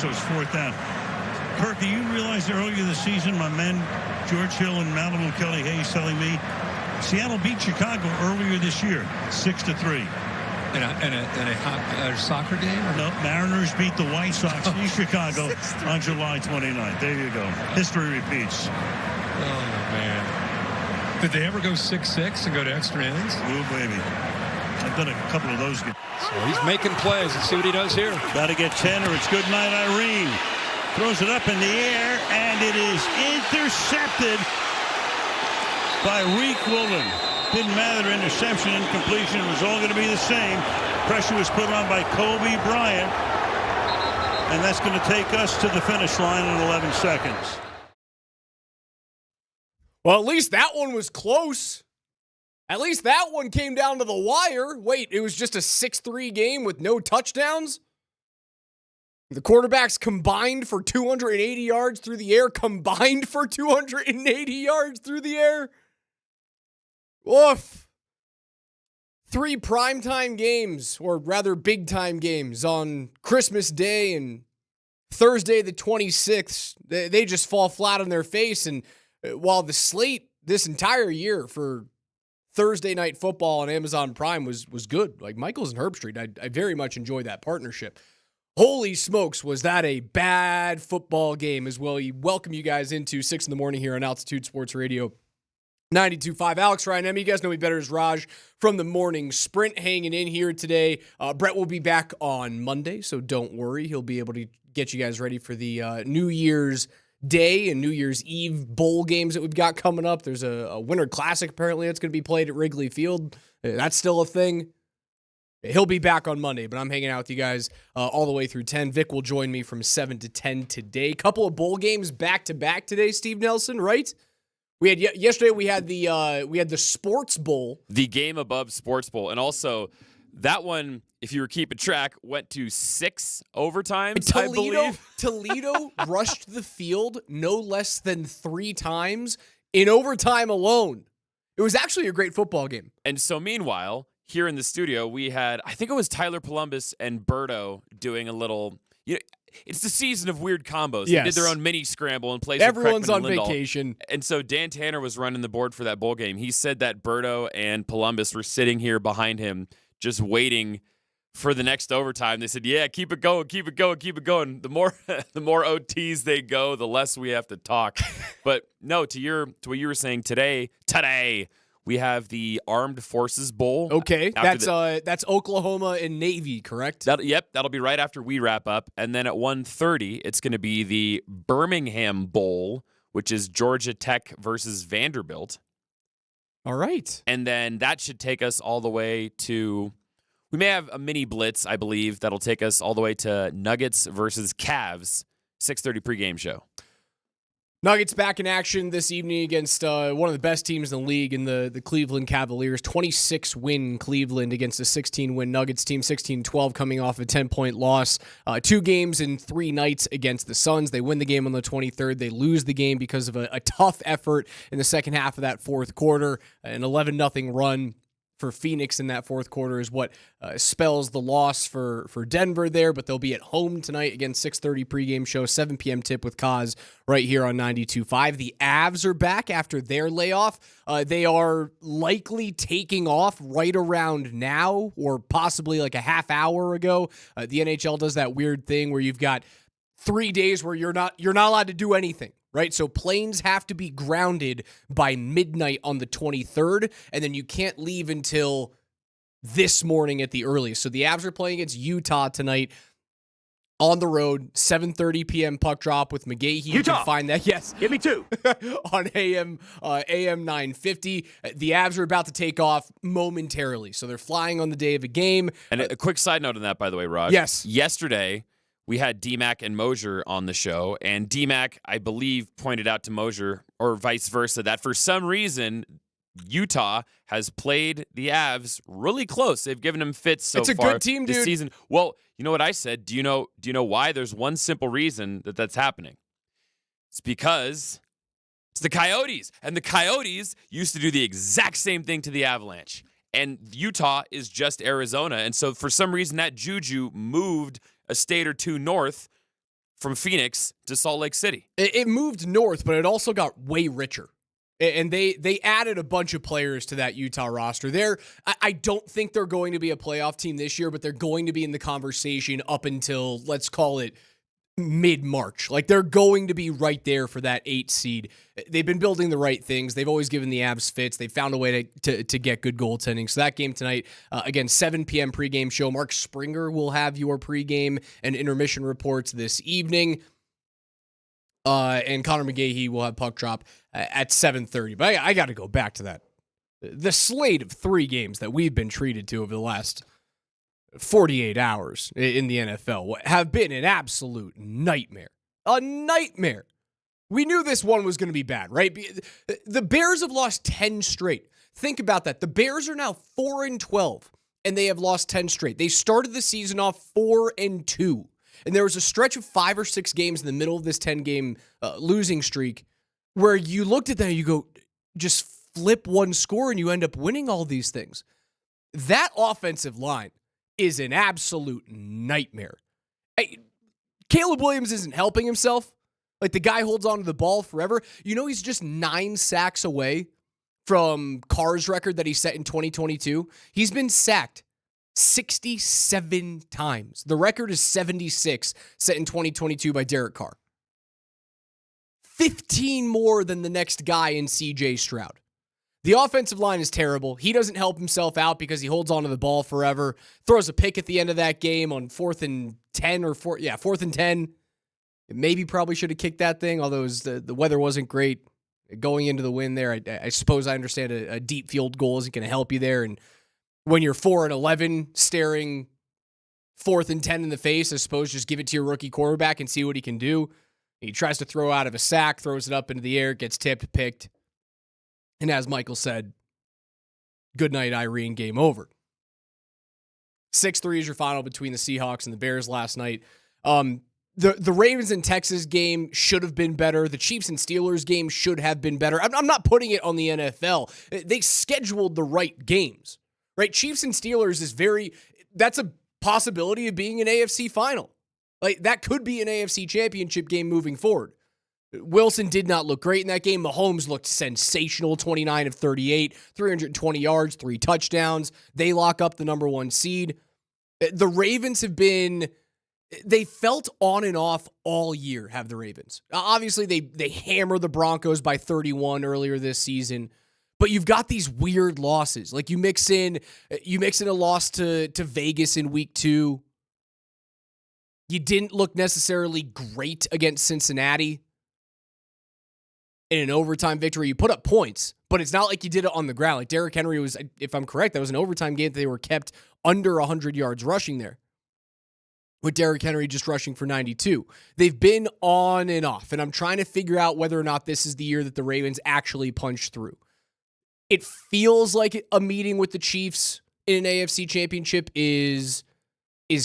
so it's fourth down. Kirk, do you realize that earlier this season, my men, George Hill and Malibu Kelly Hayes, telling me Seattle beat Chicago earlier this year, 6-3. In a soccer game? Or? No, Mariners beat the White Sox in Chicago on July 29th. There you go. History repeats. Oh, man. Did they ever go 6-6 and go to extra innings? Oh, baby. I've done a couple of those. So he's making plays. Let's see what he does here. Got to get 10 or it's good night, Irene. Throws it up in the air, and it is intercepted by Reek Wilden. Didn't matter, interception, incompletion, it was all going to be the same. Pressure was put on by Kobe Bryant, and that's going to take us to the finish line in 11 seconds. Well, at least that one was close. At least that one came down to the wire. Wait, it was just a 6-3 game with no touchdowns? The quarterbacks combined for 280 yards through the air. Combined for 280 yards through the air. Woof. 3 primetime games, or rather big-time games, on Christmas Day and Thursday the 26th. They just fall flat on their face. And while the slate this entire year for Thursday night football on Amazon Prime was good, like Michaels and Herb Street, I very much enjoy that partnership. Holy smokes, was that a bad football game as well. We welcome you guys into 6 in the morning here on Altitude Sports Radio 92.5. Alex Ryan, you guys know me better as Raj from the Morning Sprint, hanging in here today. Brett will be back on Monday, so don't worry. He'll be able to get you guys ready for the New Year's Day and New Year's Eve bowl games that we've got coming up. There's a Winter Classic, apparently, that's going to be played at Wrigley Field. That's still a thing. He'll be back on Monday, but I'm hanging out with you guys all the way through 10. Vic will join me from 7 to 10 today. Couple of bowl games back-to-back today, Steve Nelson, right? We had yesterday. We had the Sports Bowl, the game above Sports Bowl, and also that one, if you were keeping track, went to 6 overtimes. I believe Toledo rushed the field no less than 3 times in overtime alone. It was actually a great football game. And so, meanwhile, here in the studio, we had, I think it was Tyler Columbus and Burrow doing a little. It's the season of weird combos. Yes. They did their own mini scramble and plays. Everyone's on Lindahl. vacation. And so Dan Tanner was running the board for that bowl game. He said that Burrow and Columbus were sitting here behind him just waiting for the next overtime. They said, yeah, keep it going, keep it going, keep it going. The more OTs they go, the less we have to talk. But no, to what you were saying today, we have the Armed Forces Bowl. Okay, that's Oklahoma and Navy, correct? That'll be right after we wrap up. And then at 1:30, it's going to be the Birmingham Bowl, which is Georgia Tech versus Vanderbilt. All right. And then that should take us all the way to, we may have a mini blitz, I believe, that'll take us all the way to Nuggets versus Cavs, 6:30 pregame show. Nuggets back in action this evening against one of the best teams in the league in the Cleveland Cavaliers. 26-win Cleveland against a 16-win Nuggets team. 16-12 coming off a 10-point loss. 2 games in 3 nights against the Suns. They win the game on the 23rd. They lose the game because of a tough effort in the second half of that fourth quarter. An 11-0 run for Phoenix in that fourth quarter is what spells the loss for Denver there, but they'll be at home tonight again, 6:30 pregame show, 7 p.m. tip with Kaz right here on 92.5. The Avs are back after their layoff. They are likely taking off right around now or possibly like a half hour ago. The NHL does that weird thing where you've got 3 days where you're not allowed to do anything. Right, so planes have to be grounded by midnight on the 23rd, and then you can't leave until this morning at the earliest. So the Avs are playing against Utah tonight on the road, 7:30 p.m. puck drop with McGahee. Utah. You can find that, yes. Give me 2. on AM 950. The Avs are about to take off momentarily, so they're flying on the day of a game. And a quick side note on that, by the way, Raj. Yes. Yesterday, we had D-Mac and Mosier on the show, and D-Mac, I believe, pointed out to Mosier, or vice versa, that for some reason, Utah has played the Avs really close. They've given them fits so far. It's a good team, this dude. season. Well, you know what I said? Do you know why? There's one simple reason that's happening. It's because it's the Coyotes, and the Coyotes used to do the exact same thing to the Avalanche. And Utah is just Arizona, and so for some reason that juju moved a state or two north from Phoenix to Salt Lake City. It moved north, but it also got way richer. And they added a bunch of players to that Utah roster. I don't think they're going to be a playoff team this year, but they're going to be in the conversation up until, let's call it, mid-March. Like, they're going to be right there for that 8 seed. They've been building the right things. They've always given the Avs fits. They found a way to get good goaltending. So that game tonight, again, 7 p.m. pregame show. Mark Springer will have your pregame and intermission reports this evening. And Connor McGahee will have puck drop at 7:30. But I got to go back to that. The slate of 3 games that we've been treated to over the last 48 hours in the NFL have been an absolute nightmare. A nightmare. We knew this one was going to be bad, right? The Bears have lost 10 straight. Think about that. The Bears are now 4-12, and they have lost 10 straight. They started the season off 4-2. And there was a stretch of 5 or 6 games in the middle of this 10-game losing streak where you looked at that and you go, just flip one score and you end up winning all these things. That offensive line is an absolute nightmare. Caleb Williams isn't helping himself. Like, the guy holds on to the ball forever. You know, he's just 9 sacks away from Carr's record that he set in 2022. He's been sacked 67 times. The record is 76, set in 2022 by Derek Carr. 15 more than the next guy in C.J. Stroud. The offensive line is terrible. He doesn't help himself out because he holds onto the ball forever. Throws a pick at the end of that game on 4th and 10 or 4th and 10. Maybe probably should have kicked that thing, although the weather wasn't great going into the win there. I suppose I understand a deep field goal isn't going to help you there. And when you're 4-11 staring 4th and 10 in the face, I suppose just give it to your rookie quarterback and see what he can do. He tries to throw out of a sack, throws it up into the air, gets tipped, picked. And as Michael said, good night, Irene, game over. 6-3 is your final between the Seahawks and the Bears last night. The Ravens and Texas game should have been better. The Chiefs and Steelers game should have been better. I'm not putting it on the NFL. They scheduled the right games, right? Chiefs and Steelers that's a possibility of being an AFC final. Like, that could be an AFC championship game moving forward. Wilson did not look great in that game. Mahomes looked sensational, 29 of 38, 320 yards, 3 touchdowns. They lock up the number 1 seed. The Ravens they felt on and off all year, have the Ravens. Obviously, they hammer the Broncos by 31 earlier this season, but you've got these weird losses. Like, you mix in a loss to Vegas in week 2. You didn't look necessarily great against Cincinnati in an overtime victory. You put up points, but it's not like you did it on the ground. Like, Derrick Henry was, if I'm correct, that was an overtime game that they were kept under 100 yards rushing there, with Derrick Henry just rushing for 92. They've been on and off, and I'm trying to figure out whether or not this is the year that the Ravens actually punch through. It feels like a meeting with the Chiefs in an AFC championship is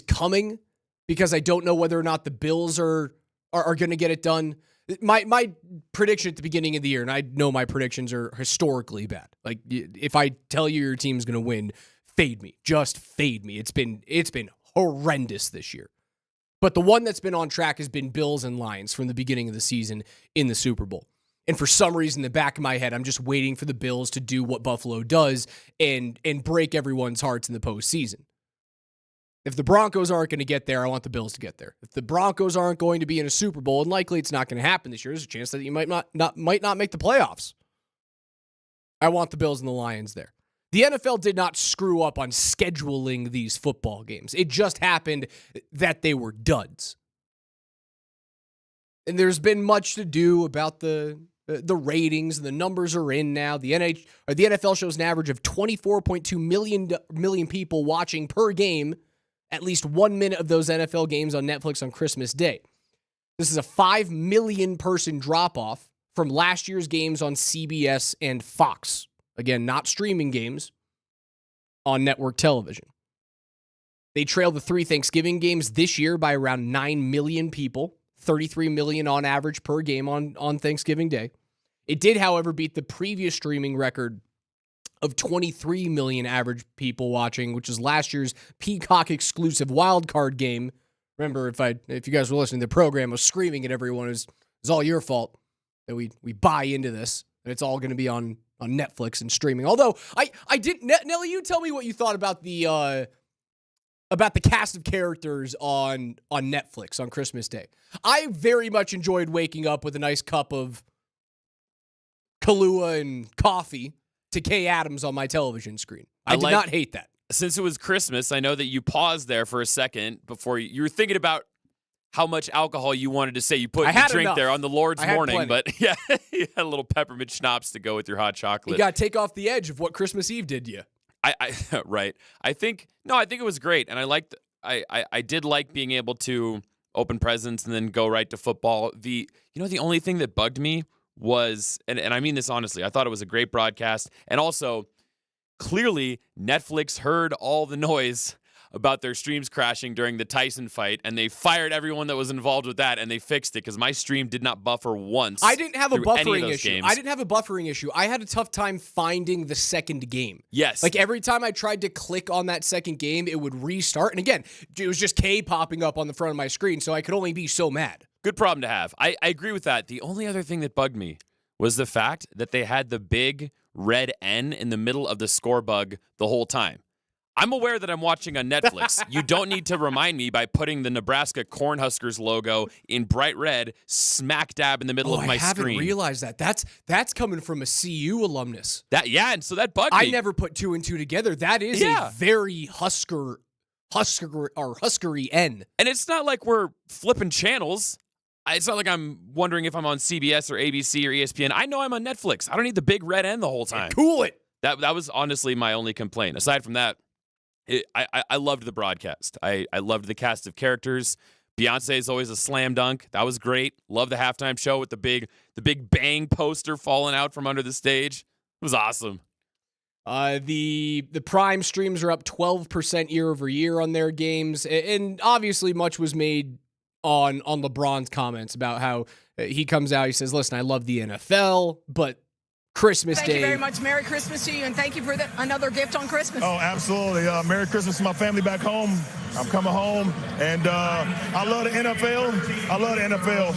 coming, because I don't know whether or not the Bills are going to get it done. My prediction at the beginning of the year, and I know my predictions are historically bad. Like, if I tell you your team's going to win, fade me. Just fade me. It's been horrendous this year. But the one that's been on track has been Bills and Lions from the beginning of the season in the Super Bowl. And for some reason, in the back of my head, I'm just waiting for the Bills to do what Buffalo does and break everyone's hearts in the postseason. If the Broncos aren't going to get there, I want the Bills to get there. If the Broncos aren't going to be in a Super Bowl, and likely it's not going to happen this year, there's a chance that you might not make the playoffs. I want the Bills and the Lions there. The NFL did not screw up on scheduling these football games. It just happened that they were duds. And there's been much to do about the ratings. The numbers are in now. The NFL shows an average of 24.2 million people watching per game at least 1 minute of those NFL games on Netflix on Christmas Day. This is a 5 million person drop-off from last year's games on CBS and Fox. Again, not streaming games on network television. They trail the 3 Thanksgiving games this year by around 9 million people, 33 million on average per game on Thanksgiving Day. It did, however, beat the previous streaming record of 23 million average people watching, which is last year's Peacock exclusive wild card game Remember, if you guys were listening, the program was screaming at everyone. It's all your fault that we buy into this, and it's all going to be on Netflix and streaming. Although I didn't, Nelly, you tell me what you thought about the cast of characters on Netflix on Christmas Day. I very much enjoyed waking up with a nice cup of Kahlua and coffee to Kay Adams on my television screen. I did not hate that. Since it was Christmas, I know that you paused there for a second before you were thinking about how much alcohol you wanted to say you put in the drink enough. there on the Lord's morning. Plenty. But yeah, you had a little peppermint schnapps to go with your hot chocolate. You got to take off the edge of what Christmas Eve did to you. Right. I think it was great. And I did like being able to open presents and then go right to football. The only thing that bugged me was, and I mean this honestly, I thought it was a great broadcast. And also, clearly, Netflix heard all the noise about their streams crashing during the Tyson fight, and they fired everyone that was involved with that, and they fixed it because my stream did not buffer once. I didn't have a buffering issue. Games. I didn't have a buffering issue. I had a tough time finding the second game. Yes. Like every time I tried to click on that second game, it would restart. And again, it was just K popping up on the front of my screen, so I could only be so mad. Good problem to have. I agree with that. The only other thing that bugged me was the fact that they had the big red N in the middle of the score bug the whole time. I'm aware that I'm watching on Netflix. You don't need to remind me by putting the Nebraska Cornhuskers logo in bright red smack dab in the middle of my screen. I haven't realized that. That's coming from a CU alumnus. And so that bugged me. I never put two and two together. That is a very Huskery N. And it's not like we're flipping channels. It's not like I'm wondering if I'm on CBS or ABC or ESPN. I know I'm on Netflix. I don't need the big red N the whole time. Cool it. That was honestly my only complaint. Aside from that, I loved the broadcast. I loved the cast of characters. Beyonce is always a slam dunk. That was great. Love the halftime show with the big bang poster falling out from under the stage. It was awesome. The Prime streams are up 12% year over year on their games, and obviously much was made on LeBron's comments about how he comes out. He says, "Listen, I love the NFL, but Christmas Day." Thank you very much. Merry Christmas to you, and thank you for another gift on Christmas. Oh, absolutely. Merry Christmas to my family back home. I'm coming home, and I love the NFL,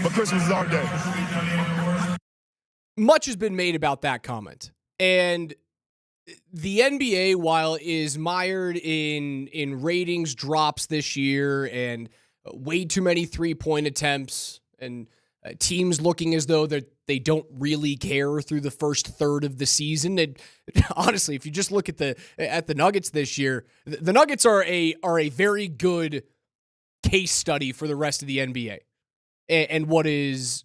but Christmas is our day. Much has been made about that comment, and the NBA, while is mired in ratings drops this year and way too many 3-point attempts and teams looking as though they don't really care through the first third of the season. And honestly, if you just look at the Nuggets this year, the Nuggets are a very good case study for the rest of the NBA and what is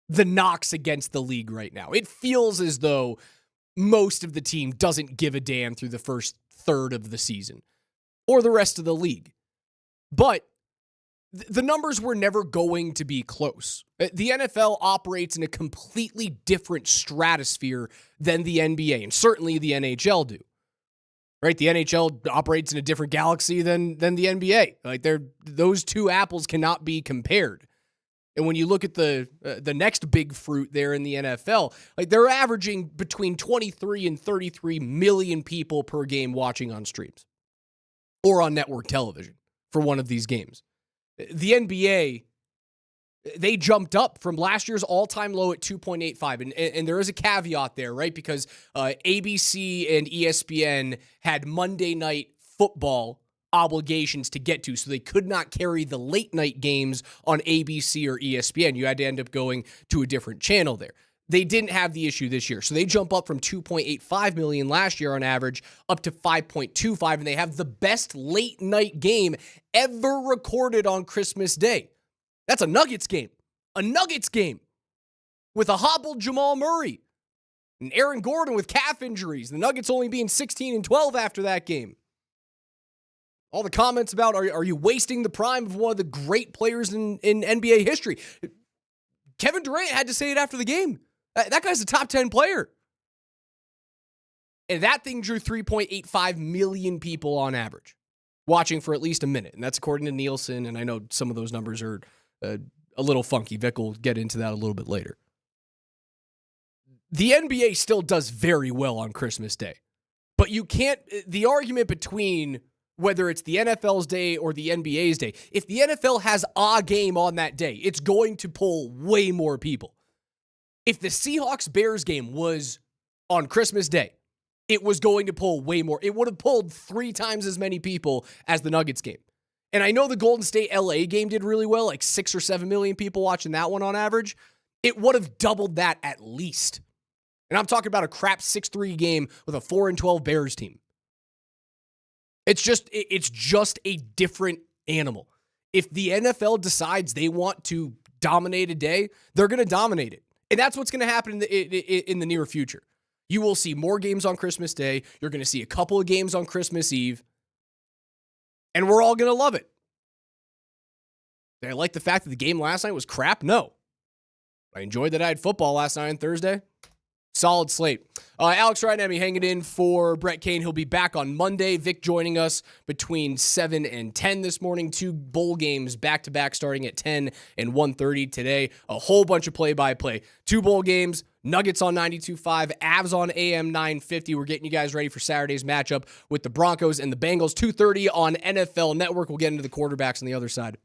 the knocks against the league right now. It feels as though most of the team doesn't give a damn through the first third of the season or the rest of the league. But the numbers were never going to be close. The NFL operates in a completely different stratosphere than the NBA, and certainly the NHL do. Right? The NHL operates in a different galaxy than the NBA. Like those two apples cannot be compared. And when you look at the next big fruit there in the NFL, like they're averaging between 23 and 33 million people per game watching on streams or on network television for one of these games. The NBA, they jumped up from last year's all-time low at 2.85. And there is a caveat there, right? Because ABC and ESPN had Monday Night Football obligations to get to, so they could not carry the late-night games on ABC or ESPN. You had to end up going to a different channel there. They didn't have the issue this year. So they jump up from 2.85 million last year on average up to 5.25, and they have the best late night game ever recorded on Christmas Day. That's a Nuggets game. A Nuggets game with a hobbled Jamal Murray and Aaron Gordon with calf injuries. The Nuggets only being 16-12 after that game. All the comments about, are you wasting the prime of one of the great players in NBA history? Kevin Durant had to say it after the game. That guy's a top 10 player. And that thing drew 3.85 million people on average watching for at least a minute. And that's according to Nielsen. And I know some of those numbers are a little funky. Vic will get into that a little bit later. The NBA still does very well on Christmas Day. But you can't, the argument between whether it's the NFL's day or the NBA's day, if the NFL has a game on that day, it's going to pull way more people. If the Seahawks-Bears game was on Christmas Day, it was going to pull way more. It would have pulled 3 times as many people as the Nuggets game. And I know the Golden State LA game did really well, like 6 or 7 million people watching that one on average. It would have doubled that at least. And I'm talking about a crap 6-3 game with a 4-12 Bears team. It's just a different animal. If the NFL decides they want to dominate a day, they're going to dominate it. And that's what's going to happen in the near future. You will see more games on Christmas Day. You're going to see a couple of games on Christmas Eve. And we're all going to love it. Did I like the fact that the game last night was crap? No. I enjoyed that I had football last night on Thursday. Solid slate. Alex Reinemi hanging in for Brett Kane. He'll be back on Monday. Vic joining us between 7 and 10 this morning. 2 bowl games back-to-back starting at 10 and 1:30 today. A whole bunch of play-by-play. 2 bowl games. Nuggets on 92.5. Avs on AM 950. We're getting you guys ready for Saturday's matchup with the Broncos and the Bengals. 2:30 on NFL Network. We'll get into the quarterbacks on the other side.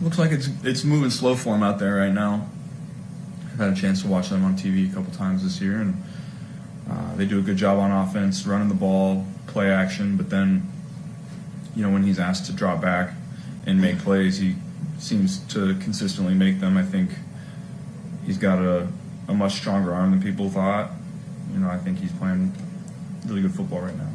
Looks like it's moving slow for them out there right now. I've had a chance to watch them on TV a couple times this year, and they do a good job on offense, running the ball, play action. But then, when he's asked to drop back and make plays, he seems to consistently make them. I think he's got a much stronger arm than people thought. I think he's playing really good football right now.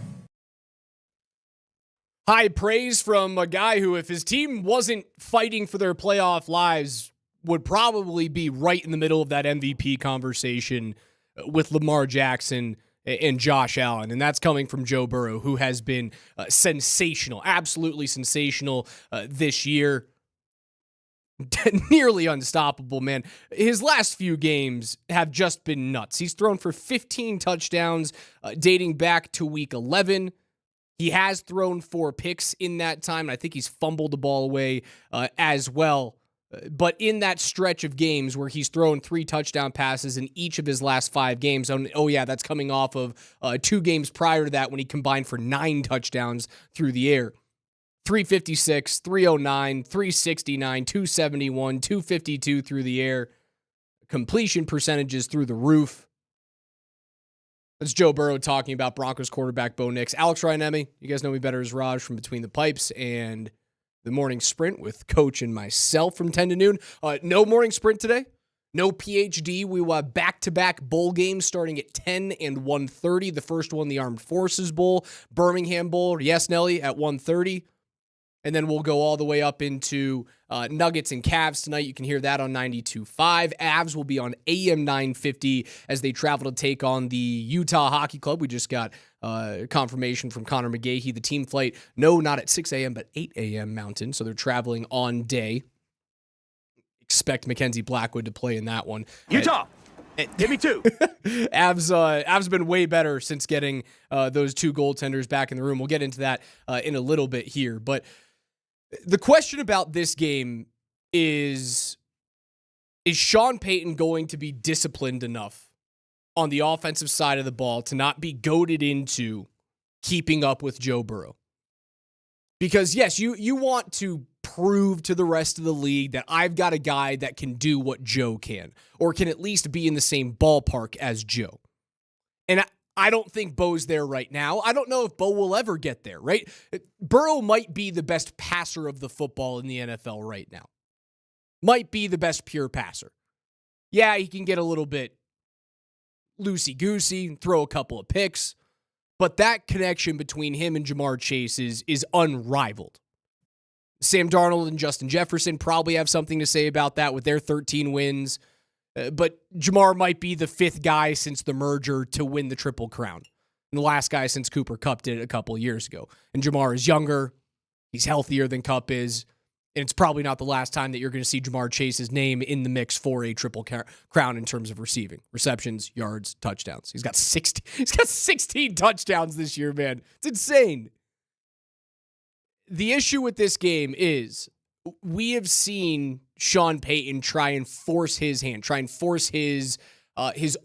High praise from a guy who, if his team wasn't fighting for their playoff lives, would probably be right in the middle of that MVP conversation with Lamar Jackson and Josh Allen. And that's coming from Joe Burrow, who has been sensational, absolutely sensational this year. Nearly unstoppable, man. His last few games have just been nuts. He's thrown for 15 touchdowns dating back to week 11. He has thrown 4 picks in that time, and I think he's fumbled the ball away as well. But in that stretch of games where he's thrown 3 touchdown passes in each of his last 5 games, that's coming off of 2 games prior to that when he combined for 9 touchdowns through the air. 356, 309, 369, 271, 252 through the air. Completion percentages through the roof. That's Joe Burrow talking about Broncos quarterback Bo Nix. Alex Ryan-Emi, you guys know me better as Raj from Between the Pipes and the Morning Sprint with Coach and myself from 10 to noon. No morning sprint today. No PhD. We will have back-to-back bowl games starting at 10 and 1:30. The first one, the Armed Forces Bowl. Birmingham Bowl, yes, Nelly, at 1:30. And then we'll go all the way up into Nuggets and Cavs tonight. You can hear that on 92.5. Avs will be on AM 950 as they travel to take on the Utah Hockey Club. We just got confirmation from Connor McGahey. The team flight, no, not at 6 a.m., but 8 a.m. Mountain. So they're traveling on day. Expect Mackenzie Blackwood to play in that one. Utah! Give me 2. Avs been way better since getting those 2 goaltenders back in the room. We'll get into that in a little bit here. But the question about this game is Sean Payton going to be disciplined enough on the offensive side of the ball to not be goaded into keeping up with Joe Burrow? Because, yes, you want to prove to the rest of the league that I've got a guy that can do what Joe can, or can at least be in the same ballpark as Joe. And I don't think Bo's there right now. I don't know if Bo will ever get there, right? Burrow might be the best passer of the football in the NFL right now. Might be the best pure passer. Yeah, he can get a little bit loosey-goosey, throw a couple of picks, but that connection between him and Jamar Chase is unrivaled. Sam Darnold and Justin Jefferson probably have something to say about that with their 13 wins. But Jamar might be the 5th guy since the merger to win the Triple Crown. And the last guy since Cooper Kupp did it a couple of years ago. And Jamar is younger. He's healthier than Kupp is. And it's probably not the last time that you're going to see Jamar Chase's name in the mix for a Triple Crown in terms of receiving. Receptions, yards, touchdowns. He's got 16 touchdowns this year, man. It's insane. The issue with this game is we have seen Sean Payton try and force his hand, try and force his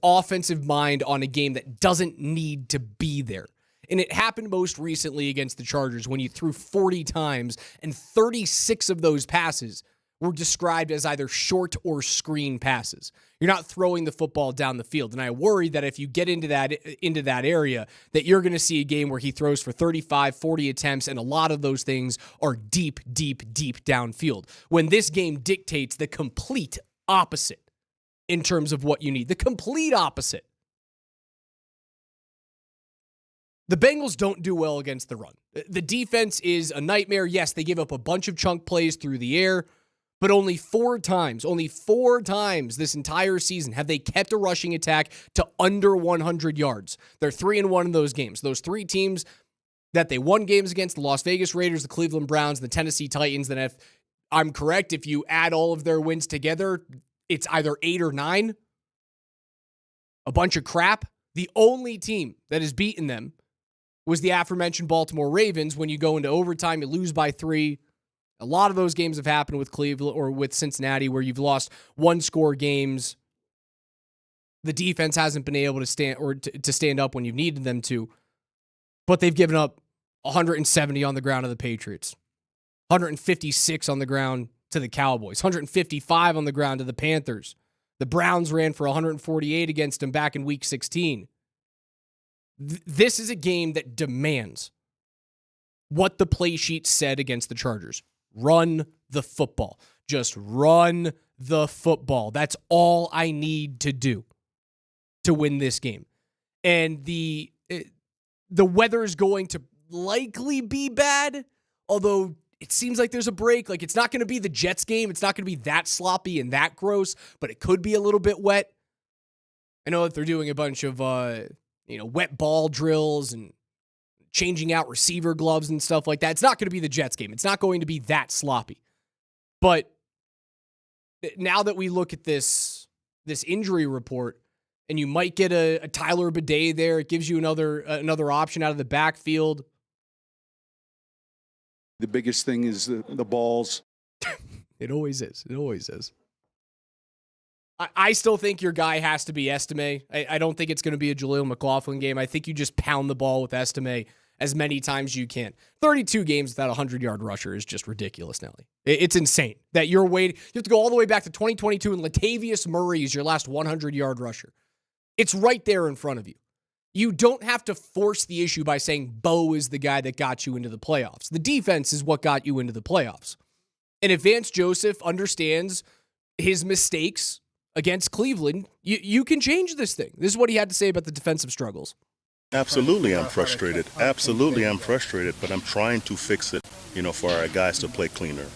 offensive mind on a game that doesn't need to be there. And it happened most recently against the Chargers when you threw 40 times and 36 of those passes were described as either short or screen passes. You're not throwing the football down the field. And I worry that if you get into that area, that you're going to see a game where he throws for 35, 40 attempts, and a lot of those things are deep downfield. When this game dictates the complete opposite in terms of what you need. The complete opposite. The Bengals don't do well against the run. The defense is a nightmare. Yes, they give up a bunch of chunk plays through the air, but only four times this entire season have they kept a rushing attack to under 100 yards. They're 3-1 in those games. Those 3 teams that they won games against, the Las Vegas Raiders, the Cleveland Browns, the Tennessee Titans, then if I'm correct, if you add all of their wins together, it's either 8 or 9. A bunch of crap. The only team that has beaten them was the aforementioned Baltimore Ravens. When you go into overtime, you lose by 3. A lot of those games have happened with Cleveland or with Cincinnati where you've lost one-score games. The defense hasn't been able to stand up when you've needed them to. But they've given up 170 on the ground to the Patriots, 156 on the ground to the Cowboys, 155 on the ground to the Panthers. The Browns ran for 148 against them back in Week 16. This is a game that demands what the play sheet said against the Chargers. Run the football. Just run the football. That's all I need to do to win this game. And the weather is going to likely be bad, although it seems like there's a break. Like, it's not going to be the Jets game. It's not going to be that sloppy and that gross, but it could be a little bit wet. I know that they're doing a bunch of wet ball drills and changing out receiver gloves and stuff like that. It's not going to be the Jets game. It's not going to be that sloppy. But now that we look at this injury report, and you might get a Tyler Bidet there, it gives you another option out of the backfield. The biggest thing is the balls. It always is. It always is. I still think your guy has to be Estime. I don't think it's going to be a Jaleel McLaughlin game. I think you just pound the ball with Estime as many times as you can. 32 games without a 100-yard rusher is just ridiculous, Nelly. It's insane that you're waiting. You have to go all the way back to 2022, and Latavius Murray is your last 100-yard rusher. It's right there in front of you. You don't have to force the issue by saying Bo is the guy that got you into the playoffs. The defense is what got you into the playoffs. And if Vance Joseph understands his mistakes against Cleveland, you can change this thing. This is what he had to say about the defensive struggles. Absolutely, I'm frustrated. Absolutely, I'm frustrated, but I'm trying to fix it, for our guys to play cleaner,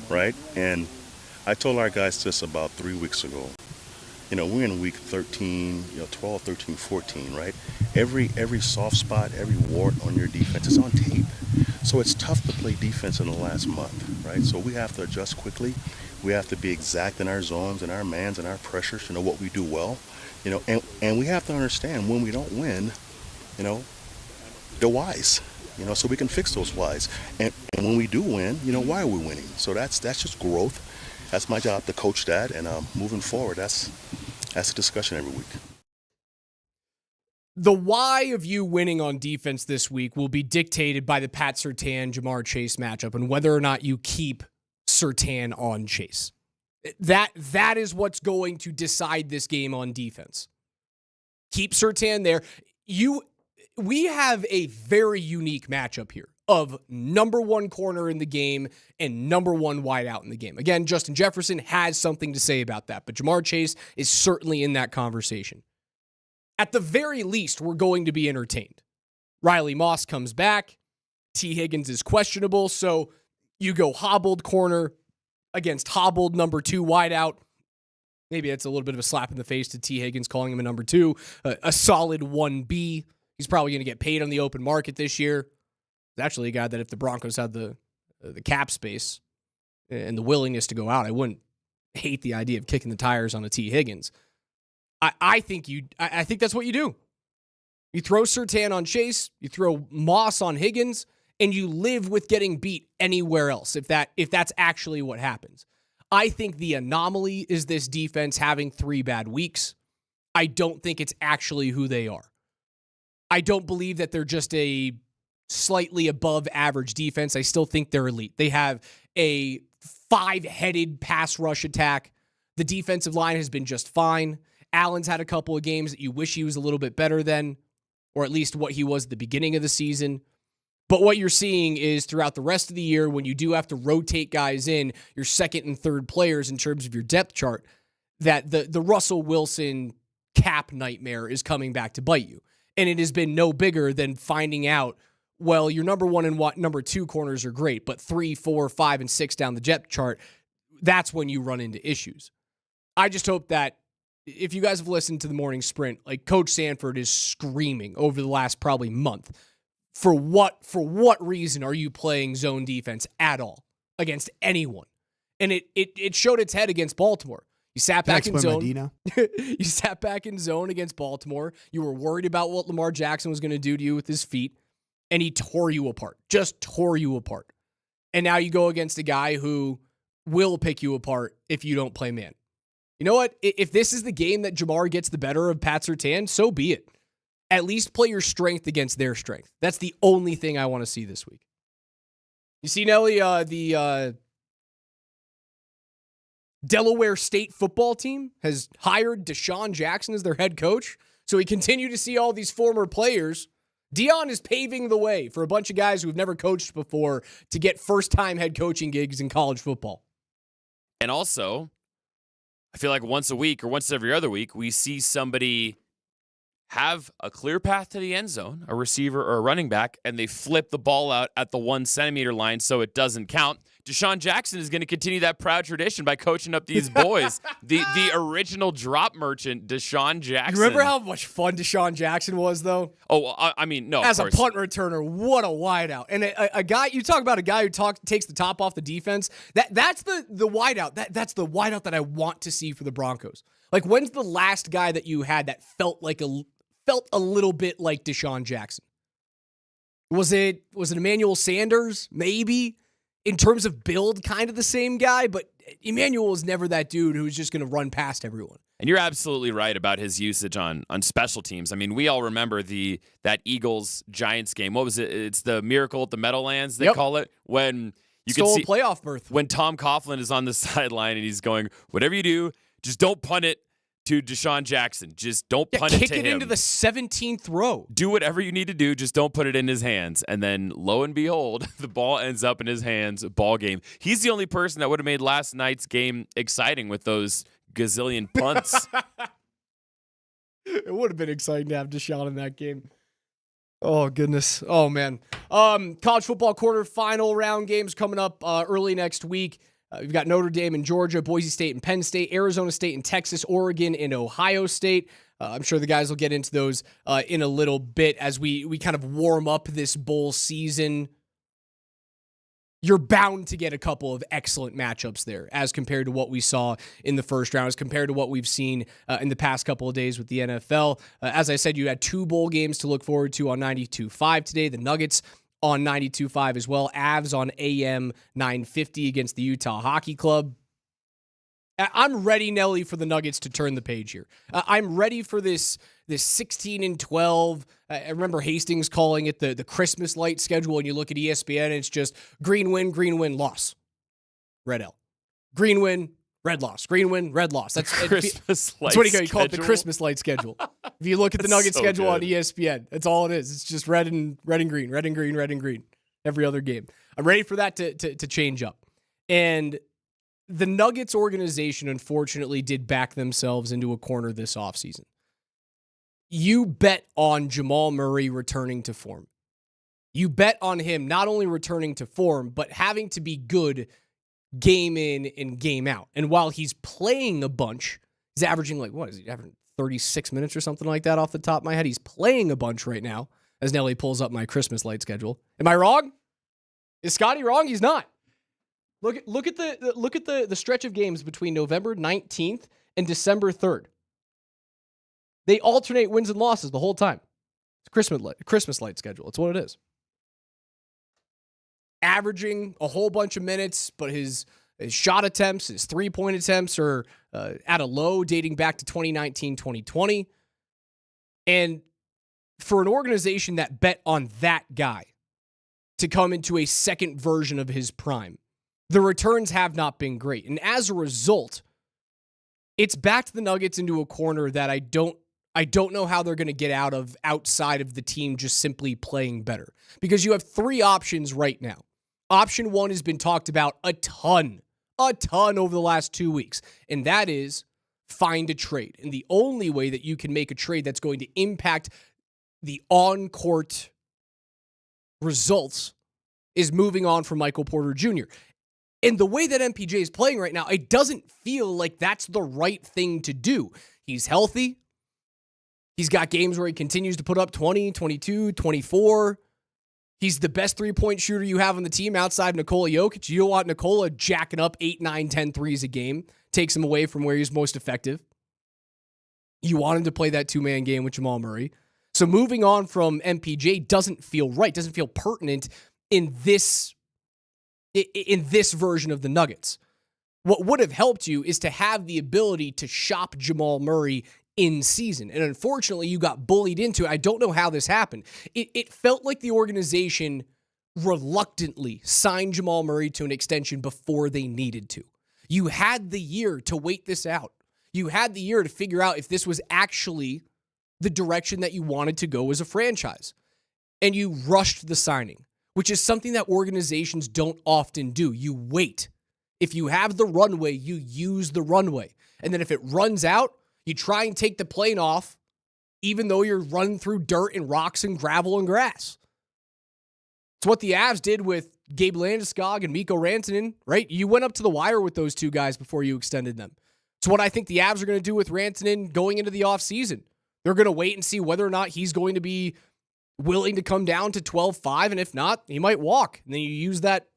right? And I told our guys this about 3 weeks ago. We're in week 13, 12, 13, 14, right? Every soft spot, every wart on your defense is on tape. So it's tough to play defense in the last month, right? So we have to adjust quickly. We have to be exact in our zones and our mans and our pressures to know what we do well, and we have to understand when we don't win, the whys, so we can fix those whys. And when we do win, why are we winning? So that's just growth. That's my job to coach that, and moving forward, that's a discussion every week. The why of you winning on defense this week will be dictated by the Pat Surtain Jamar Chase matchup and whether or not you keep Surtain on Chase. That is what's going to decide this game on defense. Keep Surtain there. We have a very unique matchup here of number one corner in the game and number one wideout in the game. Again, Justin Jefferson has something to say about that, but Jamar Chase is certainly in that conversation. At the very least, we're going to be entertained. Riley Moss comes back. T. Higgins is questionable, so you go hobbled corner against hobbled number two wideout. Maybe that's a little bit of a slap in the face to T. Higgins, calling him a number two. A solid 1B. He's probably going to get paid on the open market this year. He's actually a guy that if the Broncos had the cap space and the willingness to go out, I wouldn't hate the idea of kicking the tires on a T. Higgins. I think that's what you do. You throw Surtain on Chase, you throw Moss on Higgins, and you live with getting beat anywhere else if that's actually what happens. I think the anomaly is this defense having 3 bad weeks. I don't think it's actually who they are. I don't believe that they're just a slightly above average defense. I still think they're elite. They have a 5-headed pass rush attack. The defensive line has been just fine. Allen's had a couple of games that you wish he was a little bit better than, or at least what he was at the beginning of the season. But what you're seeing is throughout the rest of the year, when you do have to rotate guys in, your second and third players in terms of your depth chart, that the Russell Wilson cap nightmare is coming back to bite you. And it has been no bigger than finding out, well, your number one and number two corners are great, but 3, 4, 5, and 6 down the depth chart, that's when you run into issues. I just hope that if you guys have listened to the morning sprint, like Coach Sanford is screaming over the last probably month, for what reason are you playing zone defense at all against anyone? And it showed its head against Baltimore. You sat back in zone. You sat back in zone against Baltimore. You were worried about what Lamar Jackson was going to do to you with his feet, and he tore you apart. Just tore you apart. And now you go against a guy who will pick you apart if you don't play man. You know what? If this is the game that Jamar gets the better of Pat Surtain, so be it. At least play your strength against their strength. That's the only thing I want to see this week. You see, Nelly, Delaware State football team has hired DeSean Jackson as their head coach. So we continue to see all these former players. Dion is paving the way for a bunch of guys who have never coached before to get first-time head coaching gigs in college football. And also, I feel like once a week or once every other week, we see somebody have a clear path to the end zone, a receiver or a running back, and they flip the ball out at the 1 centimeter line so it doesn't count. DeSean Jackson is going to continue that proud tradition by coaching up these boys. the original drop merchant, DeSean Jackson. You remember how much fun DeSean Jackson was, though? Oh, I mean, no. As a punt returner, what a wideout. And a guy, you talk about a guy who takes the top off the defense. That's the wideout. That's the wideout that I want to see for the Broncos. Like, when's the last guy that you had that felt a little bit like DeSean Jackson? Was it Emmanuel Sanders? Maybe. In terms of build, kind of the same guy, but Emmanuel was never that dude who's just going to run past everyone. And you're absolutely right about his usage on special teams. I mean, we all remember that Eagles-Giants game. What was it? It's the Miracle at the Meadowlands, they call it, when you Stole can see a playoff berth. When Tom Coughlin is on the sideline and he's going, whatever you do, just don't punt it to DeSean Jackson. Just don't punt it to him. Kick it into the 17th row. Do whatever you need to do. Just don't put it in his hands. And then, lo and behold, the ball ends up in his hands. Ball game. He's the only person that would have made last night's game exciting with those gazillion punts. It would have been exciting to have DeSean in that game. Oh, goodness. Oh, man. College football quarterfinal round games coming up early next week. We've got Notre Dame and Georgia, Boise State and Penn State, Arizona State and Texas, Oregon and Ohio State. I'm sure the guys will get into those in a little bit as we kind of warm up this bowl season. You're bound to get a couple of excellent matchups there as compared to what we saw in the first round, as compared to what we've seen in the past couple of days with the NFL. As I said, you had 2 bowl games to look forward to on 92.5 today. The Nuggets on 92.5 as well. Avs on AM 950 against the Utah Hockey Club. I'm ready, Nelly, for the Nuggets to turn the page here. I'm ready for this 16-12. I remember Hastings calling it the Christmas light schedule, and you look at ESPN, and it's just green win, loss. Red L. Green win, red loss. Green win, red loss. That's Christmas light. That's what you call it, the Christmas light schedule. If you look at the Nuggets schedule on ESPN, that's all it is. It's just red and green every other game. I'm ready for that to change up. And the Nuggets organization, unfortunately, did back themselves into a corner this offseason. You bet on Jamal Murray returning to form. You bet on him not only returning to form, but having to be good game in and game out. And while he's playing a bunch, he's averaging what is he averaging 36 minutes or something like that off the top of my head. He's playing a bunch right now as Nelly pulls up my Christmas light schedule. Am I wrong? Is Scotty wrong? He's not. Look at the stretch of games between November 19th and December 3rd. They alternate wins and losses the whole time. It's Christmas light schedule. It's what it is. Averaging a whole bunch of minutes, but his shot attempts, his 3-point attempts are at a low dating back to 2019, 2020. And for an organization that bet on that guy to come into a second version of his prime, the returns have not been great. And as a result, it's backed the Nuggets into a corner that I don't know how they're going to get out of outside of the team just simply playing better. Because you have 3 options right now. Option 1 has been talked about a ton over the last 2 weeks, and that is find a trade. And the only way that you can make a trade that's going to impact the on-court results is moving on from Michael Porter Jr. And the way that MPJ is playing right now, it doesn't feel like that's the right thing to do. He's healthy. He's got games where he continues to put up 20, 22, 24. He's the best 3-point shooter you have on the team outside Nikola Jokic. You don't want Nikola jacking up 8, 9, 10 threes a game. Takes him away from where he's most effective. You want him to play that 2-man game with Jamal Murray. So moving on from MPJ doesn't feel right, doesn't feel pertinent in this version of the Nuggets. What would have helped you is to have the ability to shop Jamal Murray in season. And unfortunately, you got bullied into it. I don't know how this happened. It felt like the organization reluctantly signed Jamal Murray to an extension before they needed to. You had the year to wait this out. You had the year to figure out if this was actually the direction that you wanted to go as a franchise. And you rushed the signing, which is something that organizations don't often do. You wait. If you have the runway, you use the runway. And then if it runs out, you try and take the plane off, even though you're running through dirt and rocks and gravel and grass. It's what the Avs did with Gabe Landeskog and Mikko Rantanen, right? You went up to the wire with those two guys before you extended them. It's what I think the Avs are going to do with Rantanen going into the offseason. They're going to wait and see whether or not he's going to be willing to come down to 12-5, and if not, he might walk. And then you use that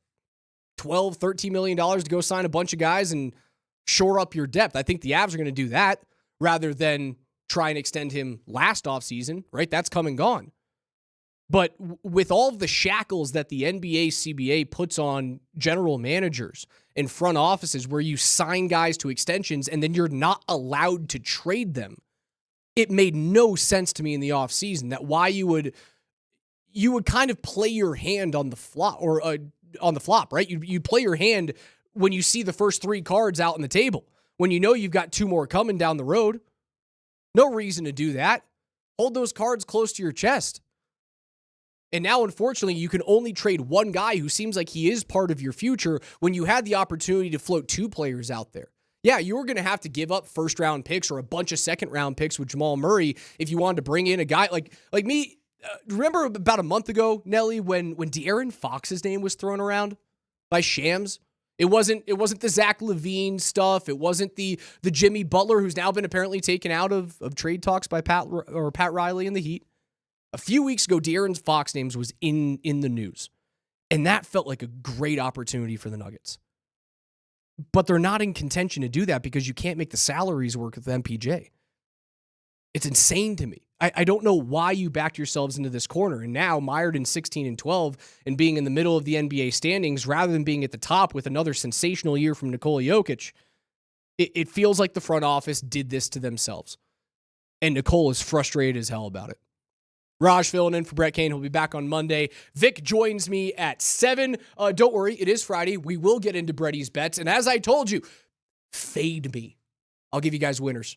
$12, $13 million to go sign a bunch of guys and shore up your depth. I think the Avs are going to do that rather than try and extend him last offseason, right? That's come and gone. But with all of the shackles that the NBA CBA puts on general managers and front offices where you sign guys to extensions and then you're not allowed to trade them, it made no sense to me in the offseason that why you would kind of play your hand on the flop or on the flop, right? You play your hand when you see the first three cards out on the table, when you know you've got two more coming down the road. No reason to do that. Hold those cards close to your chest. And now, unfortunately, you can only trade one guy who seems like he is part of your future when you had the opportunity to float two players out there. Yeah, you were going to have to give up first-round picks or a bunch of second-round picks with Jamal Murray if you wanted to bring in a guy like me. Remember about a month ago, Nelly, when De'Aaron Fox's name was thrown around by Shams? It wasn't the Zach LaVine stuff. It wasn't the Jimmy Butler, who's now been apparently taken out of trade talks by Pat Riley and the Heat. A few weeks ago, De'Aaron Fox names was in the news, and that felt like a great opportunity for the Nuggets. But they're not in contention to do that because you can't make the salaries work with MPJ. It's insane to me. I don't know why you backed yourselves into this corner. And now, mired in 16-12 and being in the middle of the NBA standings rather than being at the top with another sensational year from Nikola Jokic, it feels like the front office did this to themselves. And Nicole is frustrated as hell about it. Raj filling in for Brett Kane. He'll be back on Monday. Vic joins me at 7. Don't worry, it is Friday. We will get into Bretty's bets. And as I told you, fade me. I'll give you guys winners.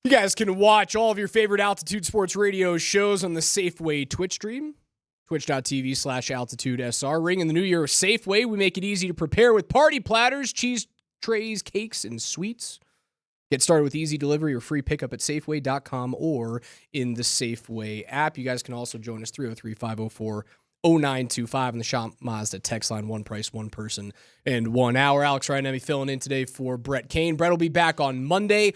You guys can watch all of your favorite Altitude Sports Radio shows on the Safeway Twitch stream. Twitch.tv/AltitudeSR. Ring in the new year with Safeway. We make it easy to prepare with party platters, cheese trays, cakes, and sweets. Get started with easy delivery or free pickup at Safeway.com or in the Safeway app. You guys can also join us 303-504-0925 in the Shop Mazda text line. One price, one person, and 1 hour. Alex Ryanemi filling in today for Brett Kane. Brett will be back on Monday.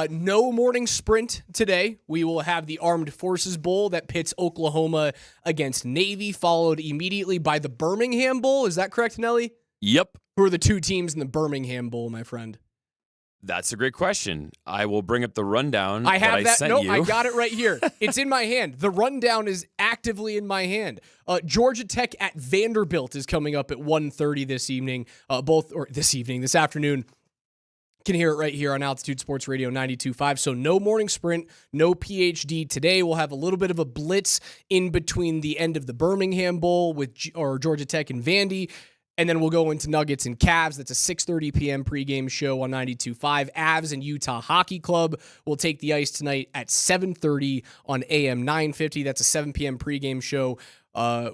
No morning sprint today. We will have the Armed Forces Bowl that pits Oklahoma against Navy, followed immediately by the Birmingham Bowl. Is that correct, Nelly? Yep. Who are the two teams in the Birmingham Bowl, my friend? That's a great question. I will bring up the rundown I have that. sent No, you. I got it right here. It's in my hand. The rundown is actively in my hand. Georgia Tech at Vanderbilt is coming up at 1:30 this evening. This afternoon. Can hear it right here on Altitude Sports Radio 92.5. So no morning sprint, no PhD today. We'll have a little bit of a blitz in between the end of the Birmingham Bowl with Georgia Tech and Vandy. And then we'll go into Nuggets and Cavs. That's a 6:30 p.m. pregame show on 92.5. Avs and Utah Hockey Club will take the ice tonight at 7:30 on AM 950. That's a 7 p.m. pregame show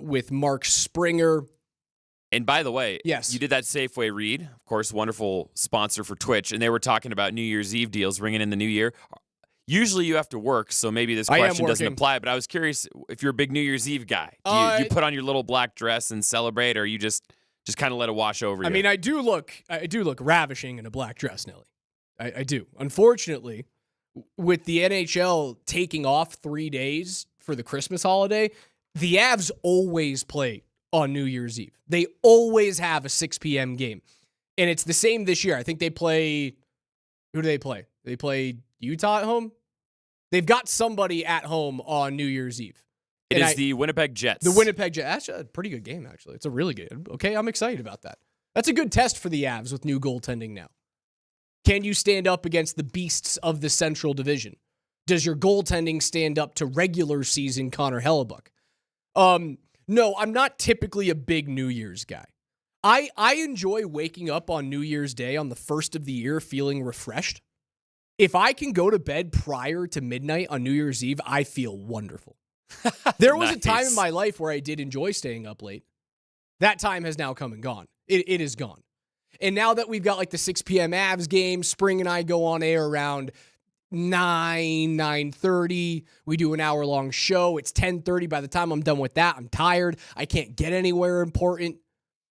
with Mark Springer. And by the way, yes, you did that Safeway read, of course, wonderful sponsor for Twitch, and they were talking about New Year's Eve deals ringing in the new year. Usually you have to work, so maybe this question doesn't apply, but I was curious if you're a big New Year's Eve guy. Do you put on your little black dress and celebrate, or you just kind of let it wash over you? I mean, I do look ravishing in a black dress, Nelly. I do. Unfortunately, with the NHL taking off 3 days for the Christmas holiday, the Avs always play on New Year's Eve. They always have a 6 p.m. game. And it's the same this year. I think they play... Who do they play? They play Utah at home? They've got somebody at home on New Year's Eve. It is the Winnipeg Jets. The Winnipeg Jets. That's a pretty good game, actually. It's a really good... Okay, I'm excited about that. That's a good test for the Avs with new goaltending now. Can you stand up against the beasts of the Central Division? Does your goaltending stand up to regular season Connor Hellebuck? No, I'm not typically a big New Year's guy. I enjoy waking up on New Year's Day on the first of the year feeling refreshed. If I can go to bed prior to midnight on New Year's Eve, I feel wonderful. There was a time in my life where I did enjoy staying up late. That time has now come and gone. It is gone. And now that we've got like the 6 p.m. Avs game, Spring and I go on air around 9:30. We do an hour-long show. It's 10:30. By the time I'm done with that, I'm tired. I can't get anywhere important.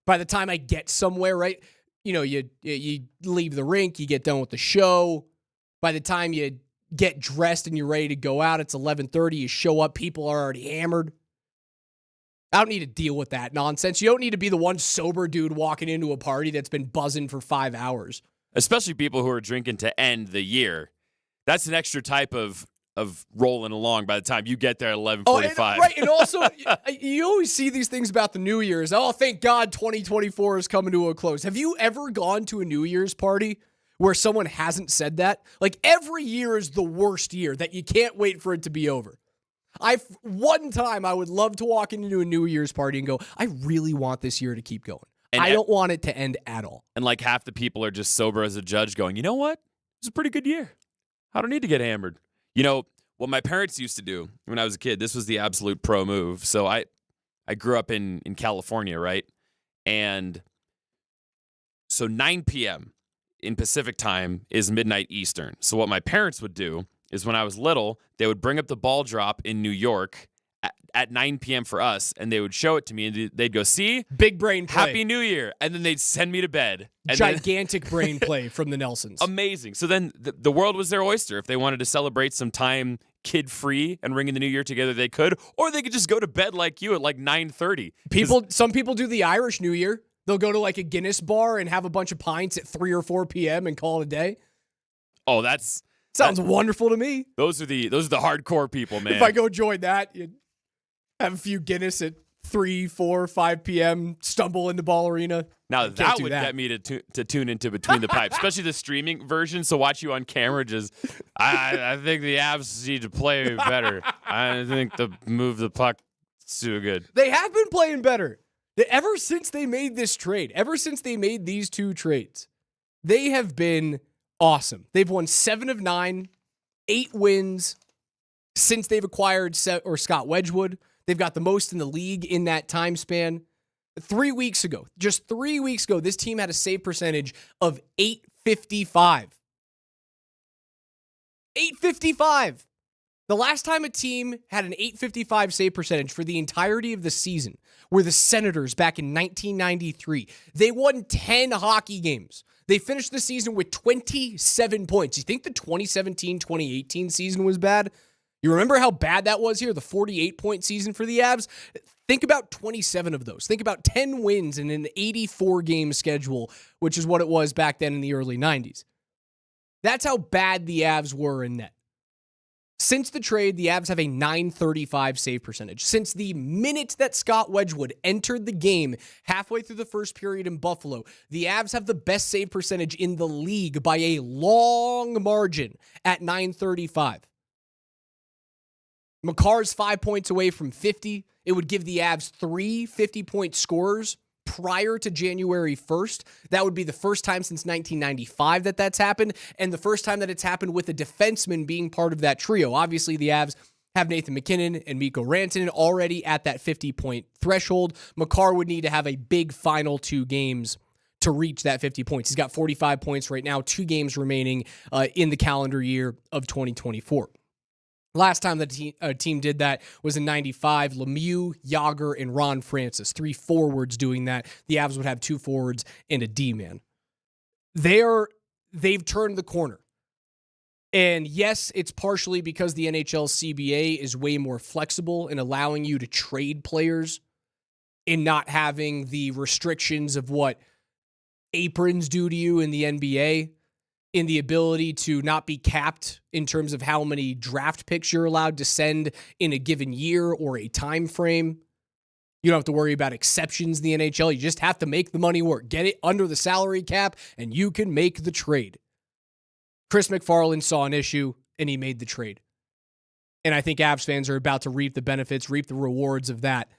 By the time I get somewhere, right? You know, you leave the rink, you get done with the show. By the time you get dressed and you're ready to go out, it's 11:30. You show up, people are already hammered. I don't need to deal with that nonsense. You don't need to be the one sober dude walking into a party that's been buzzing for 5 hours. Especially people who are drinking to end the year. That's an extra type of rolling along by the time you get there at 11:45. Right, and also, you always see these things about the New Year's. Oh, thank God 2024 is coming to a close. Have you ever gone to a New Year's party where someone hasn't said that? Like, every year is the worst year, that you can't wait for it to be over. One time, I would love to walk into a New Year's party and go, I really want this year to keep going. And I don't want it to end at all. And like half the people are just sober as a judge going, you know what? It's a pretty good year. I don't need to get hammered. You know, what my parents used to do when I was a kid, this was the absolute pro move. So I grew up in California, right? And so 9 p.m. in Pacific time is midnight Eastern. So what my parents would do is when I was little, they would bring up the ball drop in New York at 9 p.m. for us, and they would show it to me, and they'd go, see? Big brain play. Happy New Year. And then they'd send me to bed. And gigantic brain play from the Nelsons. Amazing. So then the world was their oyster. If they wanted to celebrate some time kid-free and ringing the new year together, they could. Or they could just go to bed like you at like 9:30. Some people do the Irish New Year. They'll go to like a Guinness bar and have a bunch of pints at 3 or 4 p.m. and call it a day. Oh, sounds wonderful to me. Those are the hardcore people, man. If I go join that, you'd have a few Guinness at 3, 4, 5 p.m., stumble into Ball Arena. Now that would get me to tune into Between the Pipes, especially the streaming version. So watch you on camera just, I think the Avs need to play better. I think move the puck too good. They have been playing better. Ever since they made this trade, ever since they made these two trades, they have been awesome. They've won 7 of 9 8 wins since they've acquired Scott Wedgwood. They've got the most in the league in that time span. 3 weeks ago, just 3 weeks ago, this team had a save percentage of .855. .855. The last time a team had an .855 save percentage for the entirety of the season were the Senators back in 1993. They won 10 hockey games. They finished the season with 27 points. You think the 2017-2018 season was bad? You remember how bad that was here, the 48-point season for the Avs? Think about 27 of those. Think about 10 wins in an 84-game schedule, which is what it was back then in the early 90s. That's how bad the Avs were in net. Since the trade, the Avs have a .935 save percentage. Since the minute that Scott Wedgwood entered the game halfway through the first period in Buffalo, the Avs have the best save percentage in the league by a long margin at .935. Makar's 5 points away from 50. It would give the Avs 3 50-point scorers prior to January 1st. That would be the first time since 1995 that that's happened, and the first time that it's happened with a defenseman being part of that trio. Obviously, the Avs have Nathan MacKinnon and Mikko Rantanen already at that 50-point threshold. Makar would need to have a big final 2 games to reach that 50 points. He's got 45 points right now, 2 games remaining in the calendar year of 2024. Last time the team did that was in 95. Lemieux, Yager, and Ron Francis. 3 forwards doing that. The Avs would have 2 forwards and a D-man. They've turned the corner. And yes, it's partially because the NHL CBA is way more flexible in allowing you to trade players and not having the restrictions of what aprons do to you in the NBA. In the ability to not be capped in terms of how many draft picks you're allowed to send in a given year or a time frame. You don't have to worry about exceptions in the NHL. You just have to make the money work. Get it under the salary cap, and you can make the trade. Chris McFarland saw an issue, and he made the trade. And I think Avs fans are about to reap the benefits, reap the rewards of that.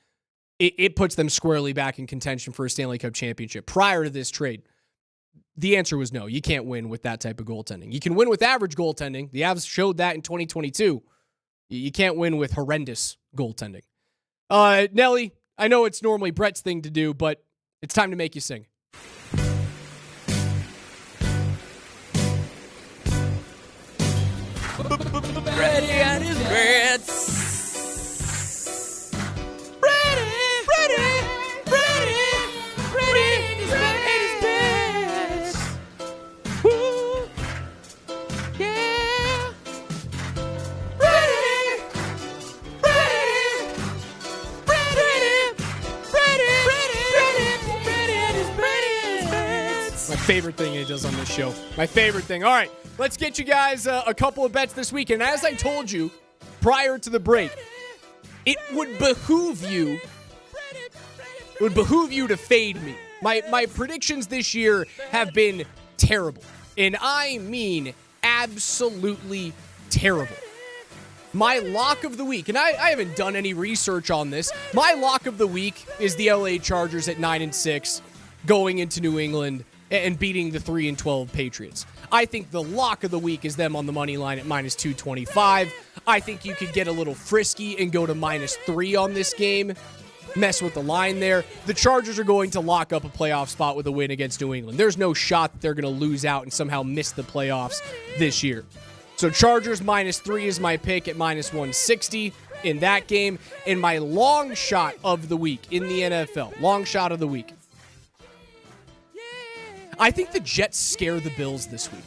It puts them squarely back in contention for a Stanley Cup championship. Prior to this trade, the answer was no. You can't win with that type of goaltending. You can win with average goaltending. The Avs showed that in 2022. You can't win with horrendous goaltending. Nelly, I know it's normally Brett's thing to do, but it's time to make you sing. Ready and his Brits. Favorite thing he does on this show. My favorite thing. All right, let's get you guys a couple of bets this week. And as I told you prior to the break, it would behoove you to fade me. My predictions this year have been terrible. And I mean absolutely terrible. My lock of the week, and I haven't done any research on this. My lock of the week is the LA Chargers at 9-6 going into New England and beating the 3-12 Patriots. I think the lock of the week is them on the money line at -225. I think you could get a little frisky and go to -3 on this game. Mess with the line there. The Chargers are going to lock up a playoff spot with a win against New England. There's no shot that they're going to lose out and somehow miss the playoffs this year. So Chargers -3 is my pick at -160 in that game. And my long shot of the week in the NFL. Long shot of the week. I think the Jets scare the Bills this week.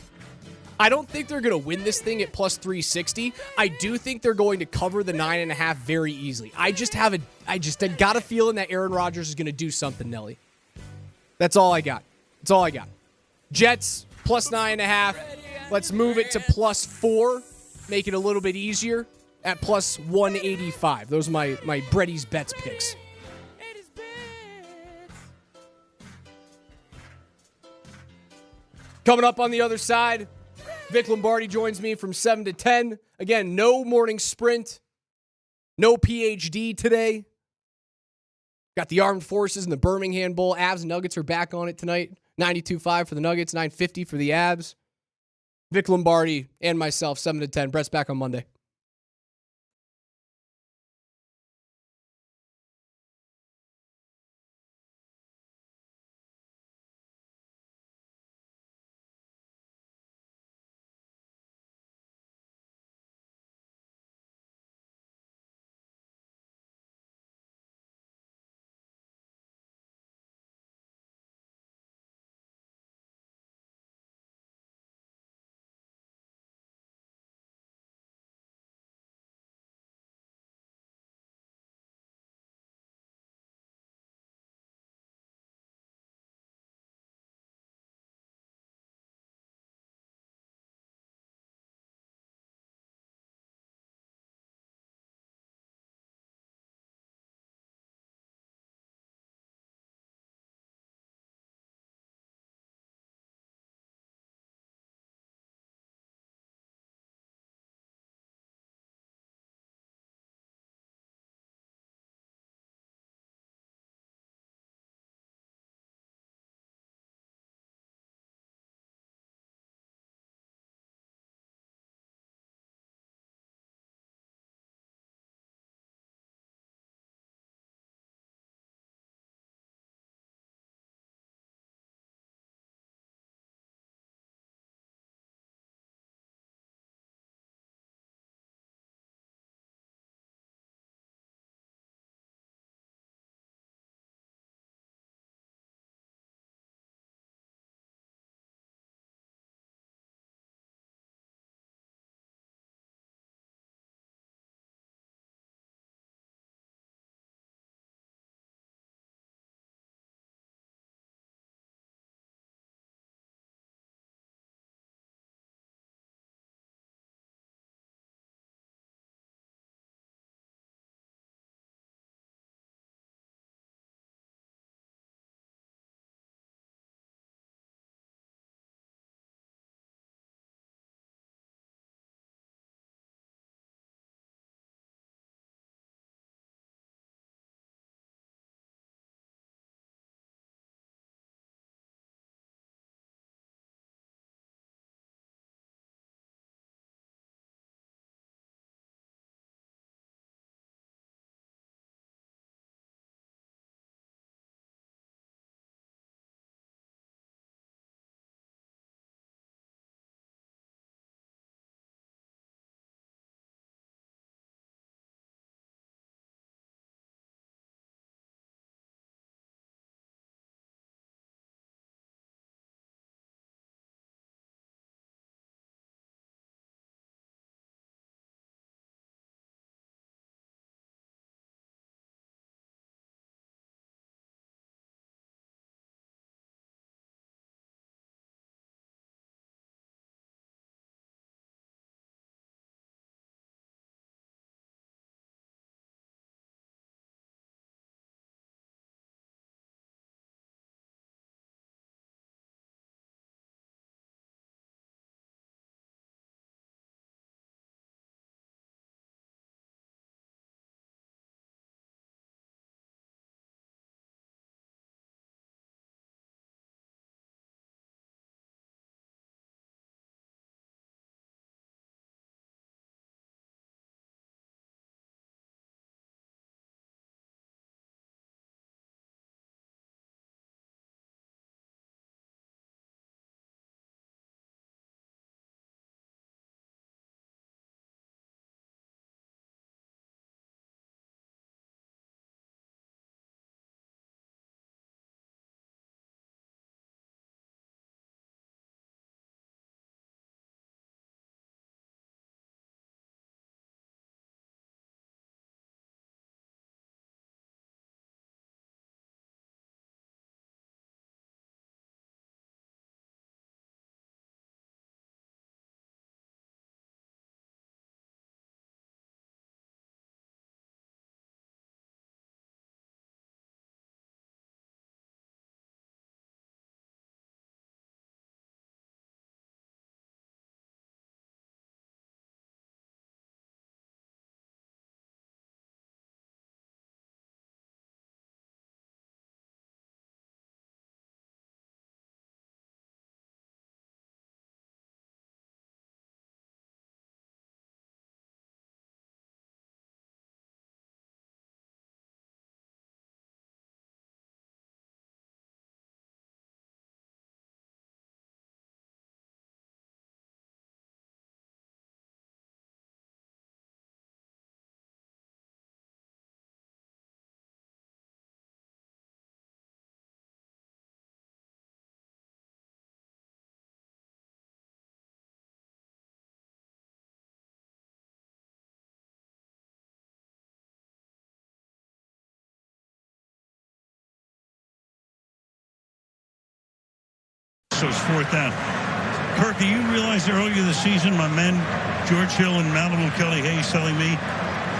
I don't think they're going to win this thing at +360. I do think they're going to cover the 9.5 very easily. I got a feeling that Aaron Rodgers is going to do something, Nelly. That's all I got. Jets +9.5. Let's move it to +4. Make it a little bit easier at +185. Those are my Brady's bets picks. Coming up on the other side, Vic Lombardi joins me from 7 to 10. Again, no morning sprint, no PhD today. Got the Armed Forces and the Birmingham Bowl. Avs and Nuggets are back on it tonight. 92.5 for the Nuggets, 950 for the Avs. Vic Lombardi and myself, 7 to 10. Brett's back on Monday. so it's fourth down. Kirk, do you realize that earlier this season, my men, George Hill and Malibu Kelly Hayes, telling me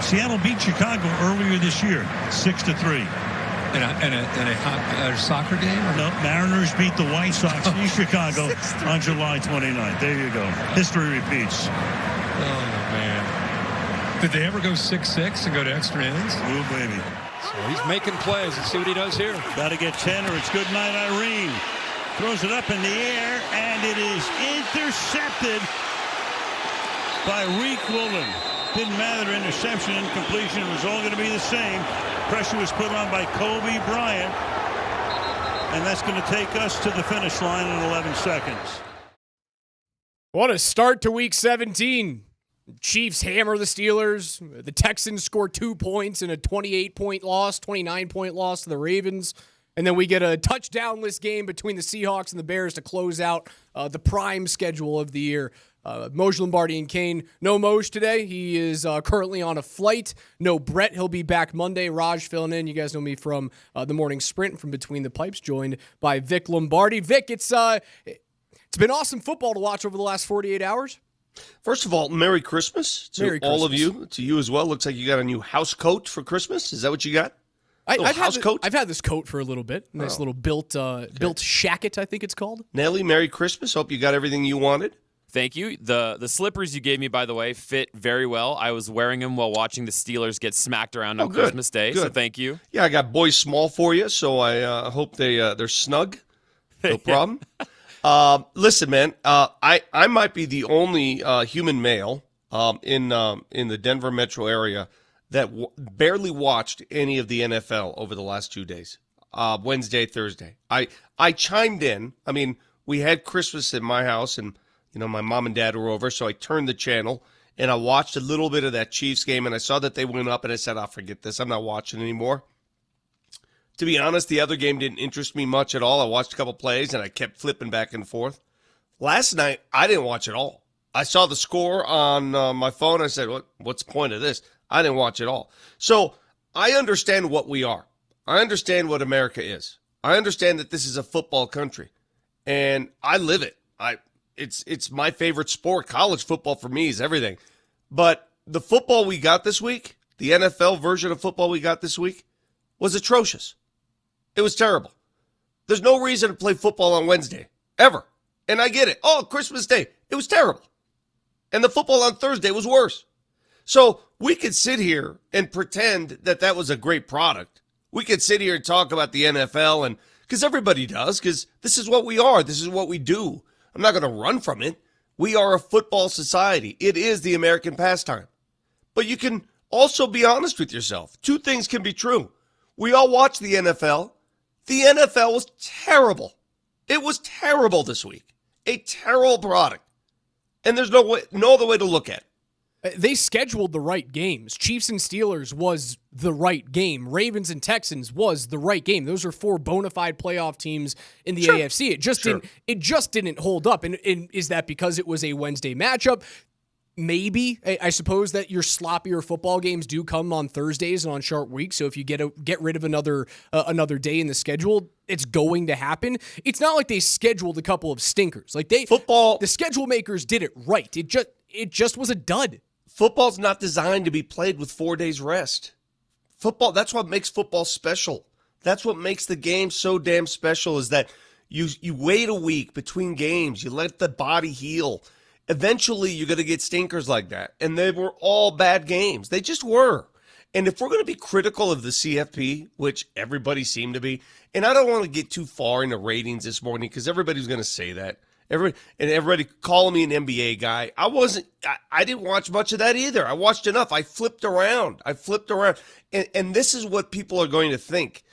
Seattle beat Chicago earlier this year, 6-3. In a soccer game? Or? No, Mariners beat the White Sox in Chicago on July 29th. There you go. History repeats. Oh, man. Did they ever go 6-6 and go to extra innings? Oh, baby. So he's making plays. Let's see what he does here. Got to get 10 or it's good night, Irene. Throws it up in the air, and it is intercepted by Reek Woolen. Didn't matter, interception, incompletion. It was all going to be the same. Pressure was put on by Kobe Bryant. And that's going to take us to the finish line in 11 seconds. What a start to Week 17. Chiefs hammer the Steelers. The Texans score 2 points in a 28-point loss, 29-point loss to the Ravens. And then we get a touchdownless game between the Seahawks and the Bears to close out the prime schedule of the year. Moj Lombardi and Kane. No Moj today. He is currently on a flight. No Brett. He'll be back Monday. Raj filling in. You guys know me from the morning sprint from Between the Pipes, joined by Vic Lombardi. Vic, it's been awesome football to watch over the last 48 hours. First of all, Merry Christmas to Merry all Christmas. of you, to you as well. Looks like you got a new house coat for Christmas. Is that what you got? I've coat? had this coat for a little bit. Nice little built shacket, I think it's called. Nelly, Merry Christmas. Hope you got everything you wanted. Thank you. The slippers you gave me, by the way, fit very well. I was wearing them while watching the Steelers get smacked around on good. Christmas Day, Good. so thank you. Yeah, I got boys small for you, so I hope they're snug. No problem. Listen, man, I might be the only human male in the Denver metro area that barely watched any of the NFL over the last 2 days, Wednesday, Thursday. I chimed in. I mean, we had Christmas at my house, and my mom and dad were over, so I turned the channel, and I watched a little bit of that Chiefs game, and I saw that they went up, and I said, I'll forget this. I'm not watching anymore. To be honest, the other game didn't interest me much at all. I watched a couple plays, and I kept flipping back and forth. Last night, I didn't watch at all. I saw the score on my phone. I said, what's the point of this? I didn't watch it all. So I understand what we are. I understand what America is. I understand that this is a football country, and I live it. It's my favorite sport. College football for me is everything. But the football we got this week, the NFL version of football we got this week, was atrocious. It was terrible. There's no reason to play football on Wednesday, ever. And I get it. Oh, Christmas Day. It was terrible. And the football on Thursday was worse. So we could sit here and pretend that that was a great product. We could sit here and talk about the NFL, and because everybody does, because this is what we are. This is what we do. I'm not going to run from it. We are a football society. It is the American pastime. But you can also be honest with yourself. Two things can be true. We all watch the NFL. The NFL was terrible. It was terrible this week. A terrible product. And there's no other way to look at it. They scheduled the right games. Chiefs and Steelers was the right game. Ravens and Texans was the right game. Those are 4 bona fide playoff teams in the AFC. It just didn't hold up. And is that because it was a Wednesday matchup? Maybe. I suppose that your sloppier football games do come on Thursdays and on short weeks. So if you get rid of another day in the schedule, it's going to happen. It's not like they scheduled a couple of stinkers. Like the schedule makers did it right. It just was a dud. Football's not designed to be played with 4 days rest. Football, that's what makes football special. That's what makes the game so damn special, is that you wait a week between games. You let the body heal. Eventually, you're going to get stinkers like that. And they were all bad games. They just were. And if we're going to be critical of the CFP, which everybody seemed to be, and I don't want to get too far into ratings this morning because everybody's going to say that. Everybody calling me an NBA guy. I didn't watch much of that either. I watched enough. I flipped around. And this is what people are going to think.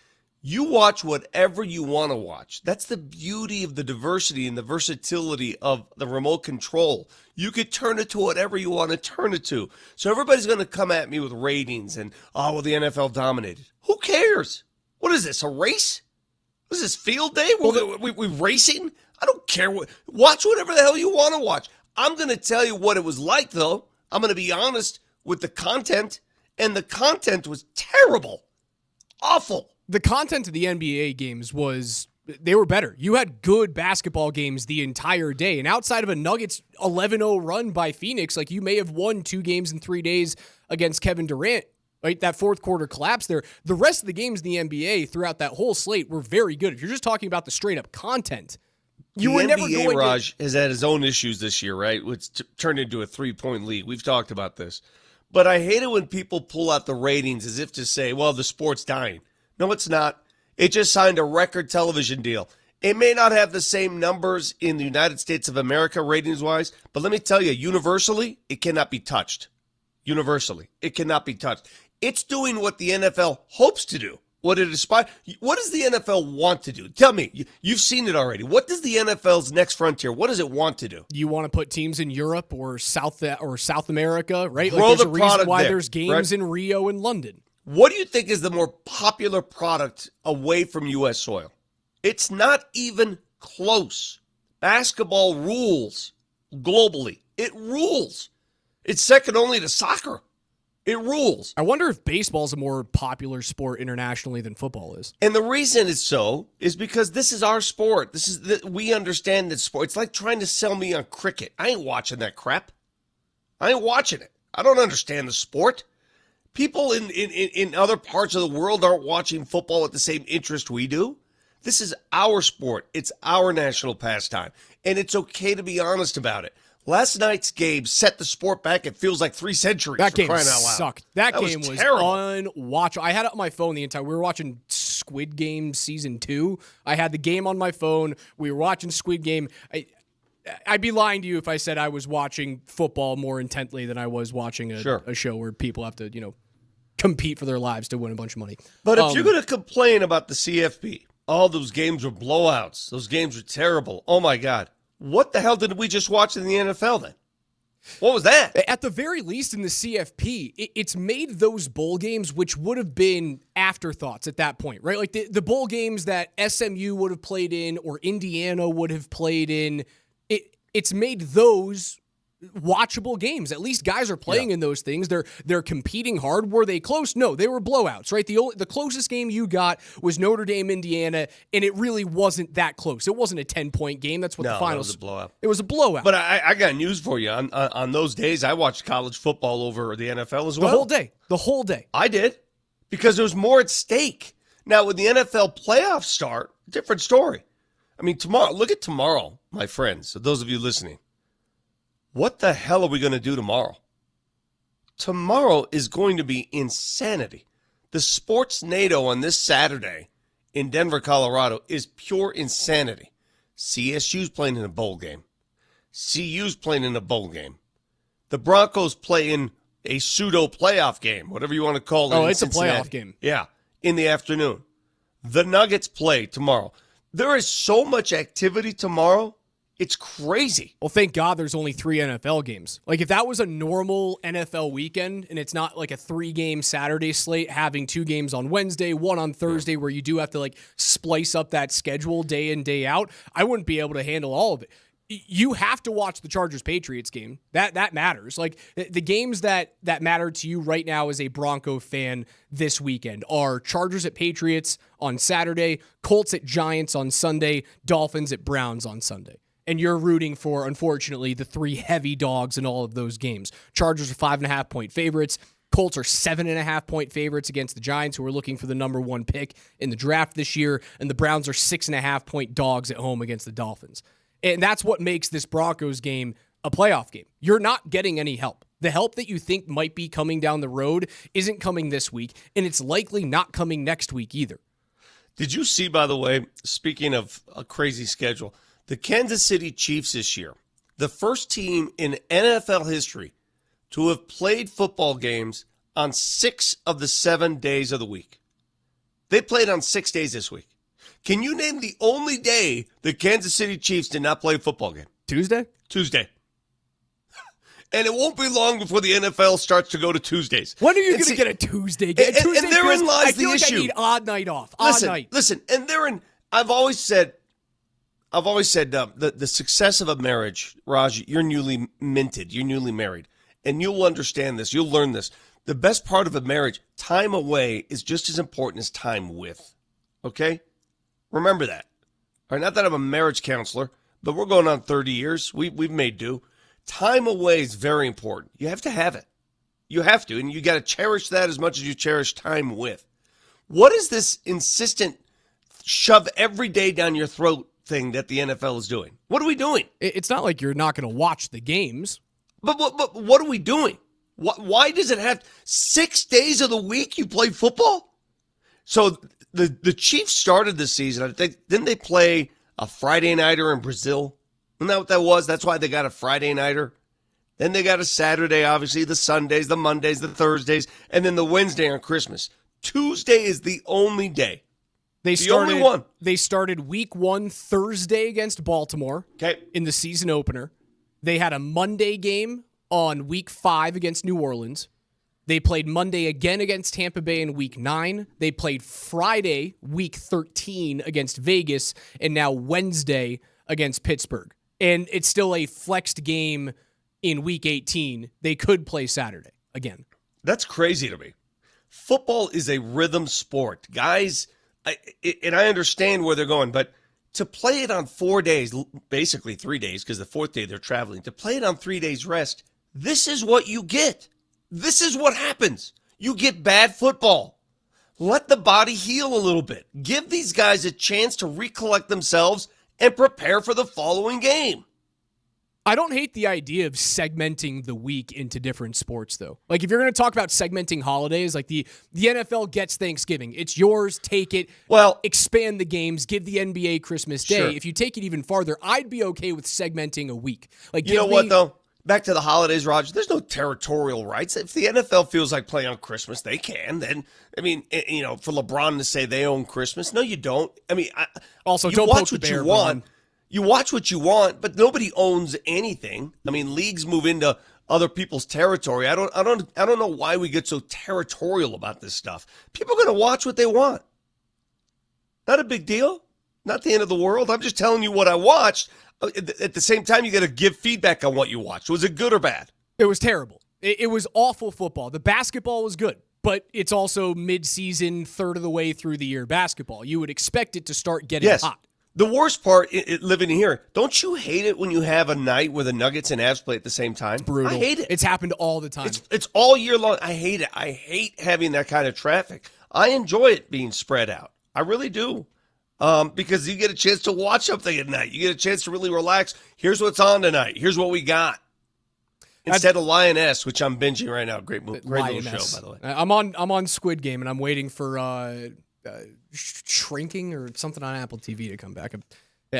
You watch whatever you want to watch. That's the beauty of the diversity and the versatility of the remote control. You could turn it to whatever you want to turn it to. So everybody's going to come at me with ratings and, the NFL dominated. Who cares? What is this, a race? What is this, field day? We racing? I don't care. Watch whatever the hell you want to watch. I'm going to tell you what it was like, though. I'm going to be honest with the content, and the content was terrible. Awful. The content of the NBA games was they were better. You had good basketball games the entire day. And outside of a Nuggets 11-0 run by Phoenix, like you may have won 2 games in 3 days against Kevin Durant, right? That fourth quarter collapse there. The rest of the games in the NBA throughout that whole slate were very good. If you're just talking about the straight up content, you were never going to. Raj has had his own issues this year, right? Which turned into a 3-point lead. We've talked about this. But I hate it when people pull out the ratings as if to say, well, the sport's dying. No, it's not. It just signed a record television deal. It may not have the same numbers in the United States of America ratings-wise, but let me tell you, universally, it cannot be touched. Universally, it cannot be touched. It's doing what the NFL hopes to do, what it aspires. What does the NFL want to do? Tell me. You've seen it already. What does the NFL's next frontier, what does it want to do? You want to put teams in Europe or South America, right? Grow like there's the a reason product why there, there's games right? in Rio and London. What do you think is the more popular product away from U.S. soil? It's not even close. Basketball rules globally. It rules. It's second only to soccer. It rules. I wonder if baseball is a more popular sport internationally than football is. And the reason it's so is because this is our sport. We understand that sport. It's like trying to sell me on cricket. I ain't watching that crap. I ain't watching it. I don't understand the sport. People in other parts of the world aren't watching football with the same interest we do. This is our sport. It's our national pastime. And it's okay to be honest about it. Last night's game set the sport back, it feels like 3 centuries. That game crying out loud. sucked. That game was terrible. unwatchable. I had it on my phone the entire. We were watching Squid Game Season 2. I had the game on my phone. We were watching Squid Game. I'd be lying to you if I said I was watching football more intently than I was watching a show where people have to, compete for their lives to win a bunch of money. But if you're going to complain about the CFP, all those games were blowouts. Those games were terrible. Oh, my God. What the hell did we just watch in the NFL then? What was that? At the very least in the CFP, it's made those bowl games, which would have been afterthoughts at that point, right? Like the bowl games that SMU would have played in or Indiana would have played in, it's made those watchable games. At least guys are playing in those things. They're competing hard. Were they close? No, they were blowouts, right? The closest game you got was Notre Dame, Indiana, and it really wasn't that close. It wasn't a 10-point game. That's what the finals. It was a blowout. It was a blowout. But I got news for you. On those days, I watched college football over the NFL as well. The whole day. I did, because there was more at stake. Now, when the NFL playoffs start, different story. I mean, tomorrow, look at tomorrow, my friends, so those of you listening. What the hell are we going to do tomorrow? Tomorrow is going to be insanity. The Sports NATO on this Saturday in Denver, Colorado is pure insanity. CSU's playing in a bowl game. CU's playing in a bowl game. The Broncos play in a pseudo playoff game, whatever you want to call it. Oh, it's a playoff game. Yeah, in the afternoon. The Nuggets play tomorrow. There is so much activity tomorrow. It's crazy. Well, thank God there's only 3 NFL games. Like, if that was a normal NFL weekend and it's not like a 3-game Saturday slate, having 2 games on Wednesday, 1 on Thursday, where you do have to, like, splice up that schedule day in, day out, I wouldn't be able to handle all of it. You have to watch the Chargers-Patriots game. That matters. Like, the games that matter to you right now as a Bronco fan this weekend are Chargers at Patriots on Saturday, Colts at Giants on Sunday, Dolphins at Browns on Sunday. And you're rooting for, unfortunately, the 3 heavy dogs in all of those games. Chargers are 5.5-point favorites. Colts are 7.5-point favorites against the Giants, who are looking for the number 1 pick in the draft this year. And the Browns are 6.5-point dogs at home against the Dolphins. And that's what makes this Broncos game a playoff game. You're not getting any help. The help that you think might be coming down the road isn't coming this week, and it's likely not coming next week either. Did you see, by the way, speaking of a crazy schedule, the Kansas City Chiefs this year, the first team in NFL history to have played football games on 6 of the 7 days of the week. They played on 6 days this week. Can you name the only day the Kansas City Chiefs did not play a football game? Tuesday. And it won't be long before the NFL starts to go to Tuesdays. When are you going to get a Tuesday game? And therein lies the issue. I feel like I need odd night off. Listen, and therein, I've always said the success of a marriage, Raj, you're newly minted, you're newly married, and you'll understand this, you'll learn this. The best part of a marriage, time away, is just as important as time with. Okay? Remember that. All right, not that I'm a marriage counselor, but we're going on 30 years. We've made do. Time away is very important. You have to have it. You have to, and you got to cherish that as much as you cherish time with. What is this insistent shove every day down your throat thing that the NFL is doing? What are we doing? It's not like you're not going to watch the games. But what are we doing? Why does it have 6 days of the week you play football? So the Chiefs started this season. I think didn't they play a Friday nighter in Brazil? Isn't that what that was? That's why they got a Friday nighter. Then they got a Saturday, obviously, the Sundays, the Mondays, the Thursdays, and then the Wednesday on Christmas. Tuesday is the only day. Only one. They started week 1 Thursday against Baltimore in the season opener. They had a Monday game on week 5 against New Orleans. They played Monday again against Tampa Bay in week 9. They played Friday, week 13 against Vegas, and now Wednesday against Pittsburgh. And it's still a flexed game in week 18. They could play Saturday again. That's crazy to me. Football is a rhythm sport. Guys, and I understand where they're going, but to play it on 4 days, basically 3 days, because the fourth day they're traveling, to play it on 3 days rest, this is what you get. This is what happens. You get bad football. Let the body heal a little bit. Give these guys a chance to recollect themselves and prepare for the following game. I don't hate the idea of segmenting the week into different sports, though. Like, if you're going to talk about segmenting holidays, like the NFL gets Thanksgiving. It's yours. Take it. Well, expand the games. Give the NBA Christmas Day. Sure. If you take it even farther, I'd be okay with segmenting a week. Like, you know what, though? Back to the holidays, Roger. There's no territorial rights. If the NFL feels like playing on Christmas, they can. Then, I mean, you know, for LeBron to say they own Christmas, no, you don't. I mean, also, you don't watch poke the what bear, you want. Bron. You watch what you want, but nobody owns anything. I mean, leagues move into other people's territory. I don't know why we get so territorial about this stuff. People are going to watch what they want. Not a big deal. Not the end of the world. I'm just telling you what I watched. At the same time, you got to give feedback on what you watched. Was it good or bad? It was terrible. It was awful football. The basketball was good, but it's also mid-season, third of the way through the year basketball. You would expect it to start getting hot. The worst part, living here, don't you hate it when you have a night where the Nuggets and Avs play at the same time? It's brutal. I hate it. It's happened all the time. It's all year long. I hate it. I hate having that kind of traffic. I enjoy it being spread out. I really do. Because you get a chance to watch something at night. You get a chance to really relax. Here's what's on tonight. Here's what we got. Instead of Lioness, which I'm binging right now. Great little show, by the way. I'm on Squid Game, and I'm waiting for Shrinking or something on Apple TV to come back.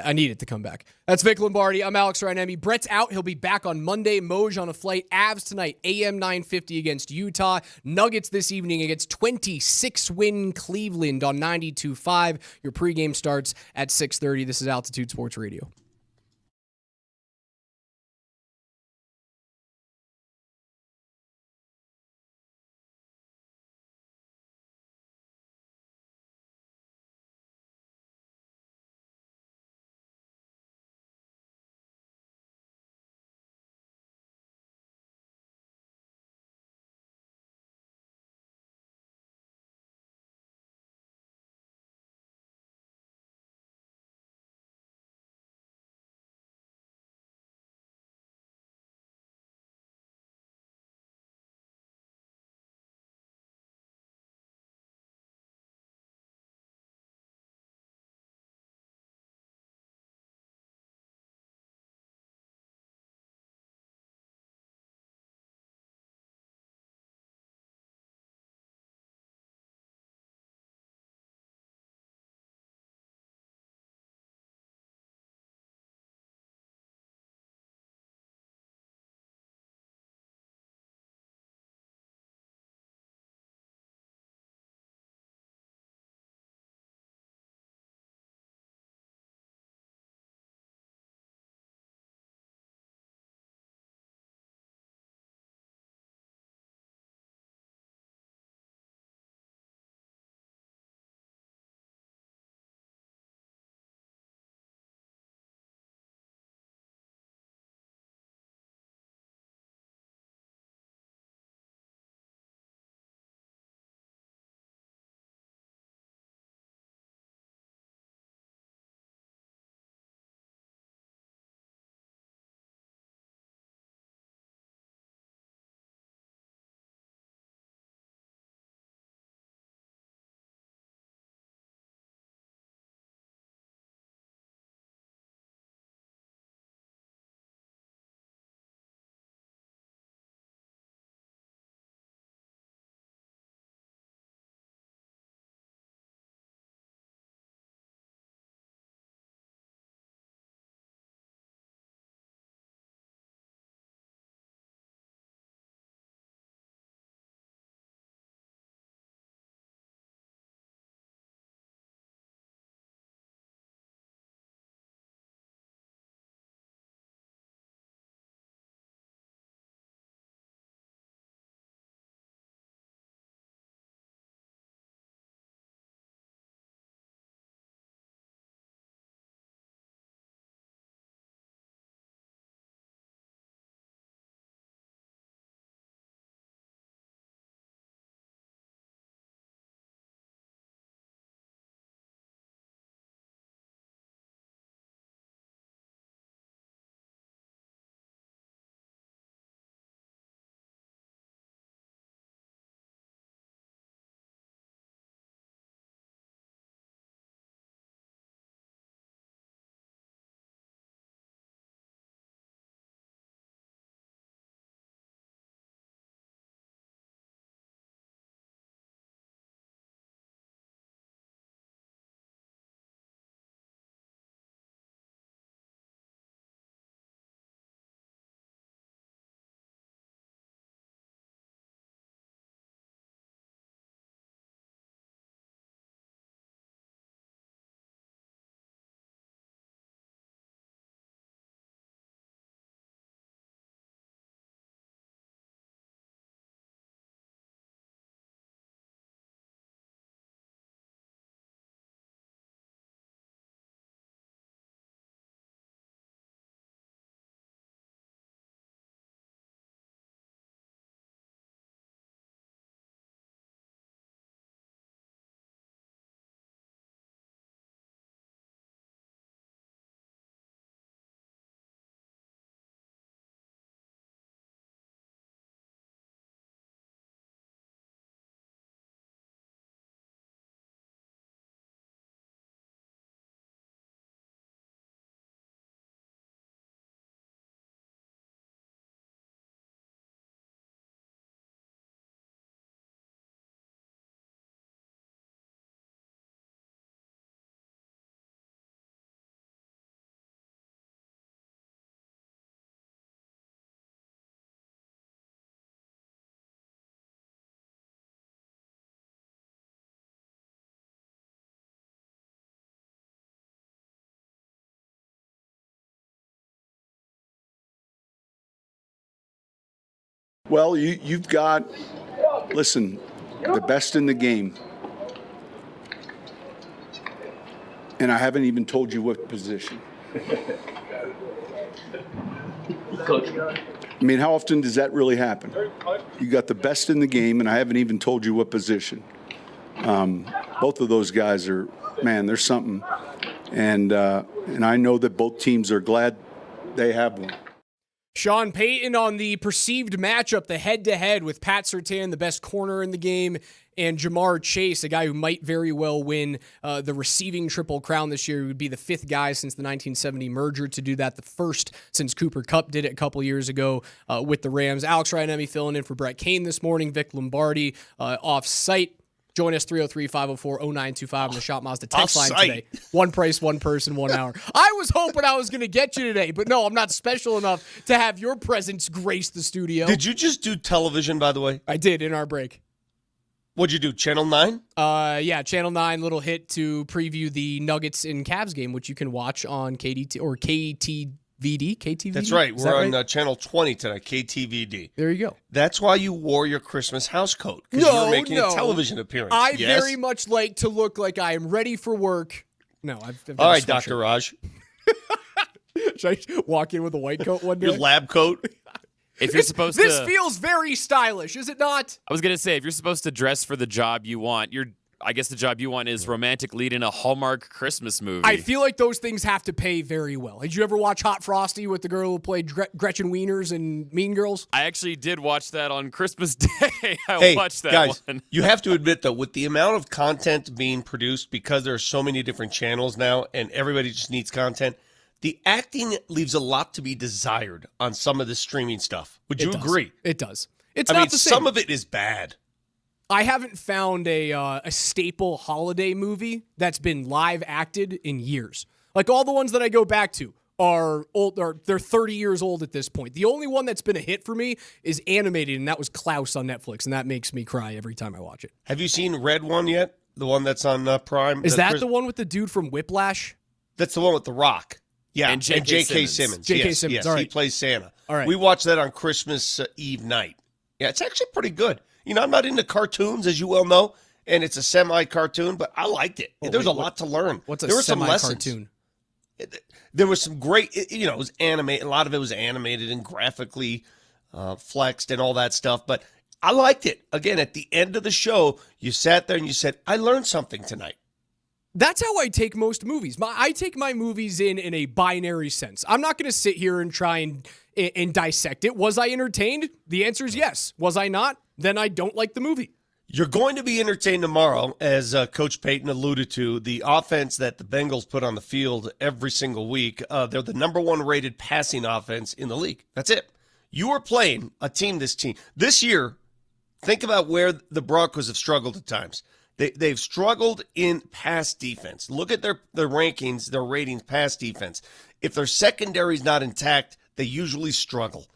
I need it to come back. That's Vic Lombardi. I'm Alex Reinemi. Brett's out. He'll be back on Monday. Moj on a flight. Avs tonight, AM 9:50 against Utah. Nuggets this evening against 26-win Cleveland on 92.5. Your pregame starts at 6:30. This is Altitude Sports Radio. Well, you've got, listen, the best in the game. And I haven't even told you what position. Coach. I mean, how often does that really happen? You got the best in the game, and I haven't even told you what position. Both of those guys are, man, there's something. And I know that both teams are glad they have one. Sean Payton on the perceived matchup, the head-to-head with Pat Surtain, the best corner in the game, and Jamar Chase, a guy who might very well win the receiving Triple Crown this year. He would be the fifth guy since the 1970 merger to do that, the first since Cooper Kupp did it a couple years ago with the Rams. Alex Ryan-Emmy filling in for Brett Kane this morning, Vic Lombardi off-site. Join us 303-504-0925 on the Shop Mazda text line today. One price, one person, 1 hour. I was hoping I was going to get you today, but no, I'm not special enough to have your presence grace the studio. Did you just do television, by the way? I did in our break. What'd you do, Channel 9? Yeah, Channel 9, little hit to preview the Nuggets and Cavs game, which you can watch on KDT or KTVD. That's right. We're on Channel 20 tonight, KTVD. There you go. That's why you wore your Christmas house coat, because you were making a television appearance. I very much like to look like I am ready for work. No, I've all right, Dr. Raj. Should I walk in with a white coat one day? Your lab coat? If you're supposed this feels very stylish, is it not? I was going to say, if you're supposed to dress for the job you want, I guess the job you want is romantic lead in a Hallmark Christmas movie. I feel like those things have to pay very well. Did you ever watch Hot Frosty with the girl who played Gretchen Wieners in Mean Girls? I actually did watch that on Christmas Day. I watched that guys, one. You have to admit, though, with the amount of content being produced, because there are so many different channels now and everybody just needs content, the acting leaves a lot to be desired on some of the streaming stuff. Would you agree? It does. It's not the same. Some of it is bad. I haven't found a staple holiday movie that's been live acted in years. Like all the ones that I go back to are old. They're 30 years old at this point. The only one that's been a hit for me is animated, and that was Klaus on Netflix, and that makes me cry every time I watch it. Have you seen Red One yet? The one that's on Prime? Is that the one with the dude from Whiplash? That's the one with The Rock. Yeah, and J.K. Simmons. J.K. Simmons, yes, all right. He plays Santa. All right. We watched that on Christmas Eve night. Yeah, it's actually pretty good. You know, I'm not into cartoons, as you well know, and it's a semi-cartoon, but I liked it. There's a lot to learn. What's a semi-cartoon? There was some great, it was animated. A lot of it was animated and graphically flexed and all that stuff, but I liked it. Again, at the end of the show, you sat there and you said, I learned something tonight. That's how I take most movies. I take my movies in a binary sense. I'm not going to sit here and try and dissect it. Was I entertained? The answer is yes. Was I not? Then I don't like the movie. You're going to be entertained tomorrow, as Coach Payton alluded to. The offense that the Bengals put on the field every single week, they're the number one rated passing offense in the league. That's it. You are playing a team, this year, think about where the Broncos have struggled at times. They've struggled in pass defense. Look at their rankings, their ratings, pass defense. If their secondary is not intact, they usually struggle.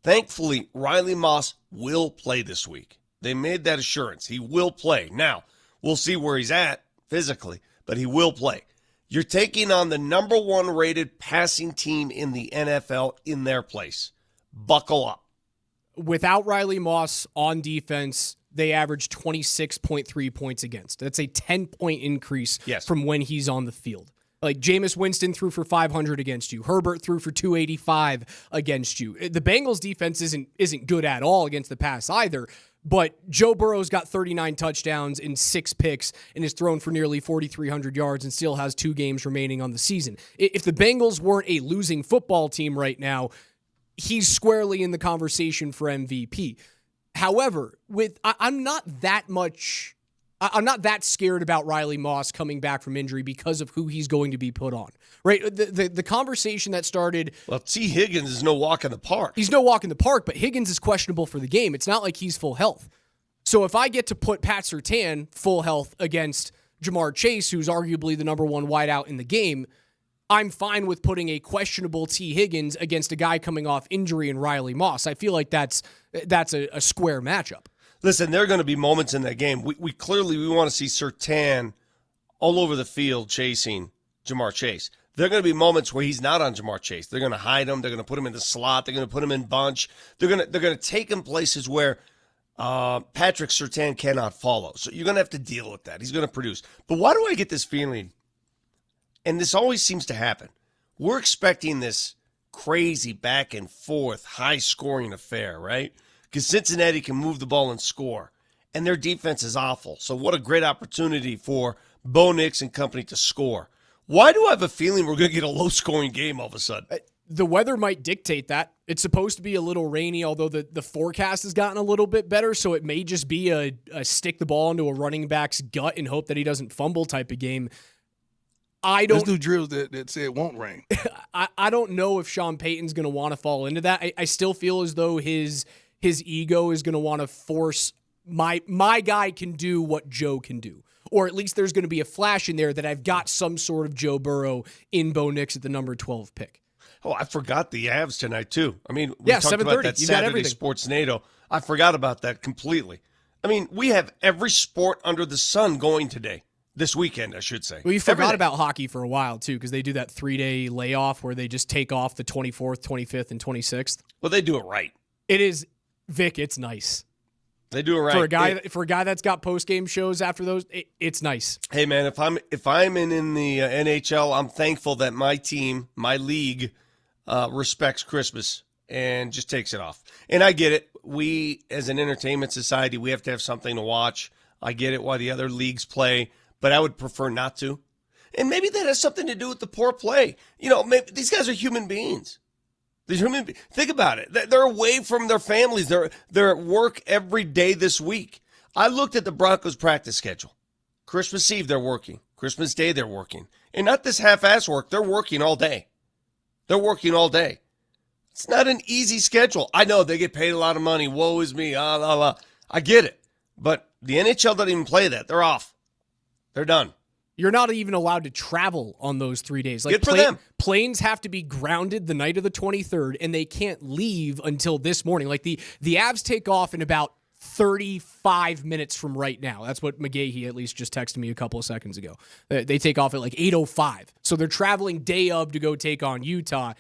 Thankfully, Riley Moss will play this week. They made that assurance. He will play. Now, we'll see where he's at physically, but he will play. You're taking on the number one rated passing team in the NFL in their place. Buckle up. Without Riley Moss on defense, they average 26.3 points against. That's a 10-point increase from when he's on the field. Like Jameis Winston threw for 500 against you. Herbert threw for 285 against you. The Bengals defense isn't good at all against the pass either, but Joe Burrow's got 39 touchdowns and 6 picks and is thrown for nearly 4,300 yards and still has 2 games remaining on the season. If the Bengals weren't a losing football team right now, he's squarely in the conversation for MVP. However, I'm not that scared about Riley Moss coming back from injury because of who he's going to be put on. Right? The conversation that started... Well, T. Higgins is no walk in the park. He's no walk in the park, but Higgins is questionable for the game. It's not like he's full health. So if I get to put Pat Surtain full health against Jamar Chase, who's arguably the number one wideout in the game, I'm fine with putting a questionable T. Higgins against a guy coming off injury in Riley Moss. I feel like that's a square matchup. Listen, there are going to be moments in that game. We clearly want to see Surtain all over the field chasing Jamar Chase. There are going to be moments where he's not on Jamar Chase. They're going to hide him. They're going to put him in the slot. They're going to put him in bunch. They're going to take him places where Patrick Surtain cannot follow. So you're going to have to deal with that. He's going to produce. But why do I get this feeling? And this always seems to happen. We're expecting this crazy back and forth, high-scoring affair, right? Because Cincinnati can move the ball and score, and their defense is awful. So what a great opportunity for Bo Nix and company to score. Why do I have a feeling we're going to get a low-scoring game all of a sudden? The weather might dictate that. It's supposed to be a little rainy, although the forecast has gotten a little bit better, so it may just be a stick the ball into a running back's gut and hope that he doesn't fumble type of game. Let's do drills that say it won't rain. I don't know if Sean Payton's going to want to fall into that. I still feel as though his ego is going to want to force my guy can do what Joe can do. Or at least there's going to be a flash in there that I've got some sort of Joe Burrow in Bo Nix at the number 12 pick. Oh, I forgot the Avs tonight, too. I mean, we talked about that Saturday Sports NATO. I forgot about that completely. I mean, we have every sport under the sun going today. This weekend, I should say. Well, you forgot about hockey for a while, too, because they do that 3-day layoff where they just take off the 24th, 25th, and 26th. Well, they do it right. It is, Vic, it's nice. They do it right. For a guy that's got post-game shows after those, it's nice. Hey, man, if I'm in the NHL, I'm thankful that my team, my league, respects Christmas and just takes it off. And I get it. We, as an entertainment society, we have to have something to watch. I get it why the other leagues play, but I would prefer not to. And maybe that has something to do with the poor play. You know, maybe these guys are human beings. Think about it. They're away from their families. They're at work every day this week. I looked at the Broncos practice schedule. Christmas Eve, they're working. Christmas Day, they're working. And not this half-ass work. They're working all day. They're working all day. It's not an easy schedule. I know they get paid a lot of money. Woe is me. I get it. But the NHL doesn't even play that. They're off. They're done. You're not even allowed to travel on those 3 days. Good for them. Planes have to be grounded the night of the 23rd, and they can't leave until this morning. Like the Avs take off in about 35 minutes from right now. That's what McGahee at least just texted me a couple of seconds ago. They take off at like 8:05. So they're traveling day of to go take on Utah.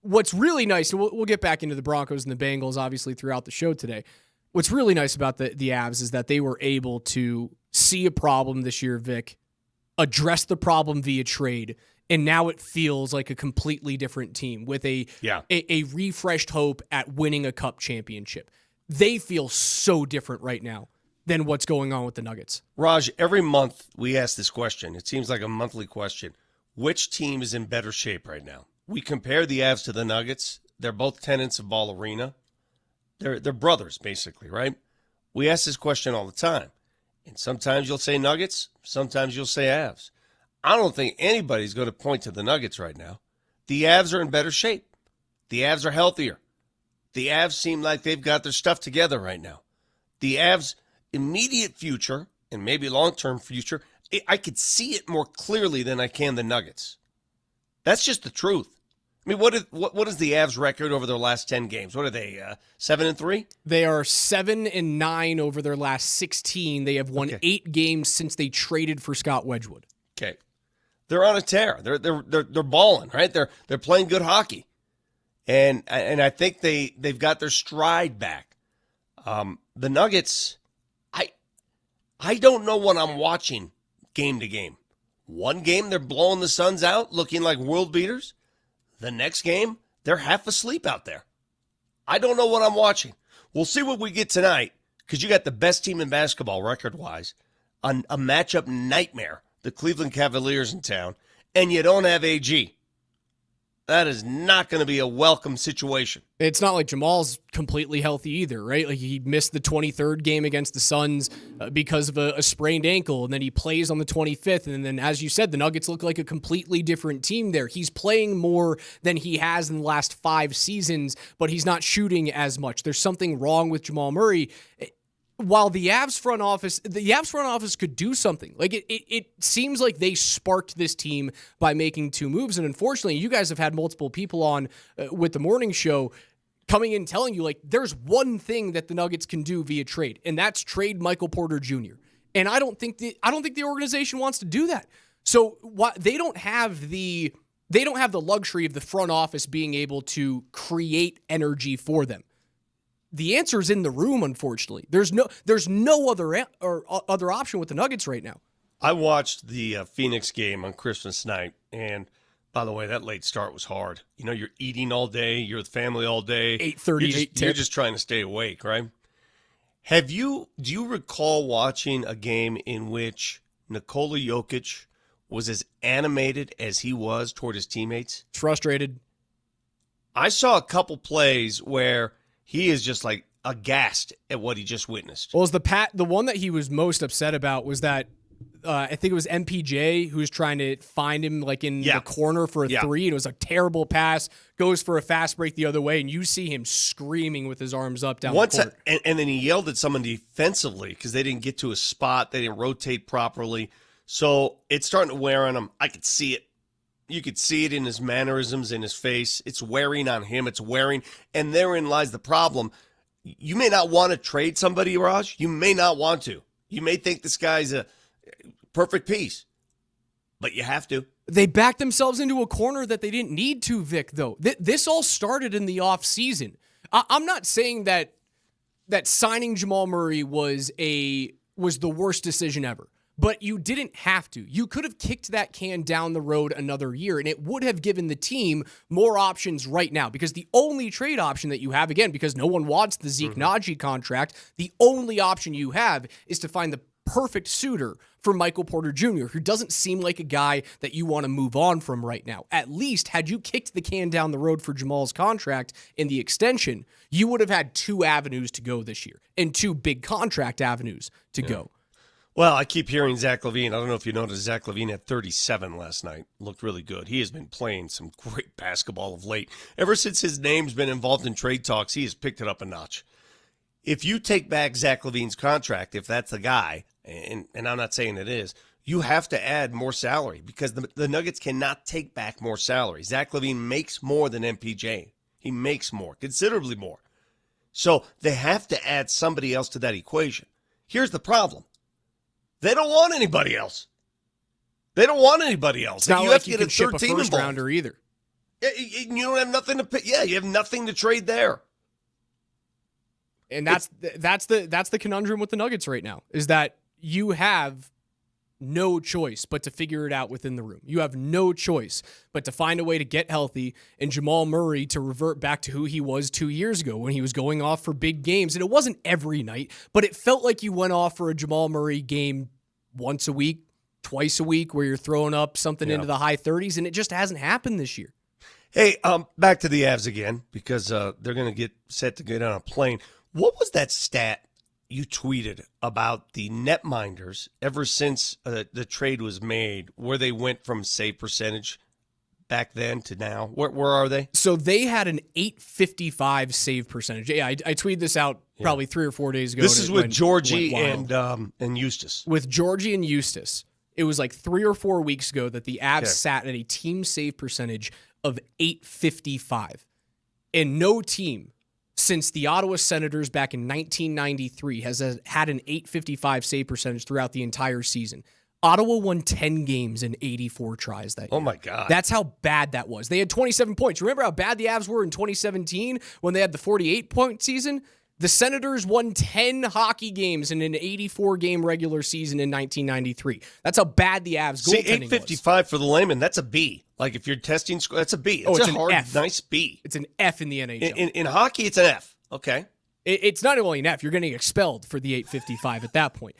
What's really nice, and we'll get back into the Broncos and the Bengals, obviously, throughout the show today. What's really nice about the Avs is that they were able to see a problem this year, Vic, address the problem via trade, and now it feels like a completely different team with a refreshed hope at winning a cup championship. They feel so different right now than what's going on with the Nuggets. Raj, every month we ask this question. It seems like a monthly question. Which team is in better shape right now? We compare the Avs to the Nuggets. They're both tenants of Ball Arena. They're brothers, basically, right? We ask this question all the time. And sometimes you'll say Nuggets, sometimes you'll say Avs. I don't think anybody's going to point to the Nuggets right now. The Avs are in better shape. The Avs are healthier. The Avs seem like they've got their stuff together right now. The Avs' immediate future, and maybe long-term future, I could see it more clearly than I can the Nuggets. That's just the truth. I mean, what is the Avs record over their last 10 games? What are they, 7-3? They are 7-9 over their last 16. They have won 8 games since they traded for Scott Wedgwood. Okay, they're on a tear. They're balling, right? They're playing good hockey, and I think they've got their stride back. The Nuggets, I don't know what I'm watching game to game. One game they're blowing the Suns out, looking like world beaters. The next game, they're half asleep out there. I don't know what I'm watching. We'll see what we get tonight, because you got the best team in basketball record-wise, a matchup nightmare, the Cleveland Cavaliers in town, and you don't have AG. That is not going to be a welcome situation. It's not like Jamal's completely healthy either, right? Like he missed the 23rd game against the Suns because of a sprained ankle, and then he plays on the 25th. And then, as you said, the Nuggets look like a completely different team there. He's playing more than he has in the last 5 seasons, but he's not shooting as much. There's something wrong with Jamal Murray. While the Avs front office could do something. Like it seems like they sparked this team by making 2 moves. And unfortunately, you guys have had multiple people on with the morning show coming in telling you, like, there's one thing that the Nuggets can do via trade, and that's trade Michael Porter Jr. And I don't think the organization wants to do that. So they don't have the luxury of the front office being able to create energy for them. The answer is in the room, unfortunately. There's no other option with the Nuggets right now. I watched the Phoenix game on Christmas night, and by the way, that late start was hard. You know, you're eating all day, you're with family all day. 8:38. You're just trying to stay awake, right? Do you recall watching a game in which Nikola Jokic was as animated as he was toward his teammates? Frustrated. I saw a couple plays where he is just like aghast at what he just witnessed. Well, the one that he was most upset about was that I think it was MPJ who was trying to find him like in the corner for a three, and it was a terrible pass, goes for a fast break the other way, and you see him screaming with his arms up down the court. And then he yelled at someone defensively because they didn't get to a spot, they didn't rotate properly. So it's starting to wear on him. I could see it. You could see it in his mannerisms, in his face. It's wearing on him. It's wearing. And therein lies the problem. You may not want to trade somebody, Raj. You may not want to. You may think this guy's a perfect piece, but you have to. They backed themselves into a corner that they didn't need to, Vic, though. This all started in the offseason. I'm not saying that signing Jamal Murray was the worst decision ever. But you didn't have to. You could have kicked that can down the road another year, and it would have given the team more options right now. Because the only trade option that you have, again, because no one wants the Zeke Najee contract, the only option you have is to find the perfect suitor for Michael Porter Jr., who doesn't seem like a guy that you want to move on from right now. At least, had you kicked the can down the road for Jamal's contract in the extension, you would have had 2 avenues to go this year, and 2 big contract avenues to go. Well, I keep hearing Zach LaVine. I don't know if you noticed, Zach LaVine had 37 last night. Looked really good. He has been playing some great basketball of late. Ever since his name's been involved in trade talks, he has picked it up a notch. If you take back Zach LaVine's contract, if that's the guy, and I'm not saying it is, you have to add more salary because the Nuggets cannot take back more salary. Zach LaVine makes more than MPJ. He makes more, considerably more. So they have to add somebody else to that equation. Here's the problem. They don't want anybody else. They don't want anybody else. It's not you like have to you get can ship a team first involved. rounder either. You don't have nothing to pick. Yeah, you have nothing to trade there. And that's the conundrum with the Nuggets right now, is that you have no choice but to figure it out within the room. You have no choice but to find a way to get healthy and Jamal Murray to revert back to who he was 2 years ago when he was going off for big games. And it wasn't every night, but it felt like you went off for a Jamal Murray game once a week, twice a week, where you're throwing up something into the high 30s, and it just hasn't happened this year. Hey, back to the Avs again, because they're going to get set to get on a plane. What was that stat you tweeted about the netminders ever since the trade was made, where they went from save percentage back then to now? Where are they? So they had an .855 save percentage. Yeah, I tweeted this out probably 3 or 4 days ago. This is with Georgie and Eustace. With Georgie and Eustace, it was like 3 or 4 weeks ago that the Avs sat at a team save percentage of .855. And no team since the Ottawa Senators back in 1993 has had an .855 save percentage throughout the entire season. Ottawa won 10 games in 84 tries that year. Oh, my God. That's how bad that was. They had 27 points. Remember how bad the Avs were in 2017 when they had the 48-point season? The Senators won 10 hockey games in an 84-game regular season in 1993. That's how bad the Avs goaltending was. 855 for the layman, that's a B. Like if you're testing score, that's a B. It's a hard, F. nice B. It's an F in the NHL. In hockey, it's an F. Okay. It's not only an F. You're getting expelled for the .855 at that point.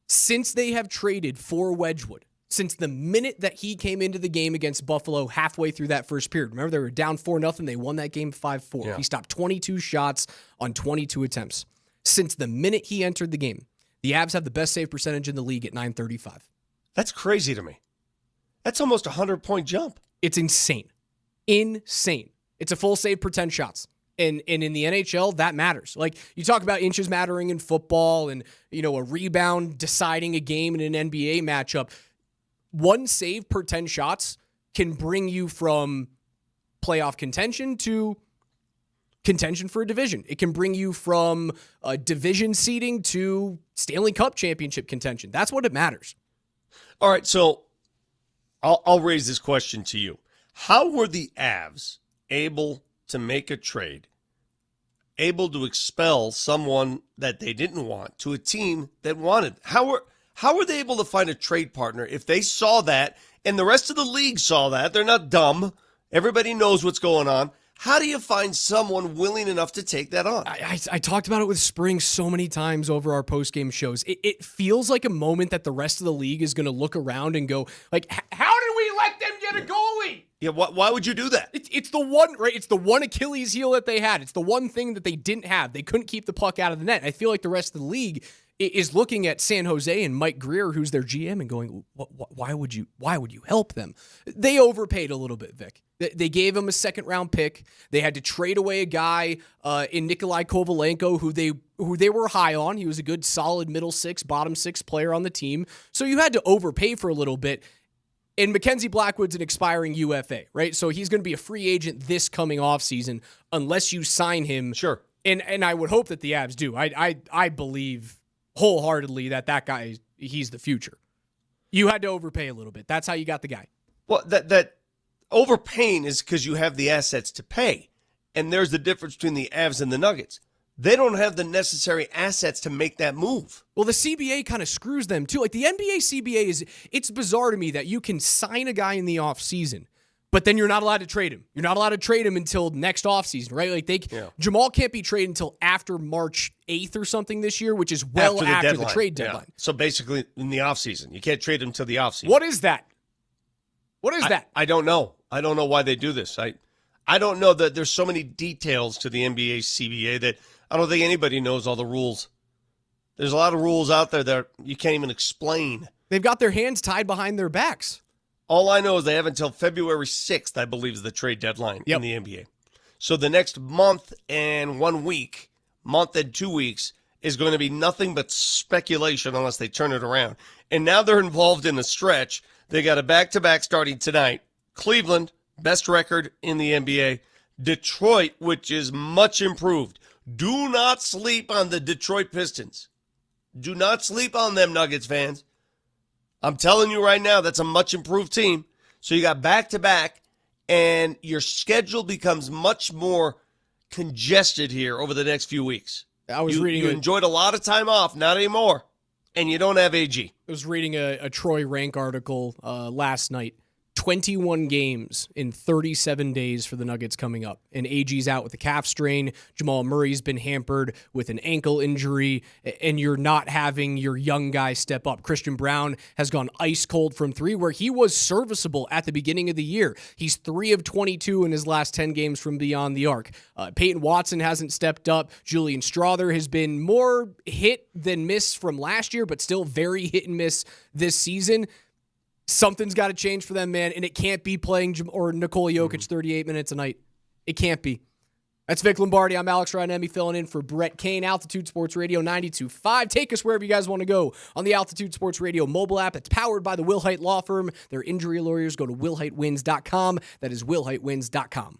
Since they have traded for Wedgwood, since the minute that he came into the game against Buffalo halfway through that first period, remember they were down 4-0. They won that game 5-4. Yeah. He stopped 22 shots on 22 attempts. Since the minute he entered the game, the Avs have the best save percentage in the league at .935. That's crazy to me. That's almost a 100-point jump. It's insane. Insane. It's a full save per 10 shots. And in the NHL, that matters. Like, you talk about inches mattering in football and, a rebound deciding a game in an NBA matchup. One save per 10 shots can bring you from playoff contention to contention for a division. It can bring you from division seeding to Stanley Cup championship contention. That's what it matters. All right, so I'll raise this question to you. How were the Avs able to make a trade, able to expel someone that they didn't want to a team that wanted? How were they able to find a trade partner if they saw that and the rest of the league saw that? They're not dumb. Everybody knows what's going on. How do you find someone willing enough to take that on? I talked about it with Spring so many times over our post-game shows. It feels like a moment that the rest of the league is going to look around and go, like, how did we let them get a goalie? Yeah, why would you do that? It's the one, right? It's the one Achilles heel that they had. It's the one thing that they didn't have. They couldn't keep the puck out of the net. I feel like the rest of the league is looking at San Jose and Mike Greer, who's their GM, and going, why would you help them? They overpaid a little bit, Vic. They gave him a second-round pick. They had to trade away a guy in Nikolai Kovalenko, who they were high on. He was a good, solid middle six, bottom six player on the team. So you had to overpay for a little bit. And Mackenzie Blackwood's an expiring UFA, right? So he's going to be a free agent this coming offseason unless you sign him. Sure. And I would hope that the Avs do. I believe wholeheartedly that guy, he's the future. You had to overpay a little bit. That's how you got the guy. Well, that overpaying is because you have the assets to pay. And there's the difference between the Avs and the Nuggets. They don't have the necessary assets to make that move. Well, the CBA kind of screws them too. Like the NBA CBA it's bizarre to me that you can sign a guy in the offseason, but then you're not allowed to trade him. You're not allowed to trade him until next offseason, right? Like Jamal can't be traded until after March 8th or something this year, which is well after the trade deadline. Yeah. So basically in the offseason. You can't trade him until the offseason. What is that? What is that? I don't know. I don't know why they do this. I don't know that there's so many details to the NBA CBA that I don't think anybody knows all the rules. There's a lot of rules out there that you can't even explain. They've got their hands tied behind their backs. All I know is they have until February 6th, I believe, is the trade deadline in the NBA. So the next month and 1 week, month and 2 weeks, is going to be nothing but speculation unless they turn it around. And now they're involved in a stretch. They got a back-to-back starting tonight. Cleveland, best record in the NBA. Detroit, which is much improved. Do not sleep on the Detroit Pistons. Do not sleep on them, Nuggets fans. I'm telling you right now, that's a much improved team. So you got back-to-back, and your schedule becomes much more congested here over the next few weeks. You enjoyed a lot of time off, not anymore, and you don't have AG. I was reading a Troy Rank article last night. 21 games in 37 days for the Nuggets coming up. And AG's out with a calf strain. Jamal Murray's been hampered with an ankle injury. And you're not having your young guy step up. Christian Brown has gone ice cold from three, where he was serviceable at the beginning of the year. He's 3 of 22 in his last 10 games from beyond the arc. Peyton Watson hasn't stepped up. Julian Strother has been more hit than miss from last year, but still very hit and miss this season. Something's got to change for them, man, and it can't be playing or Nikola Jokic 38 minutes a night. It can't be. That's Vic Lombardi. I'm Alex Ryanemi filling in for Brett Kane. Altitude Sports Radio 92.5. Take us wherever you guys want to go on the Altitude Sports Radio mobile app. It's powered by the Wilhite Law Firm. Their injury lawyers. Go to wilhitewins.com. That is wilhitewins.com.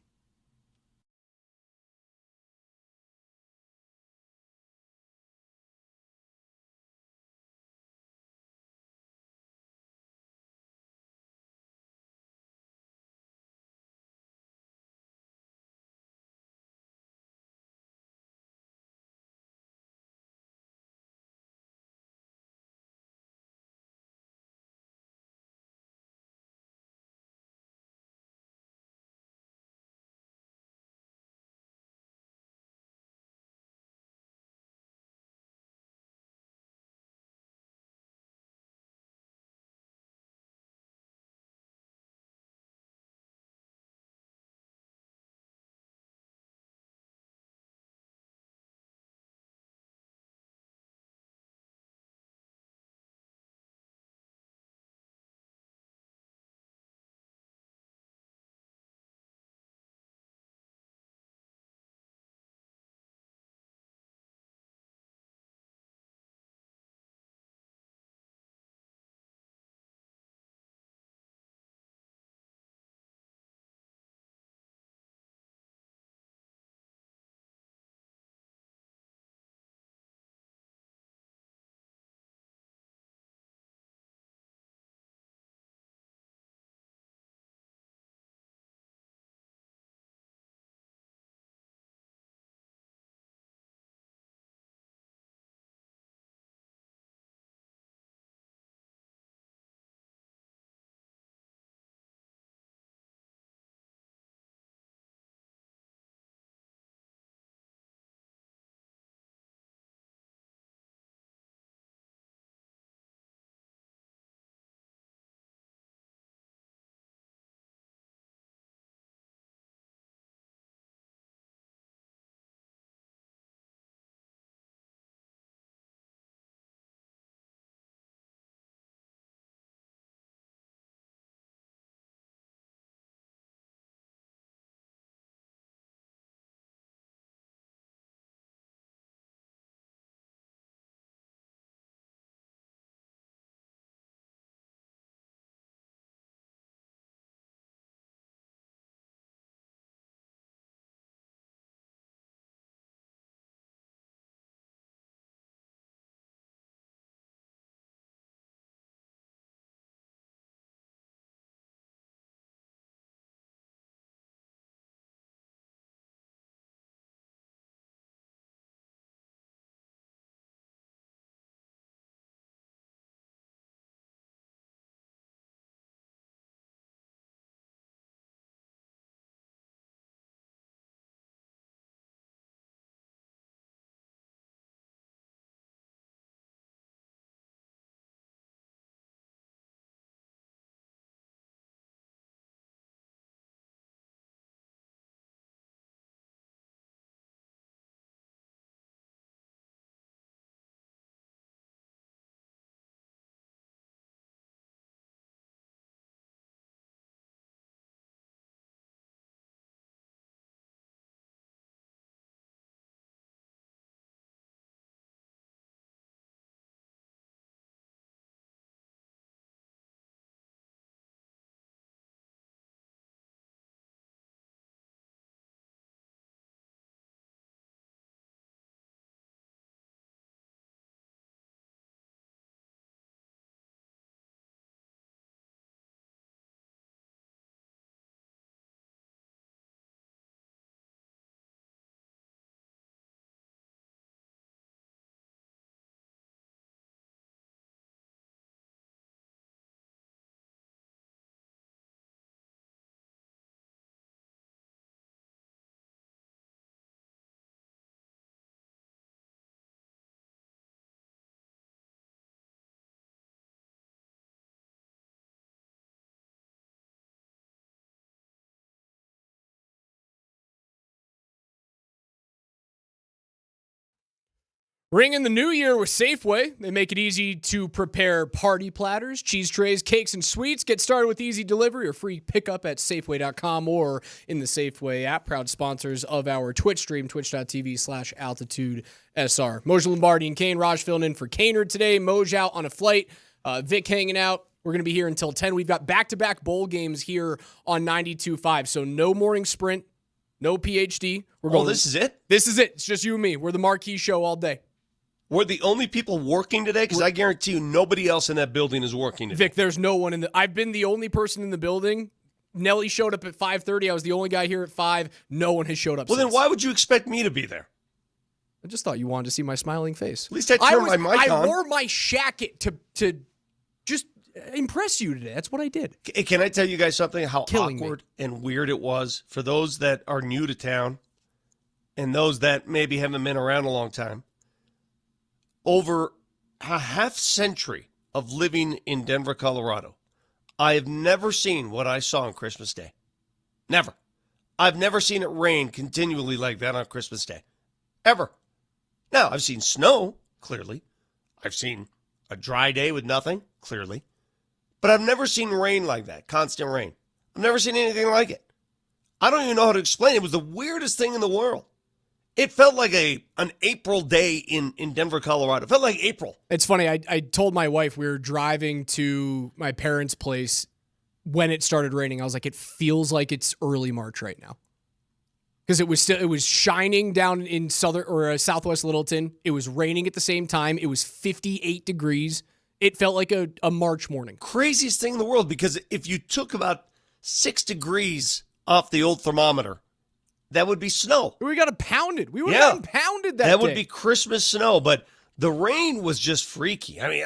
Ring in the new year with Safeway. They make it easy to prepare party platters, cheese trays, cakes, and sweets. Get started with easy delivery or free pickup at Safeway.com or in the Safeway app. Proud sponsors of our Twitch stream, twitch.tv/altitudesr. Moj Lombardi and Kane. Raj filling in for Kaner today. Moj out on a flight. Vic hanging out. We're going to be here until 10. We've got back-to-back bowl games here on 92.5. So no morning sprint, no PhD. This is it? This is it. It's just you and me. We're the marquee show all day. We're the only people working today? Because I guarantee you nobody else in that building is working today. Vic, there's no one in the... I've been the only person in the building. Nelly showed up at 5:30. I was the only guy here at 5. No one has showed up since. Then why would you expect me to be there? I just thought you wanted to see my smiling face. At least I turned my mic on. I wore my shacket to just impress you today. That's what I did. Can I tell you guys something? How awkward and weird it was for those that are new to town and those that maybe haven't been around a long time. Over a half century of living in Denver, Colorado, I have never seen what I saw on Christmas Day. Never. I've never seen it rain continually like that on Christmas Day. Ever. Now, I've seen snow, clearly. I've seen a dry day with nothing, clearly. But I've never seen rain like that, constant rain. I've never seen anything like it. I don't even know how to explain it. It was the weirdest thing in the world. It felt like an April day in Denver, Colorado. It felt like April. It's funny. I told my wife we were driving to my parents' place when it started raining. I was like, it feels like it's early March right now. Because it was shining down in southwest Littleton. It was raining at the same time. It was 58 degrees. It felt like a March morning. Craziest thing in the world, because if you took about 6 degrees off the old thermometer, that would be snow. We got pounded. We would have gotten pounded that day. That would be Christmas snow, but the rain was just freaky. I mean,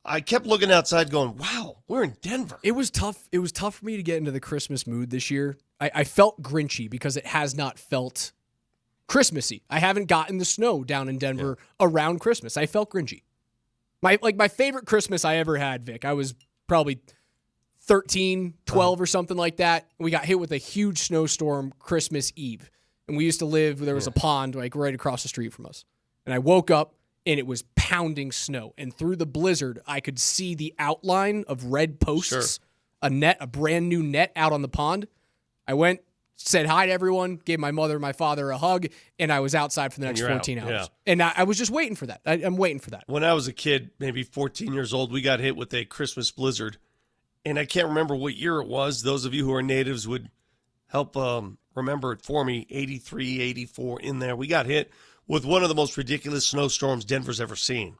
I kept looking outside going, wow, we're in Denver. It was tough. It was tough for me to get into the Christmas mood this year. I felt Grinchy because it has not felt Christmassy. I haven't gotten the snow down in Denver around Christmas. I felt Grinchy. My favorite Christmas I ever had, Vic, I was probably 13, 12 or something like that. We got hit with a huge snowstorm Christmas Eve. And we used to live, there was a pond like right across the street from us. And I woke up and it was pounding snow. And through the blizzard, I could see the outline of red posts, a brand new net out on the pond. I went, said hi to everyone, gave my mother and my father a hug, and I was outside for the next 14 hours. Yeah. And I was just waiting for that. I'm waiting for that. When I was a kid, maybe 14 years old, we got hit with a Christmas blizzard. And I can't remember what year it was. Those of you who are natives would help remember it for me. 83, 84 in there. We got hit with one of the most ridiculous snowstorms Denver's ever seen,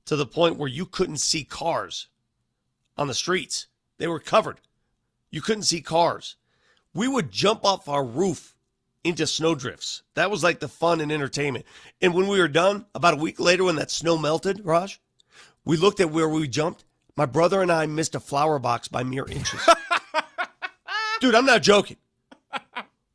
to the point where you couldn't see cars on the streets. They were covered. You couldn't see cars. We would jump off our roof into snowdrifts. That was like the fun and entertainment. And when we were done, about a week later when that snow melted, Raj, we looked at where we jumped. My brother and I missed a flower box by mere inches. Dude, I'm not joking.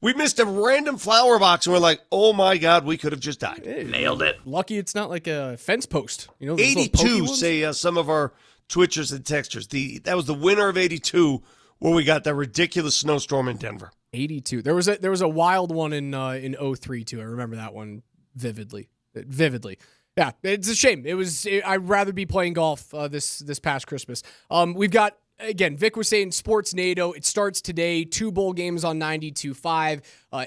We missed a random flower box, and we're like, oh, my God, we could have just died. Nailed it. Lucky it's not like a fence post. You know, 82, say some of our Twitchers and texters. That was the winter of 82 where we got that ridiculous snowstorm in Denver. 82. There was a wild one in 03 too. I remember that one vividly. Yeah, it's a shame. I'd rather be playing golf this past Christmas. We've got, again, Vic was saying Sports NATO. It starts today. 2 bowl games on 92.5.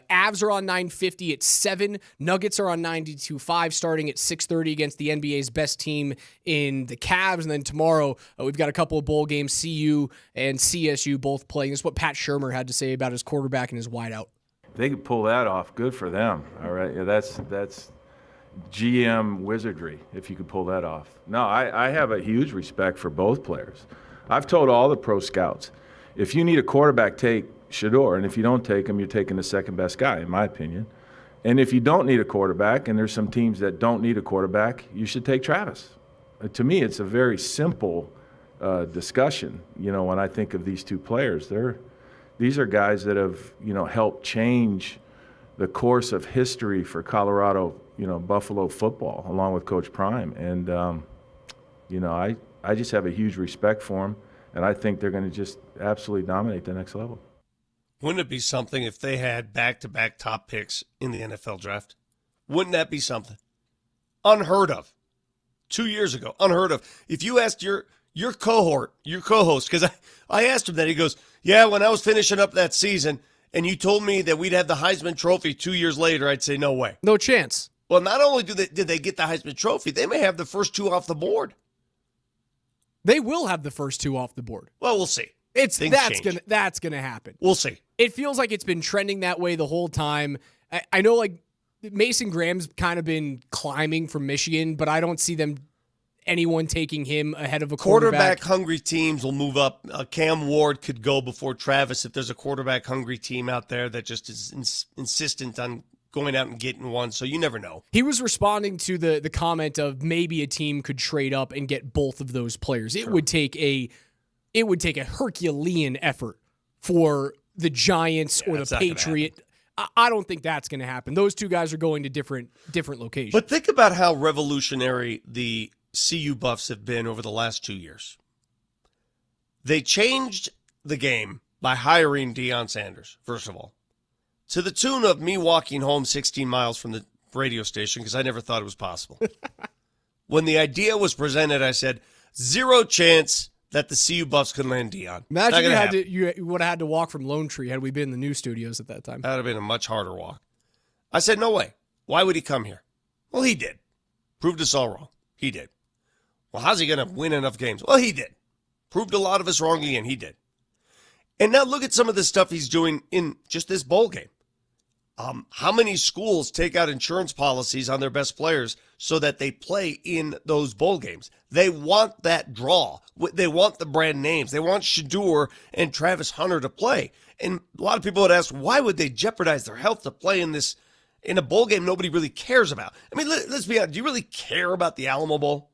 Avs are on 950 at 7. Nuggets are on 92.5 starting at 6:30 against the NBA's best team in the Cavs. And then tomorrow we've got a couple of bowl games, CU and CSU both playing. This is what Pat Shurmur had to say about his quarterback and his wideout. If they could pull that off, good for them. All right, yeah, that's GM wizardry if you could pull that off. No, I have a huge respect for both players. I've told all the pro scouts, if you need a quarterback, take Shedeur, and if you don't take him, you're taking the second best guy, in my opinion. And if you don't need a quarterback, and there's some teams that don't need a quarterback, you should take Travis. To me, it's a very simple discussion. You know, when I think of these two players, these are guys that have, you know, helped change the course of history for Colorado, you know, Buffalo football, along with Coach Prime. And, you know, I just have a huge respect for them, and I think they're going to just absolutely dominate the next level. Wouldn't it be something if they had back-to-back top picks in the NFL draft? Wouldn't that be something? Unheard of. 2 years ago, unheard of. If you asked your co-host, because I asked him that, he goes, yeah, when I was finishing up that season and you told me that we'd have the Heisman Trophy 2 years later, I'd say no way. No chance. Well, not only did they get the Heisman Trophy, they may have the first two off the board. They will have the first two off the board. Well, we'll see. That's gonna happen. We'll see. It feels like it's been trending that way the whole time. I know, like, Mason Graham's kind of been climbing from Michigan, but I don't see anyone taking him ahead of a quarterback. Quarterback-hungry teams will move up. Cam Ward could go before Travis if there's a quarterback-hungry team out there that just is insistent on going out and getting one, so you never know. He was responding to the comment of maybe a team could trade up and get both of those players. It would take a Herculean effort for the Giants or the Patriots. I don't think that's going to happen. Those two guys are going to different locations. But think about how revolutionary the CU Buffs have been over the last 2 years. They changed the game by hiring Deion Sanders, first of all, to the tune of me walking home 16 miles from the radio station because I never thought it was possible. When the idea was presented, I said, 0 chance that the CU Buffs could land Dion. Imagine you would have had to walk from Lone Tree had we been in the new studios at that time. That would have been a much harder walk. I said, no way. Why would he come here? Well, he did. Proved us all wrong. He did. Well, how's he going to win enough games? Well, he did. Proved a lot of us wrong again. He did. And now look at some of the stuff he's doing in just this bowl game. How many schools take out insurance policies on their best players so that they play in those bowl games? They want that draw. They want the brand names. They want Shador and Travis Hunter to play. And a lot of people would ask, why would they jeopardize their health to play in a bowl game nobody really cares about? I mean, let's be honest. Do you really care about the Alamo Bowl?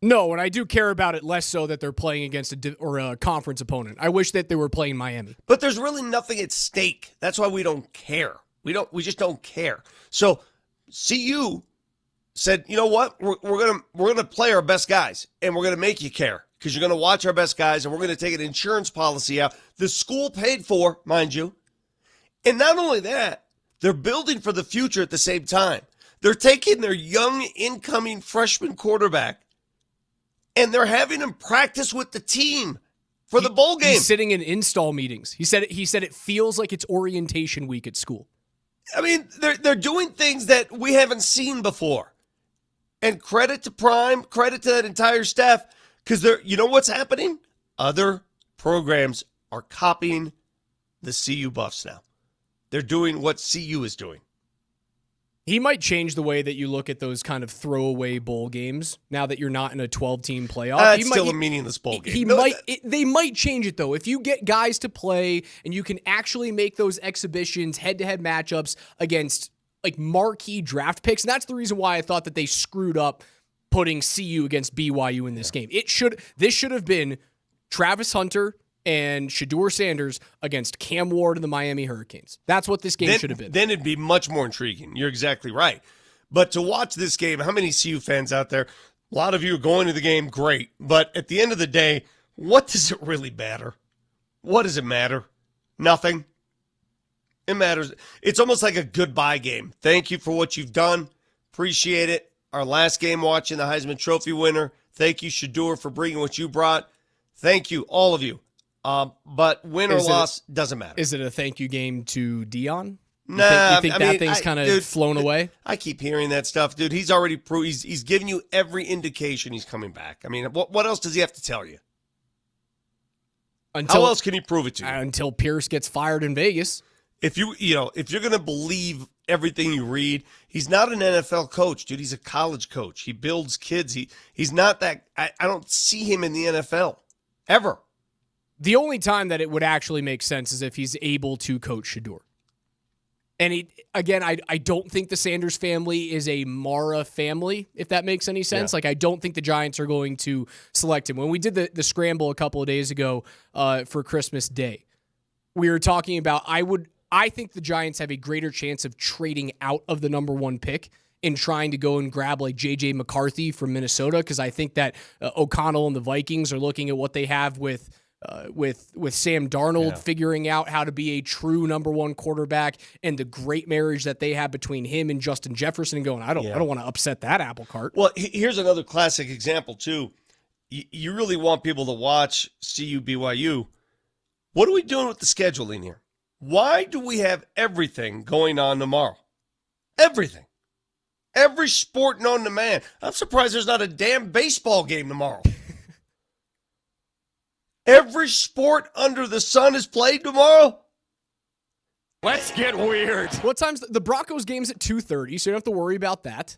No, and I do care about it less so that they're playing against a conference opponent. I wish that they were playing Miami. But there's really nothing at stake. That's why we don't care. We just don't care. So CU said, you know what? We're gonna play our best guys, and we're gonna make you care because you're gonna watch our best guys, and we're gonna take an insurance policy out. The school paid for, mind you, and not only that, they're building for the future at the same time. They're taking their young incoming freshman quarterback, and they're having him practice with the team for the bowl game. He's sitting in install meetings. He said it feels like it's orientation week at school. I mean, they're doing things that we haven't seen before. And credit to Prime, credit to that entire staff, because you know what's happening? Other programs are copying the CU Buffs now. They're doing what CU is doing. He might change the way that you look at those kind of throwaway bowl games now that you're not in a 12-team playoff. It's still a meaningless bowl game. They might change it, though. If you get guys to play and you can actually make those exhibitions, head-to-head matchups against like marquee draft picks, and that's the reason why I thought that they screwed up putting CU against BYU in this game. This should have been Travis Hunter and Shador Sanders against Cam Ward and the Miami Hurricanes. That's what this game should have been. Then it'd be much more intriguing. You're exactly right. But to watch this game, how many CU fans out there? A lot of you are going to the game, great. But at the end of the day, what does it really matter? What does it matter? Nothing. It matters. It's almost like a goodbye game. Thank you for what you've done. Appreciate it. Our last game watching the Heisman Trophy winner. Thank you, Shador, for bringing what you brought. Thank you, all of you. But win or loss doesn't matter. Is it a thank you game to Dion? Nah, you think that thing's kind of flown away? I keep hearing that stuff, dude. He's already proved. He's giving you every indication he's coming back. I mean, what else does he have to tell you? How else can he prove it to you? Until Pierce gets fired in Vegas. If you're going to believe everything you read, he's not an NFL coach, dude. He's a college coach. He builds kids. He's not that. I don't see him in the NFL ever. The only time that it would actually make sense is if he's able to coach Shador. And I don't think the Sanders family is a Mara family, if that makes any sense. Yeah. Like, I don't think the Giants are going to select him. When we did the scramble a couple of days ago for Christmas Day, we were talking about I think the Giants have a greater chance of trading out of the number 1 pick and trying to go and grab like J.J. McCarthy from Minnesota, because I think that O'Connell and the Vikings are looking at what they have with with Sam Darnold figuring out how to be a true number one quarterback, and the great marriage that they have between him and Justin Jefferson, and going, I don't want to upset that apple cart. Well, here's another classic example too. You really want people to watch CU BYU. What are we doing with the scheduling here? Why do we have everything going on tomorrow? Everything. Every sport known to man. I'm surprised there's not a damn baseball game tomorrow. Every sport under the sun is played tomorrow. Let's get weird. What time's the Broncos game's at 2:30, so you don't have to worry about that.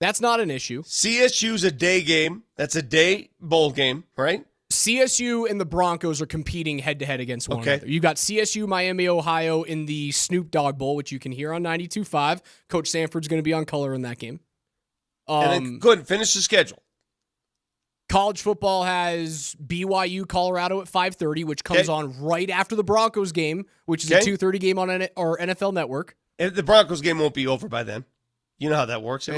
That's not an issue. CSU's a day game. That's a day bowl game, right? CSU and the Broncos are competing head-to-head against one another. You got CSU, Miami, Ohio in the Snoop Dogg Bowl, which you can hear on 92.5. Coach Sanford's going to be on color in that game. And then, go ahead and finish the schedule. College football has BYU, Colorado at 5:30, which comes on right after the Broncos game, which is a 2:30 game on our NFL Network. And the Broncos game won't be over by then. You know how that works.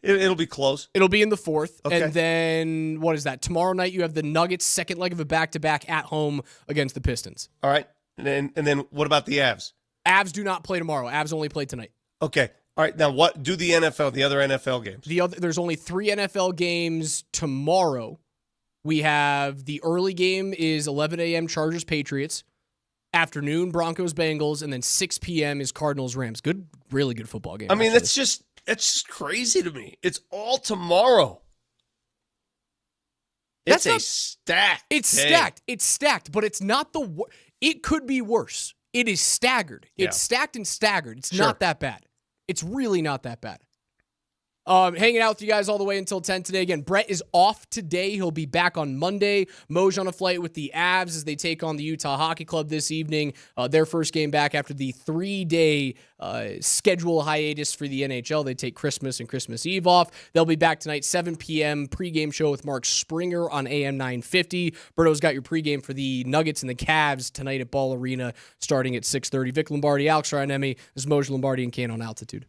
It'll be close. It'll be in the fourth. Okay. And then, what is that? Tomorrow night, you have the Nuggets' second leg of a back-to-back at home against the Pistons. All right. And then what about the Avs? Avs do not play tomorrow. Avs only play tonight. Okay. All right. Now, what do the other NFL games? There's only 3 NFL games tomorrow. We have the early game is 11 a.m. Chargers-Patriots. Afternoon, Broncos-Bengals. And then 6 p.m. is Cardinals-Rams. Really good football game. I mean, that's just crazy to me. It's all tomorrow. It's stacked. It's stacked. It's stacked, but it's not it could be worse. It is staggered. It's stacked and staggered. It's not that bad. It's really not that bad. Hanging out with you guys all the way until 10 today. Again, Brett is off today. He'll be back on Monday. Moj on a flight with the Avs as they take on the Utah Hockey Club this evening. Their first game back after the 3-day schedule hiatus for the NHL. They take Christmas and Christmas Eve off. They'll be back tonight, 7 p.m. pregame show with Mark Springer on AM 950. Berto's got your pregame for the Nuggets and the Cavs tonight at Ball Arena starting at 6:30. Vic Lombardi, Alex Ryanemi. This is Moj Lombardi and Kane on Altitude.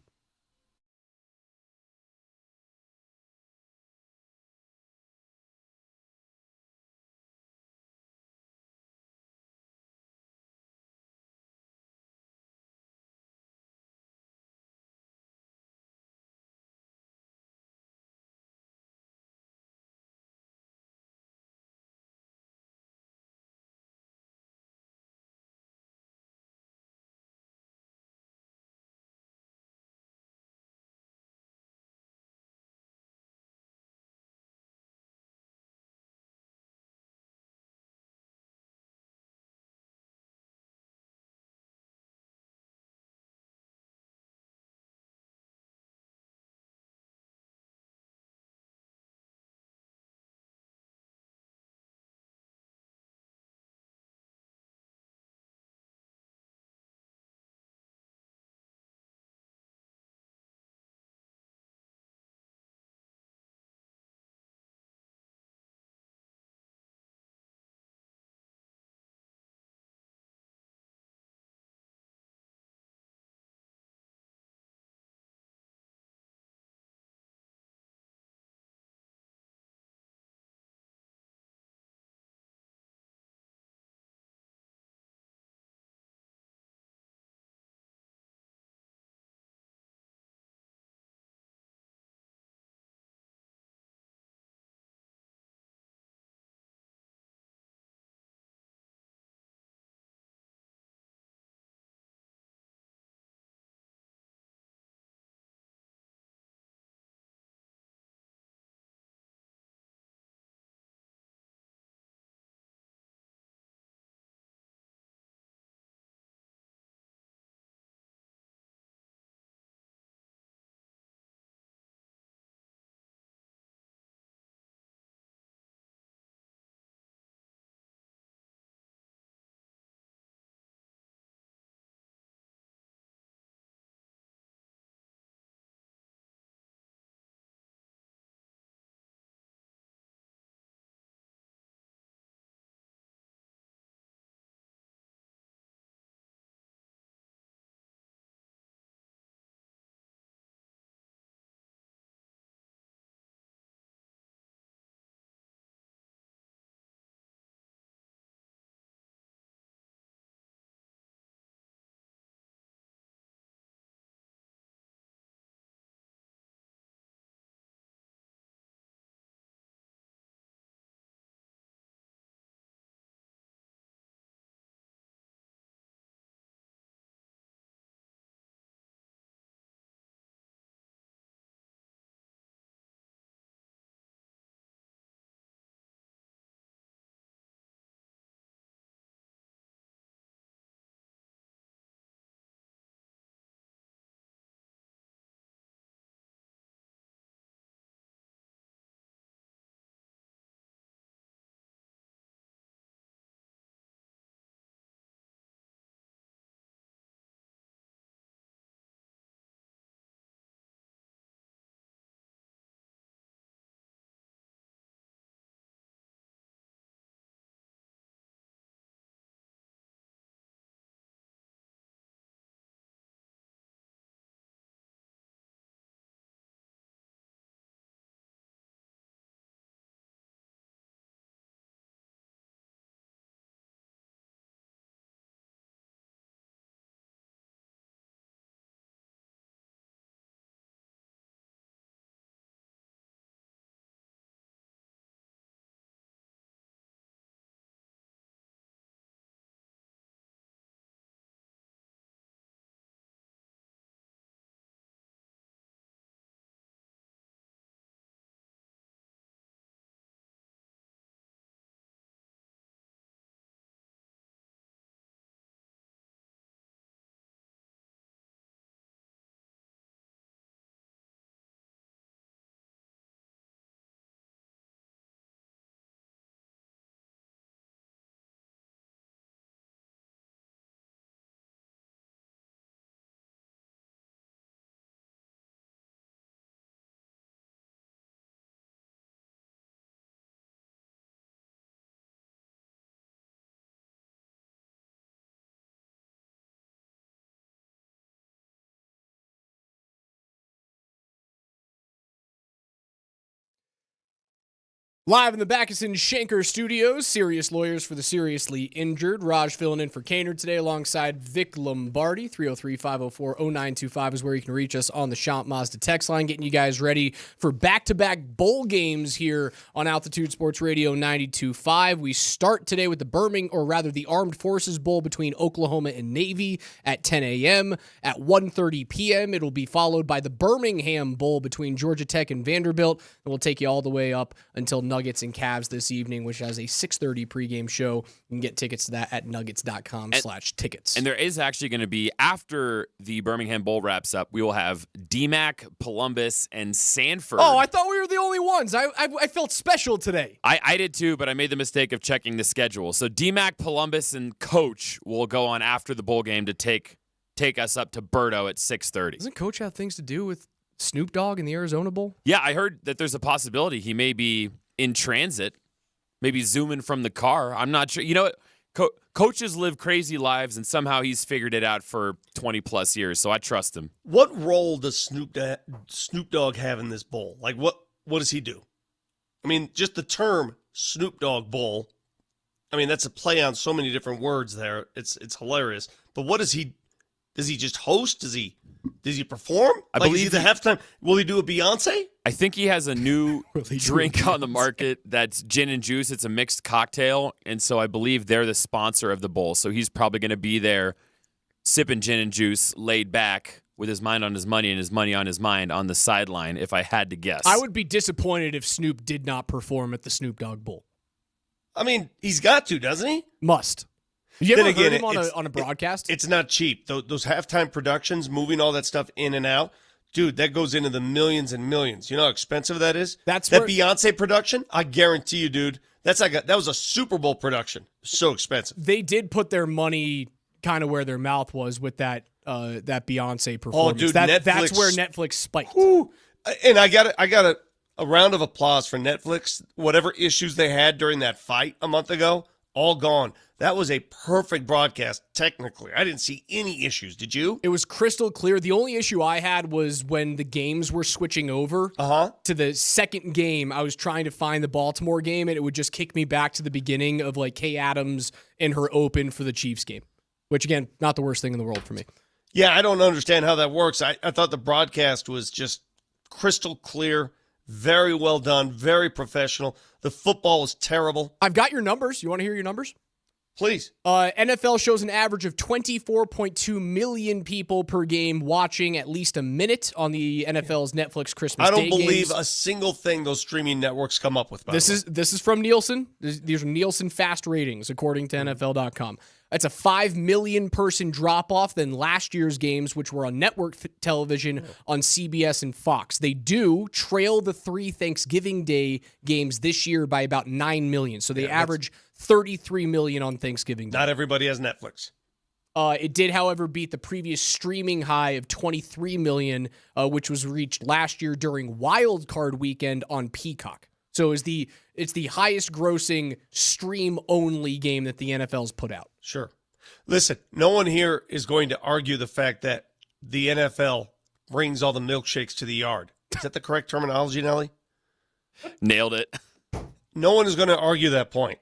Live in the Backus Schenker Studios, serious lawyers for the seriously injured. Raj filling in for Kaner today alongside Vic Lombardi. 303-504-0925 is where you can reach us on the Champ Mazda text line, getting you guys ready for back-to-back bowl games here on Altitude Sports Radio 92.5. We start today with the Armed Forces Bowl between Oklahoma and Navy at 10 a.m. At 1:30 p.m., it'll be followed by the Birmingham Bowl between Georgia Tech and Vanderbilt, and we'll take you all the way up until Nuggets and Cavs this evening, which has a 6:30 pregame show. You can get tickets to that at nuggets.com/tickets. And there is actually going to be, after the Birmingham Bowl wraps up, we will have DMAC, Columbus, and Sanford. Oh, I thought we were the only ones. I felt special today. I did too, but I made the mistake of checking the schedule. So DMAC, Columbus, and Coach will go on after the bowl game to take us up to Burrow at 6:30. Doesn't Coach have things to do with Snoop Dogg in the Arizona Bowl? Yeah, I heard that there's a possibility he may be in transit, maybe zooming from the car. I'm not sure. You know what? Coaches live crazy lives, and somehow he's figured it out for 20-plus years, so I trust him. What role does Snoop Dogg have in this bowl? Like, what does he do? I mean, just the term Snoop Dogg Bowl, I mean, that's a play on so many different words there. It's hilarious. But what does he just host? Does he perform? I believe is he the halftime. Will he do a Beyonce? I think he has a new drink on the market that's gin and juice. It's a mixed cocktail, and so I believe they're the sponsor of the bowl. So he's probably going to be there sipping gin and juice, laid back, with his mind on his money and his money on his mind on the sideline, if I had to guess. I would be disappointed if Snoop did not perform at the Snoop Dogg Bowl. I mean, he's got to, doesn't he? Must. You ever heard him on a broadcast? It's not cheap. Those halftime productions, moving all that stuff in and out, dude, that goes into the millions and millions. You know how expensive that is? That Beyonce production, I guarantee you, dude, that was a Super Bowl production. So expensive. They did put their money kind of where their mouth was with that Beyonce performance. Oh, dude, that's where Netflix spiked. Ooh. And I got a round of applause for Netflix. Whatever issues they had during that fight a month ago, all gone. That was a perfect broadcast, technically. I didn't see any issues. Did you? It was crystal clear. The only issue I had was when the games were switching over to the second game. I was trying to find the Baltimore game, and it would just kick me back to the beginning of like Kay Adams and her open for the Chiefs game, which, again, not the worst thing in the world for me. Yeah, I don't understand how that works. I thought the broadcast was just crystal clear, very well done, very professional. The football was terrible. I've got your numbers. You want to hear your numbers? Please. NFL shows an average of 24.2 million people per game watching at least a minute on the NFL's Netflix Christmas Day games. I don't believe a single thing those streaming networks come up with. This is from Nielsen. These are Nielsen fast ratings, according to NFL.com. That's a 5 million person drop-off than last year's games, which were on network television on CBS and Fox. They do trail the 3 Thanksgiving Day games this year by about 9 million. So they average 33 million on Thanksgiving Day. Not everybody has Netflix. It did, however, beat the previous streaming high of 23 million, which was reached last year during Wild Card Weekend on Peacock. So it's the highest grossing stream-only game that the NFL's put out. Sure. Listen, no one here is going to argue the fact that the NFL brings all the milkshakes to the yard. Is that the correct terminology, Nelly? Nailed it. No one is going to argue that point.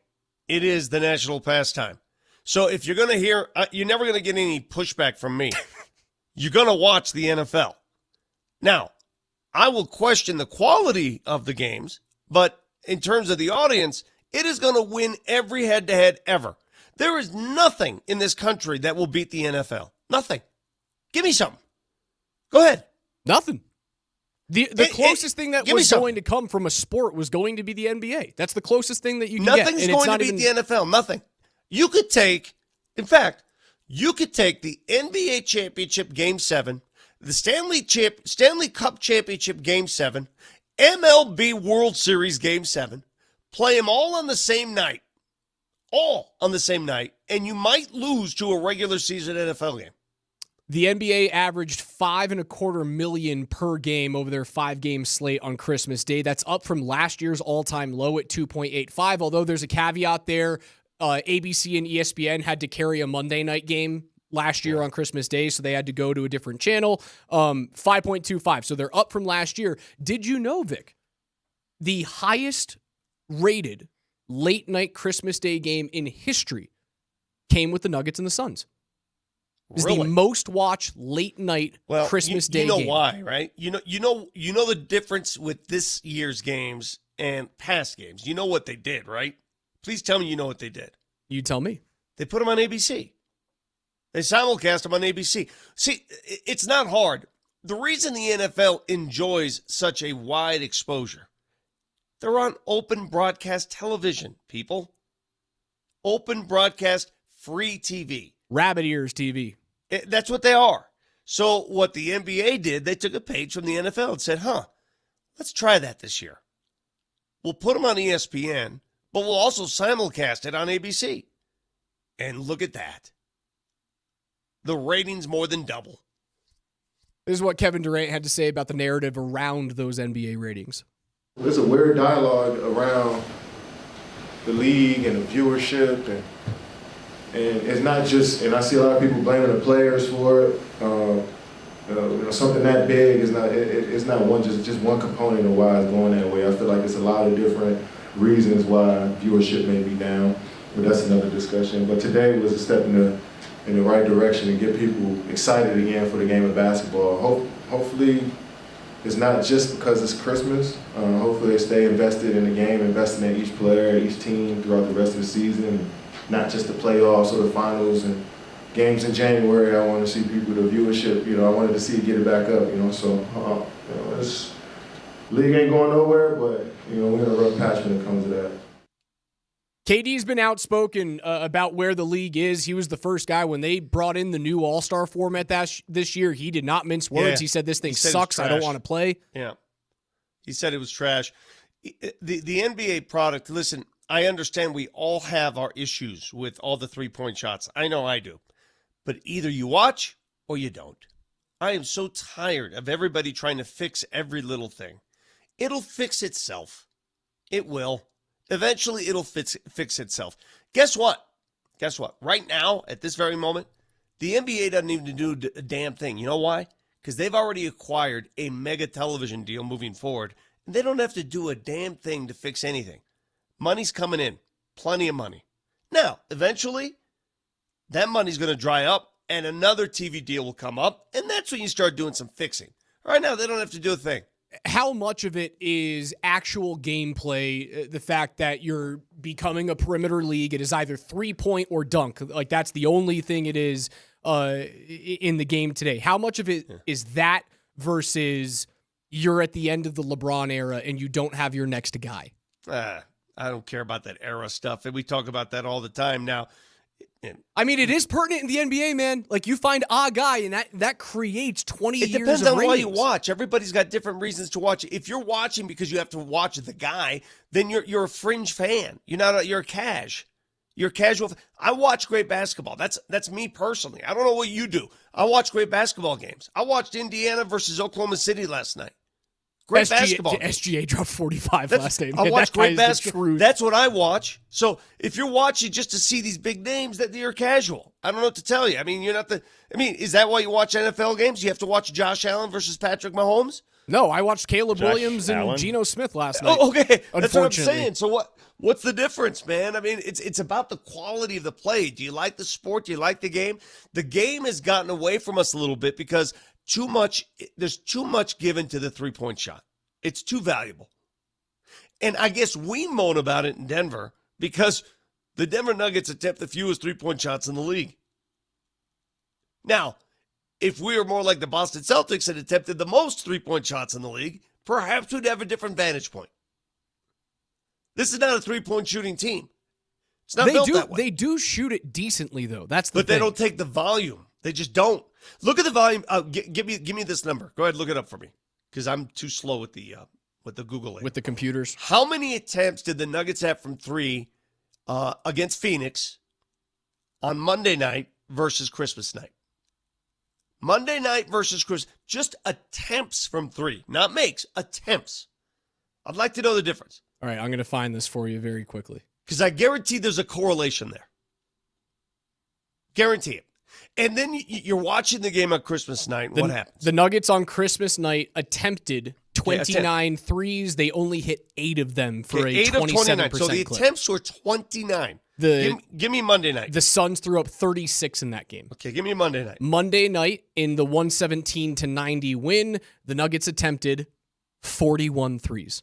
It is the national pastime. So if you're going to hear, you're never going to get any pushback from me. You're going to watch the NFL. Now, I will question the quality of the games, but in terms of the audience, it is going to win every head-to-head ever. There is nothing in this country that will beat the NFL. Nothing. Give me something. Go ahead. Nothing. The closest thing that was going to come from a sport was going to be the NBA. That's the closest thing that you can get. Nothing's going to beat the NFL. Nothing. You could take, in fact, you could take the NBA Championship Game 7, the Stanley Cup Championship Game 7, MLB World Series Game 7, play them all on the same night. All on the same night, and you might lose to a regular season NFL game. The NBA averaged $5.25 million per game over their 5-game slate on Christmas Day. That's up from last year's all-time low at 2.85. Although there's a caveat there, ABC and ESPN had to carry a Monday night game last year on Christmas Day, so they had to go to a different channel. 5.25, so they're up from last year. Did you know, Vic, the highest rated late night Christmas Day game in history came with the Nuggets and the Suns. It was the most watched late night Christmas Day game. You know why, right? You know the difference with this year's games and past games. You know what they did, right? Please tell me you know what they did. You tell me. They put them on ABC. They simulcast them on ABC. See, it's not hard. The reason the NFL enjoys such a wide exposure, they're on open broadcast television, people. Open broadcast free TV. Rabbit ears TV. That's what they are. So what the NBA did, they took a page from the NFL and said, let's try that this year. We'll put them on ESPN, but we'll also simulcast it on ABC. And look at that. The ratings more than double. This is what Kevin Durant had to say about the narrative around those NBA ratings. There's a weird dialogue around the league and the viewership, and it's not just, and I see a lot of people blaming the players for it. Something that big is not, it's not just one component of why it's going that way. I feel like it's a lot of different reasons why viewership may be down, but that's another discussion. But today was a step in the right direction and get people excited again for the game of basketball. Hopefully it's not just because it's Christmas. Hopefully they stay invested in the game, investing in each player, each team throughout the rest of the season, not just the playoffs or the finals and games in January. I want to see people, the viewership, I wanted to see it get it back up, so, this league ain't going nowhere, but, we're in a rough patch when it comes to that. KD's been outspoken about where the league is. He was the first guy when they brought in the new All-Star format this year. He did not mince words. He said, this thing sucks. I don't want to play. Yeah. He said it was trash. The NBA product, listen, I understand we all have our issues with all the three-point shots. I know I do. But either you watch or you don't. I am so tired of everybody trying to fix every little thing. It'll fix itself. It will. Eventually, it'll fix itself. Guess what? Right now, at this very moment, the NBA doesn't even do a damn thing. You know why? Because they've already acquired a mega television deal moving forward, and they don't have to do a damn thing to fix anything. Money's coming in. Plenty of money. Now, eventually, that money's going to dry up, and another TV deal will come up, and that's when you start doing some fixing. Right now, they don't have to do a thing. How much of it is actual gameplay, the fact that you're becoming a perimeter league? It is either 3-point or dunk. Like, that's the only thing it is in the game today. How much of it is that versus you're at the end of the LeBron era and you don't have your next guy? I don't care about that era stuff. And we talk about that all the time now. I mean, it is pertinent in the NBA, man. Like, you find a guy, and that creates 20 years of ratings. It depends on why you watch. Everybody's got different reasons to watch. If you're watching because you have to watch the guy, then you're a fringe fan. You're a cash. You're a casual. I watch great basketball. That's me personally. I don't know what you do. I watch great basketball games. I watched Indiana versus Oklahoma City last night. Great basketball. SGA dropped 45 last night. I watch great basketball. That's what I watch. So if you're watching just to see these big names, that you're casual. I don't know what to tell you. I mean, is that why you watch NFL games? You have to watch Josh Allen versus Patrick Mahomes? No, I watched Caleb Williams and Geno Smith last night. Oh, okay. That's what I'm saying. So what's the difference, man? I mean, it's about the quality of the play. Do you like the sport? Do you like the game? The game has gotten away from us a little bit because there's too much given to the three-point shot. It's too valuable. And I guess we moan about it in Denver because the Denver Nuggets attempt the fewest three-point shots in the league. Now, if we were more like the Boston Celtics that attempted the most three-point shots in the league, perhaps we'd have a different vantage point. This is not a three-point shooting team. It's not built that way. They do shoot it decently, though. That's the thing. But they don't take the volume. They just don't. Look at the volume. Give me this number. Go ahead and look it up for me because I'm too slow with the Google. With the computers. How many attempts did the Nuggets have from three against Phoenix on Monday night versus Christmas night? Monday night versus Christmas. Just attempts from three. Not makes. Attempts. I'd like to know the difference. All right, I'm going to find this for you very quickly. Because I guarantee there's a correlation there. Guarantee it. And then you're watching the game on Christmas night, and what happens? The Nuggets on Christmas night attempted 29 threes. They only hit 8 of them for a 8 of 29. 27% So the clip. attempts were 29. Give me Monday night. The Suns threw up 36 in that game. Okay, give me Monday night. Monday night in the 117-90 win, the Nuggets attempted 41 threes.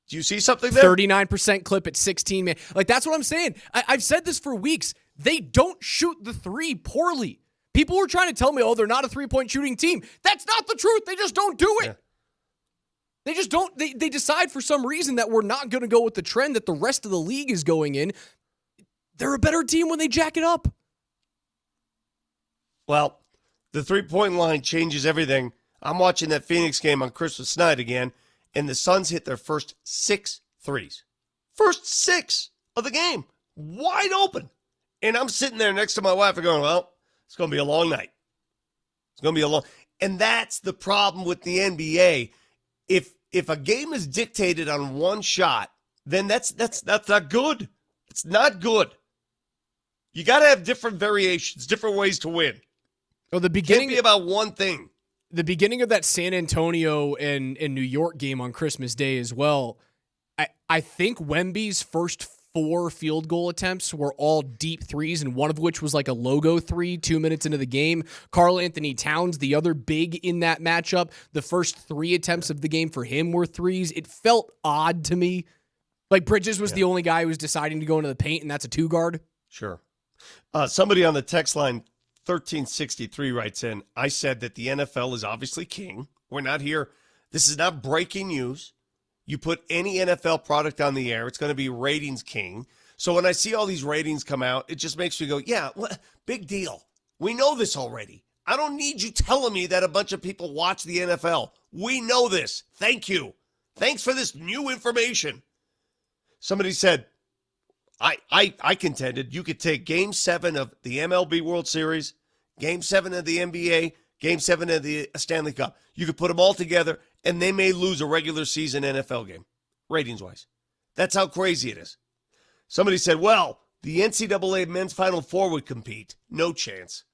Do you see something there? 39% clip at 16, man. Like, that's what I'm saying. I've said this for weeks. They don't shoot the three poorly. People were trying to tell me, oh, they're not a three-point shooting team. That's not the truth. They just don't do it. Yeah. They just don't. They decide for some reason that we're not going to go with the trend that the rest of the league is going in. They're a better team when they jack it up. Well, the three-point line changes everything. I'm watching that Phoenix game on Christmas night again, and the Suns hit their first 6 threes. First 6 of the game. Wide open. And I'm sitting there next to my wife and going, well, it's going to be a long night. It's going to be a long. And that's the problem with the NBA. If a game is dictated on one shot, then that's not good. It's not good. You got to have different variations, different ways to win. Well, the beginning can't be about one thing. The beginning of that San Antonio and New York game on Christmas Day as well, I think Wemby's first 4 field goal attempts were all deep threes, and one of which was like a logo 3 2 minutes into the game. Karl Anthony Towns, the other big in that matchup, the first 3 attempts of the game for him were threes. It felt odd to me. Like Bridges was the only guy who was deciding to go into the paint, and that's a 2-guard. Sure. Somebody on the text line 1363 writes in, I said that the NFL is obviously king. We're not here. This is not breaking news. You put any NFL product on the air, it's going to be ratings king. So when I see all these ratings come out, it just makes me go, yeah, big deal. We know this already. I don't need you telling me that a bunch of people watch the NFL. We know this. Thank you. Thanks for this new information. Somebody said, I contended you could take Game 7 of the MLB World Series, Game 7 of the NBA, Game 7 of the Stanley Cup. You could put them all together, and they may lose a regular season NFL game, ratings-wise. That's how crazy it is. Somebody said, well, the NCAA men's Final Four would compete. No chance.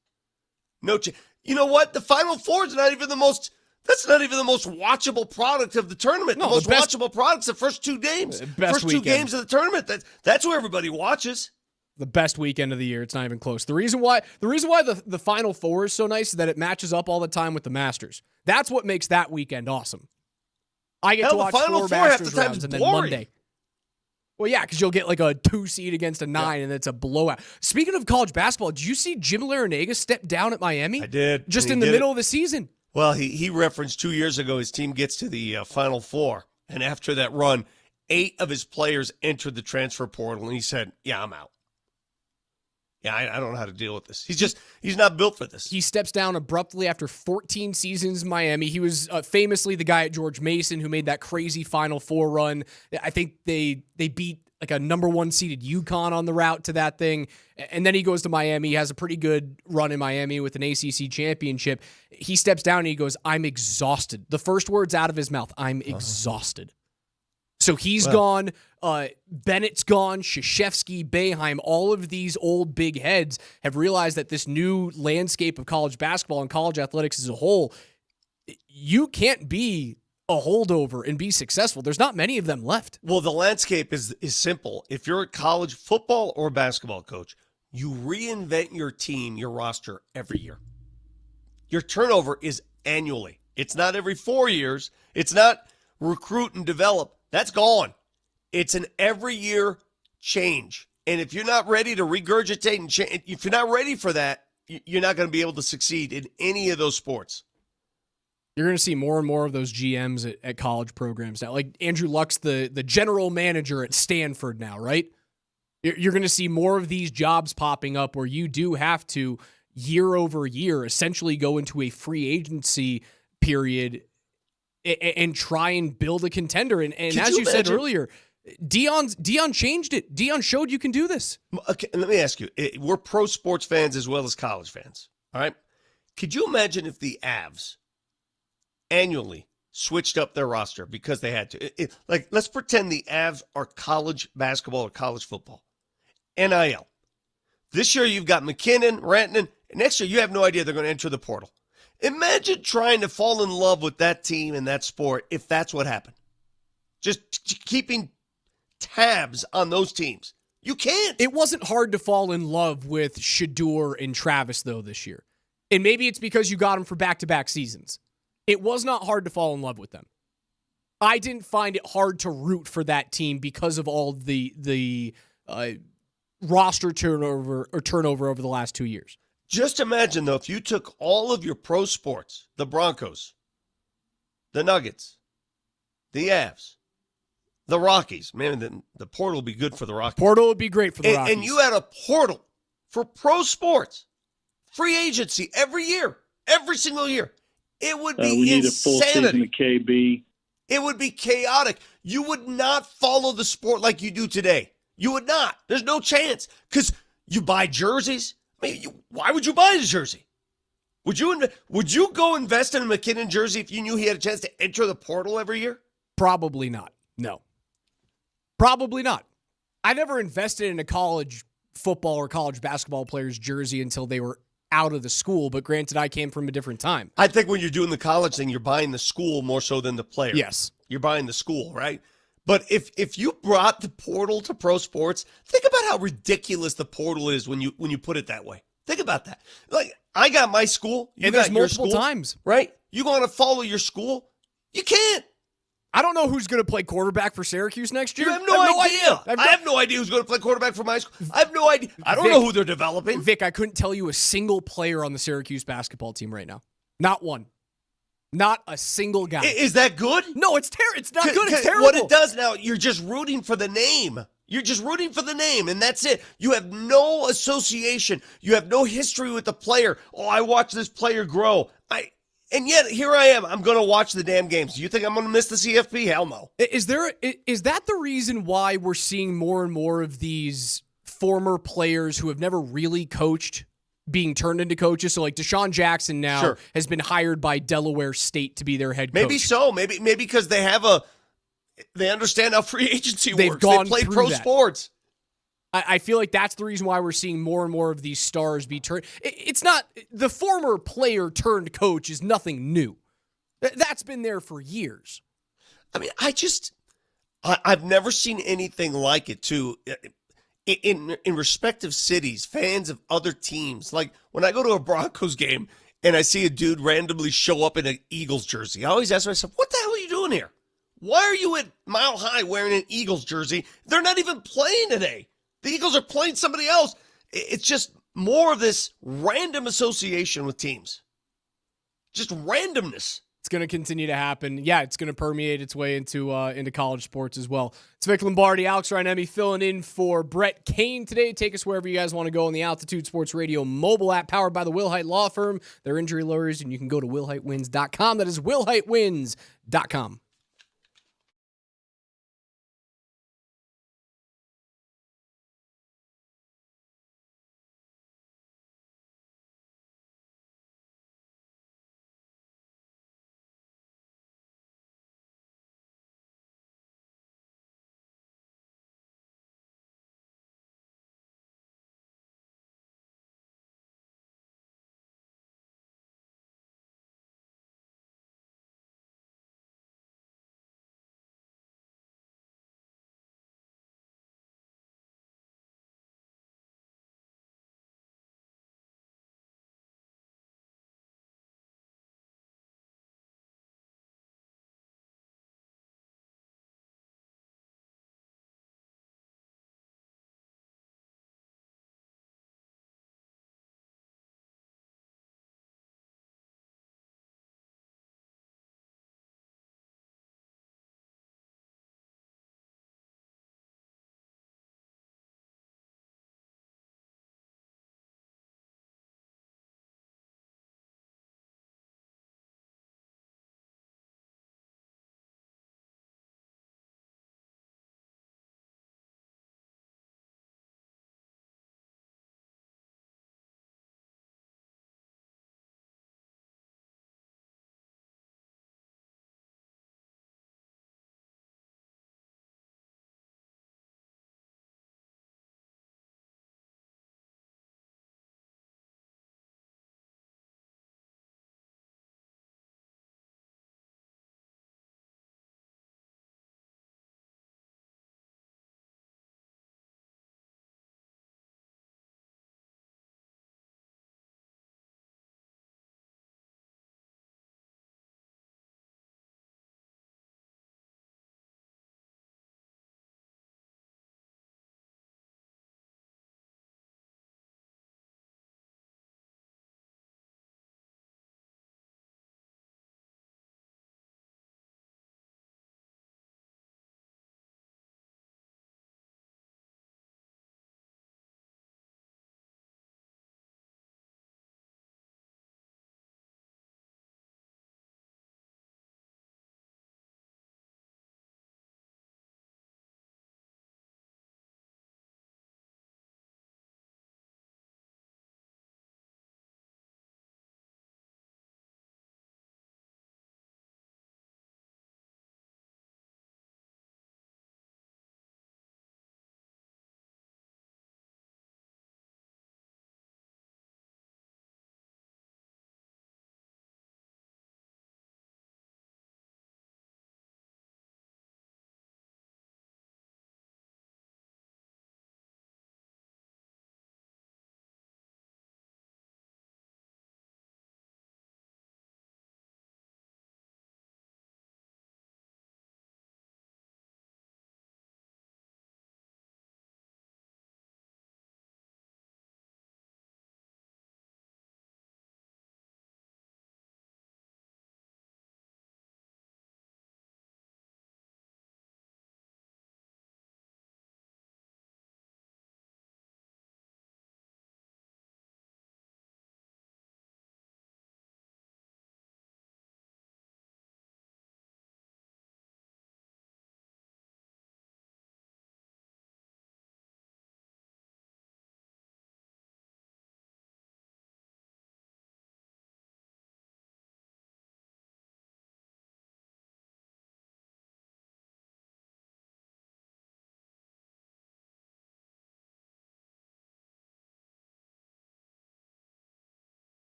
No chance. You know what? The Final Four is not even the most... That's not even the most watchable product of the tournament. No, the most watchable product's the first 2 games. First weekend. 2 games of the tournament. That's where everybody watches. The best weekend of the year. It's not even close. The reason why the Final Four is so nice is that it matches up all the time with the Masters. That's what makes that weekend awesome. I get to watch 4 Masters rounds and then Monday. Well, yeah, because you'll get like a 2 seed against a 9, and it's a blowout. Speaking of college basketball, did you see Jim Larrañaga step down at Miami? I did. Just in the middle of the season. Well, he referenced 2 years ago his team gets to the Final Four, and after that run, 8 of his players entered the transfer portal, and he said, yeah, I'm out. Yeah, I don't know how to deal with this. He's not built for this. He steps down abruptly after 14 seasons in Miami. He was famously the guy at George Mason who made that crazy Final Four run. I think they beat like a number 1 seeded UConn on the route to that thing. And then he goes to Miami. He has a pretty good run in Miami with an ACC championship. He steps down and he goes, I'm exhausted. The first words out of his mouth, I'm exhausted. So he's gone. Bennett's gone. Krzyzewski, Boeheim, all of these old big heads have realized that this new landscape of college basketball and college athletics as a whole, you can't be a holdover and be successful. There's not many of them left. Well, the landscape is simple. If you're a college football or basketball coach, you reinvent your team, your roster every year. Your turnover is annually. It's not every 4 years. It's not recruit and develop. That's gone. It's an every year change. And if you're not ready to regurgitate and change, if you're not ready for that, you're not going to be able to succeed in any of those sports. You're going to see more and more of those GMs at college programs now. Like Andrew Luck's the general manager at Stanford now, right? You're going to see more of these jobs popping up where you do have to, year over year, essentially go into a free agency period and try and build a contender. And as you said earlier, Dion changed it. Dion showed you can do this. Okay, let me ask you. We're pro sports fans as well as college fans. All right? Could you imagine if the Avs annually switched up their roster because they had to? Let's pretend the Avs are college basketball or college football. NIL. This year you've got McKinnon, Rantanen. Next year you have no idea they're going to enter the portal. Imagine trying to fall in love with that team and that sport if that's what happened. Just keeping tabs on those teams. You can't. It wasn't hard to fall in love with Shador and Travis, though, this year. And maybe it's because you got them for back-to-back seasons. It was not hard to fall in love with them. I didn't find it hard to root for that team because of all the roster turnover over the last 2 years. Just imagine, though, if you took all of your pro sports, the Broncos, the Nuggets, the Avs, the Rockies. Man, the portal would be good for the Rockies. Portal would be great for the Rockies. And you had a portal for pro sports, free agency every year, every single year. It would be we need insanity. a full season of KB. It would be chaotic. You would not follow the sport like you do today. You would not. There's no chance because you buy jerseys. I mean, why would you buy a jersey? Would you go invest in a McKinnon jersey if you knew he had a chance to enter the portal every year? Probably not. No. Probably not. I never invested in a college football or college basketball player's jersey until they were out of the school, but granted, I came from a different time. I think when you're doing the college thing, you're buying the school more so than the player. Yes. You're buying the school, right? But if you brought the portal to pro sports, think about how ridiculous the portal is when you put it that way. Think about that. Like, I got my school. You and got there's your multiple school, times. right? You want to follow your school? You can't. I don't know who's going to play quarterback for Syracuse next year. You have no idea. I have no idea who's going to play quarterback for my school. I have no idea. I don't know who they're developing. Vic, I couldn't tell you a single player on the Syracuse basketball team right now. Not one. Not a single guy. Is that good? No, it's terrible. It's not good. It's terrible. What it does now, you're just rooting for the name. You're just rooting for the name, and that's it. You have no association. You have no history with the player. Oh, I watched this player grow. And yet, here I am. I'm going to watch the damn games. Do you think I'm going to miss the CFP? Hell no. Is that the reason why we're seeing more and more of these former players who have never really coached being turned into coaches? So like DeSean Jackson now has been hired by Delaware State to be their head coach. Maybe so. Maybe because they understand how free agency They've works. Gone they play through pro that. sports. I feel like that's the reason why we're seeing more and more of these stars be turned. It's not the former player turned coach is nothing new. That's been there for years. I mean, I've never seen anything like it too. In respective cities, fans of other teams. Like when I go to a Broncos game and I see a dude randomly show up in an Eagles jersey, I always ask myself, what the hell are you doing here? Why are you at Mile High wearing an Eagles jersey? They're not even playing today. The Eagles are playing somebody else. It's just more of this random association with teams. Just randomness. It's going to continue to happen. Yeah, it's going to permeate its way into college sports as well. It's Vic Lombardi, Alex Reinemi filling in for Brett Kane today. Take us wherever you guys want to go on the Altitude Sports Radio mobile app powered by the Wilhite Law Firm. They're injury lawyers, and you can go to wilhitewins.com. That is wilhitewins.com.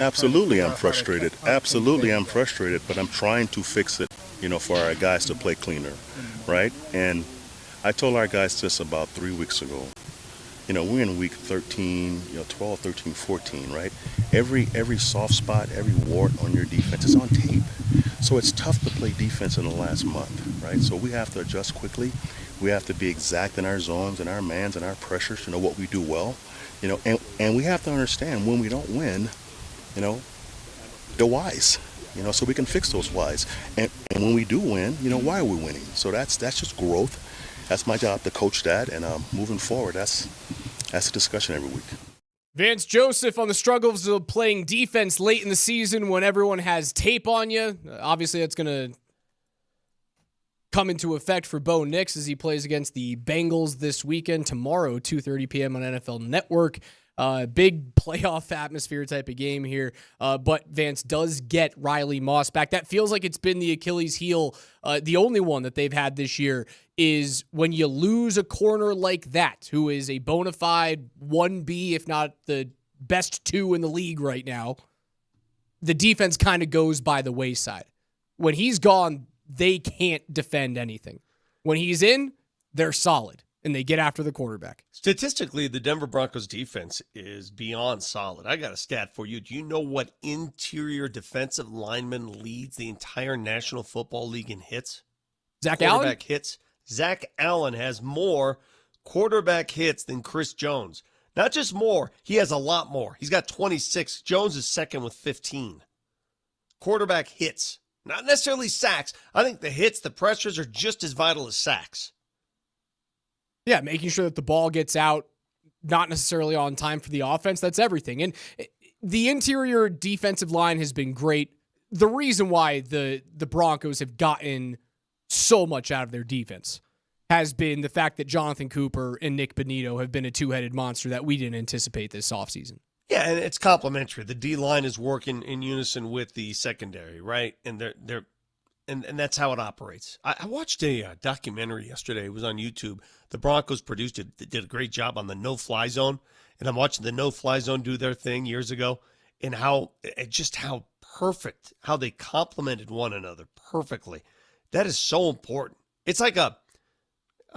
Absolutely, I'm frustrated. Absolutely, I'm frustrated, but I'm trying to fix it, for our guys to play cleaner, right? And I told our guys this about 3 weeks ago. We're in week 13, 12, 13, 14, right? Every soft spot, every wart on your defense is on tape. So it's tough to play defense in the last month, right? So we have to adjust quickly. We have to be exact in our zones and our mans and our pressures to know what we do well, and we have to understand when we don't win, the whys, so we can fix those whys. And when we do win, why are we winning? So that's just growth. That's my job to coach that, and moving forward, that's a discussion every week. Vance Joseph on the struggles of playing defense late in the season when everyone has tape on you. Obviously, that's going to come into effect for Bo Nix as he plays against the Bengals this weekend, tomorrow, 2:30 p.m. on NFL Network. Big playoff atmosphere type of game here, but Vance does get Riley Moss back. That feels like it's been the Achilles heel. The only one that they've had this year is when you lose a corner like that, who is a bona fide 1B, if not the best 2 in the league right now, the defense kind of goes by the wayside. When he's gone, they can't defend anything. When he's in, they're solid, and they get after the quarterback. Statistically, the Denver Broncos defense is beyond solid. I got a stat for you. Do you know what interior defensive lineman leads the entire National Football League in hits? Zach Allen? Quarterback hits. Zach Allen has more quarterback hits than Chris Jones. Not just more, he has a lot more. He's got 26. Jones is second with 15. Quarterback hits. Not necessarily sacks. I think the hits, the pressures are just as vital as sacks. Yeah, making sure that the ball gets out, not necessarily on time for the offense. That's everything. And the interior defensive line has been great. The reason why the Broncos have gotten so much out of their defense has been the fact that Jonathan Cooper and Nick Bonito have been a two-headed monster that we didn't anticipate this offseason. Yeah, and it's complementary. The D-line is working in unison with the secondary, right? And they're that's how it operates. I watched a documentary yesterday. It was on YouTube. The Broncos produced it. They did a great job on the no-fly zone. And I'm watching the no-fly zone do their thing years ago, and how perfect, how they complemented one another perfectly. That is so important. It's like a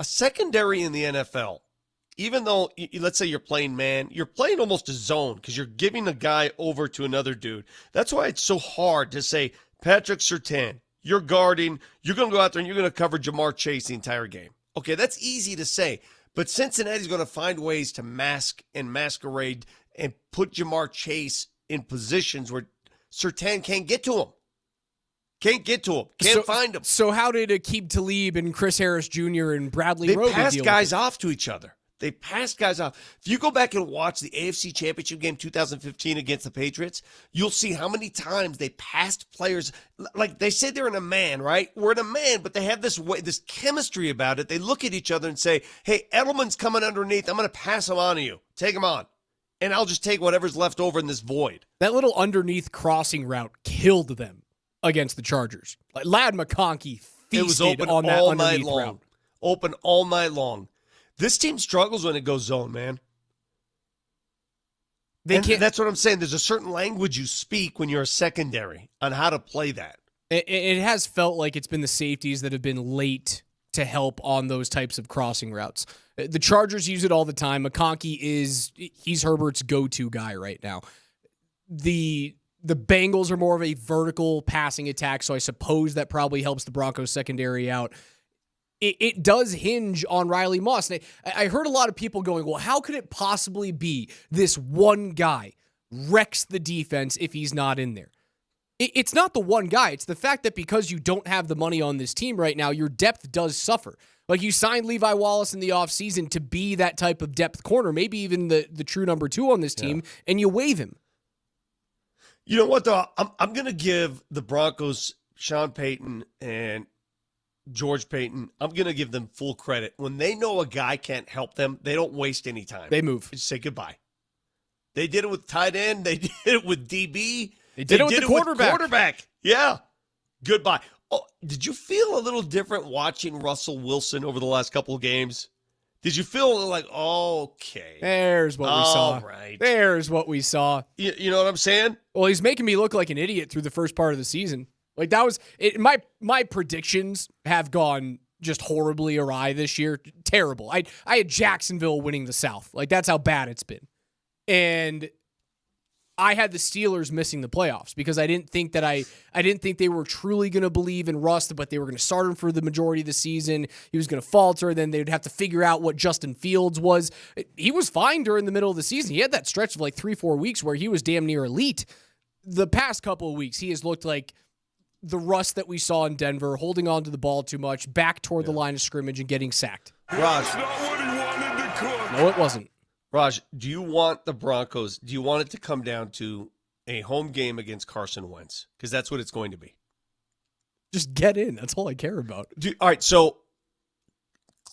secondary in the NFL. Even though, let's say you're playing man, you're playing almost a zone because you're giving a guy over to another dude. That's why it's so hard to say, Patrick Surtain, you're guarding, you're going to go out there and you're going to cover Jamar Chase the entire game. Okay, that's easy to say. But Cincinnati's going to find ways to mask and masquerade and put Jamar Chase in positions where Surtain can't get to him. Can't find him. So how did Aqib Talib and Chris Harris Jr. and Bradley Roby They passed deal guys with it? off to each other. They passed guys off. If you go back and watch the AFC Championship game 2015 against the Patriots, you'll see how many times they passed players. Like they say they're in a man, right? We're in a man, but they have this chemistry about it. They look at each other and say, hey, Edelman's coming underneath. I'm going to pass him on to you. Take him on. And I'll just take whatever's left over in this void. That little underneath crossing route killed them against the Chargers. Like Ladd McConkey feasted It was open on that all night underneath long. route. Open all night long. This team struggles when it goes zone, man. That's what I'm saying. There's a certain language you speak when you're a secondary on how to play that. It has felt like it's been the safeties that have been late to help on those types of crossing routes. The Chargers use it all the time. McConkey he's Herbert's go-to guy right now. The Bengals are more of a vertical passing attack, so I suppose that probably helps the Broncos secondary out. It does hinge on Riley Moss. And I heard a lot of people going, well, how could it possibly be this one guy wrecks the defense if he's not in there? It's not the one guy. It's the fact that because you don't have the money on this team right now, your depth does suffer. Like you signed Levi Wallace in the offseason to be that type of depth corner, maybe even the true number 2 on this team, and you waive him. You know what, though? I'm going to give the Broncos, Sean Payton and George Payton, I'm going to give them full credit. When they know a guy can't help them, they don't waste any time. They move. Just say goodbye. They did it with tight end. They did it with DB. They did it with the quarterback. Yeah. Goodbye. Oh, did you feel a little different watching Russell Wilson over the last couple of games? Did you feel like, okay, there's what we saw. Right. There's what we saw. You know what I'm saying? Well, he's making me look like an idiot through the first part of the season. Like that was it. My predictions have gone just horribly awry this year. Terrible. I had Jacksonville winning the South. Like that's how bad it's been. And I had the Steelers missing the playoffs because I didn't think they were truly going to believe in Russ, but they were going to start him for the majority of the season. He was going to falter. Then they'd have to figure out what Justin Fields was. He was fine during the middle of the season. He had that stretch of like 3-4 weeks where he was damn near elite. The past couple of weeks, he has looked like the Russ that we saw in Denver, holding on to the ball too much, back toward the line of scrimmage and getting sacked. Raj. No, it wasn't. Raj, do you want it to come down to a home game against Carson Wentz? Because that's what it's going to be. Just get in. That's all I care about. All right, so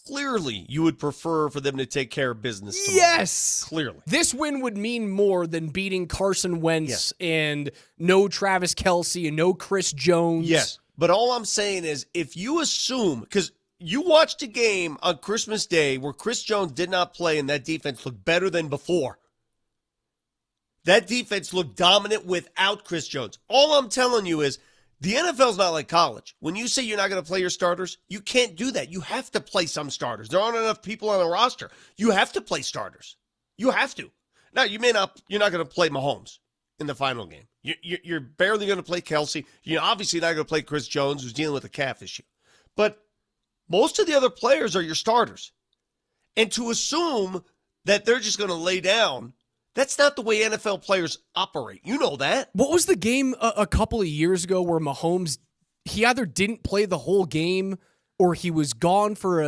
clearly you would prefer for them to take care of business tomorrow. Yes. Clearly. This win would mean more than beating Carson Wentz and no Travis Kelce and no Chris Jones. Yes, but all I'm saying is if you assume, because you watched a game on Christmas Day where Chris Jones did not play and that defense looked better than before. That defense looked dominant without Chris Jones. All I'm telling you is the NFL's not like college. When you say you're not going to play your starters, you can't do that. You have to play some starters. There aren't enough people on the roster. You have to play starters. You have to. Now, you're not going to play Mahomes in the final game. You're barely going to play Kelce. You're obviously not going to play Chris Jones, who's dealing with a calf issue. But most of the other players are your starters. And to assume that they're just going to lay down, that's not the way NFL players operate. You know that. What was the game a couple of years ago where Mahomes, he either didn't play the whole game or he was gone for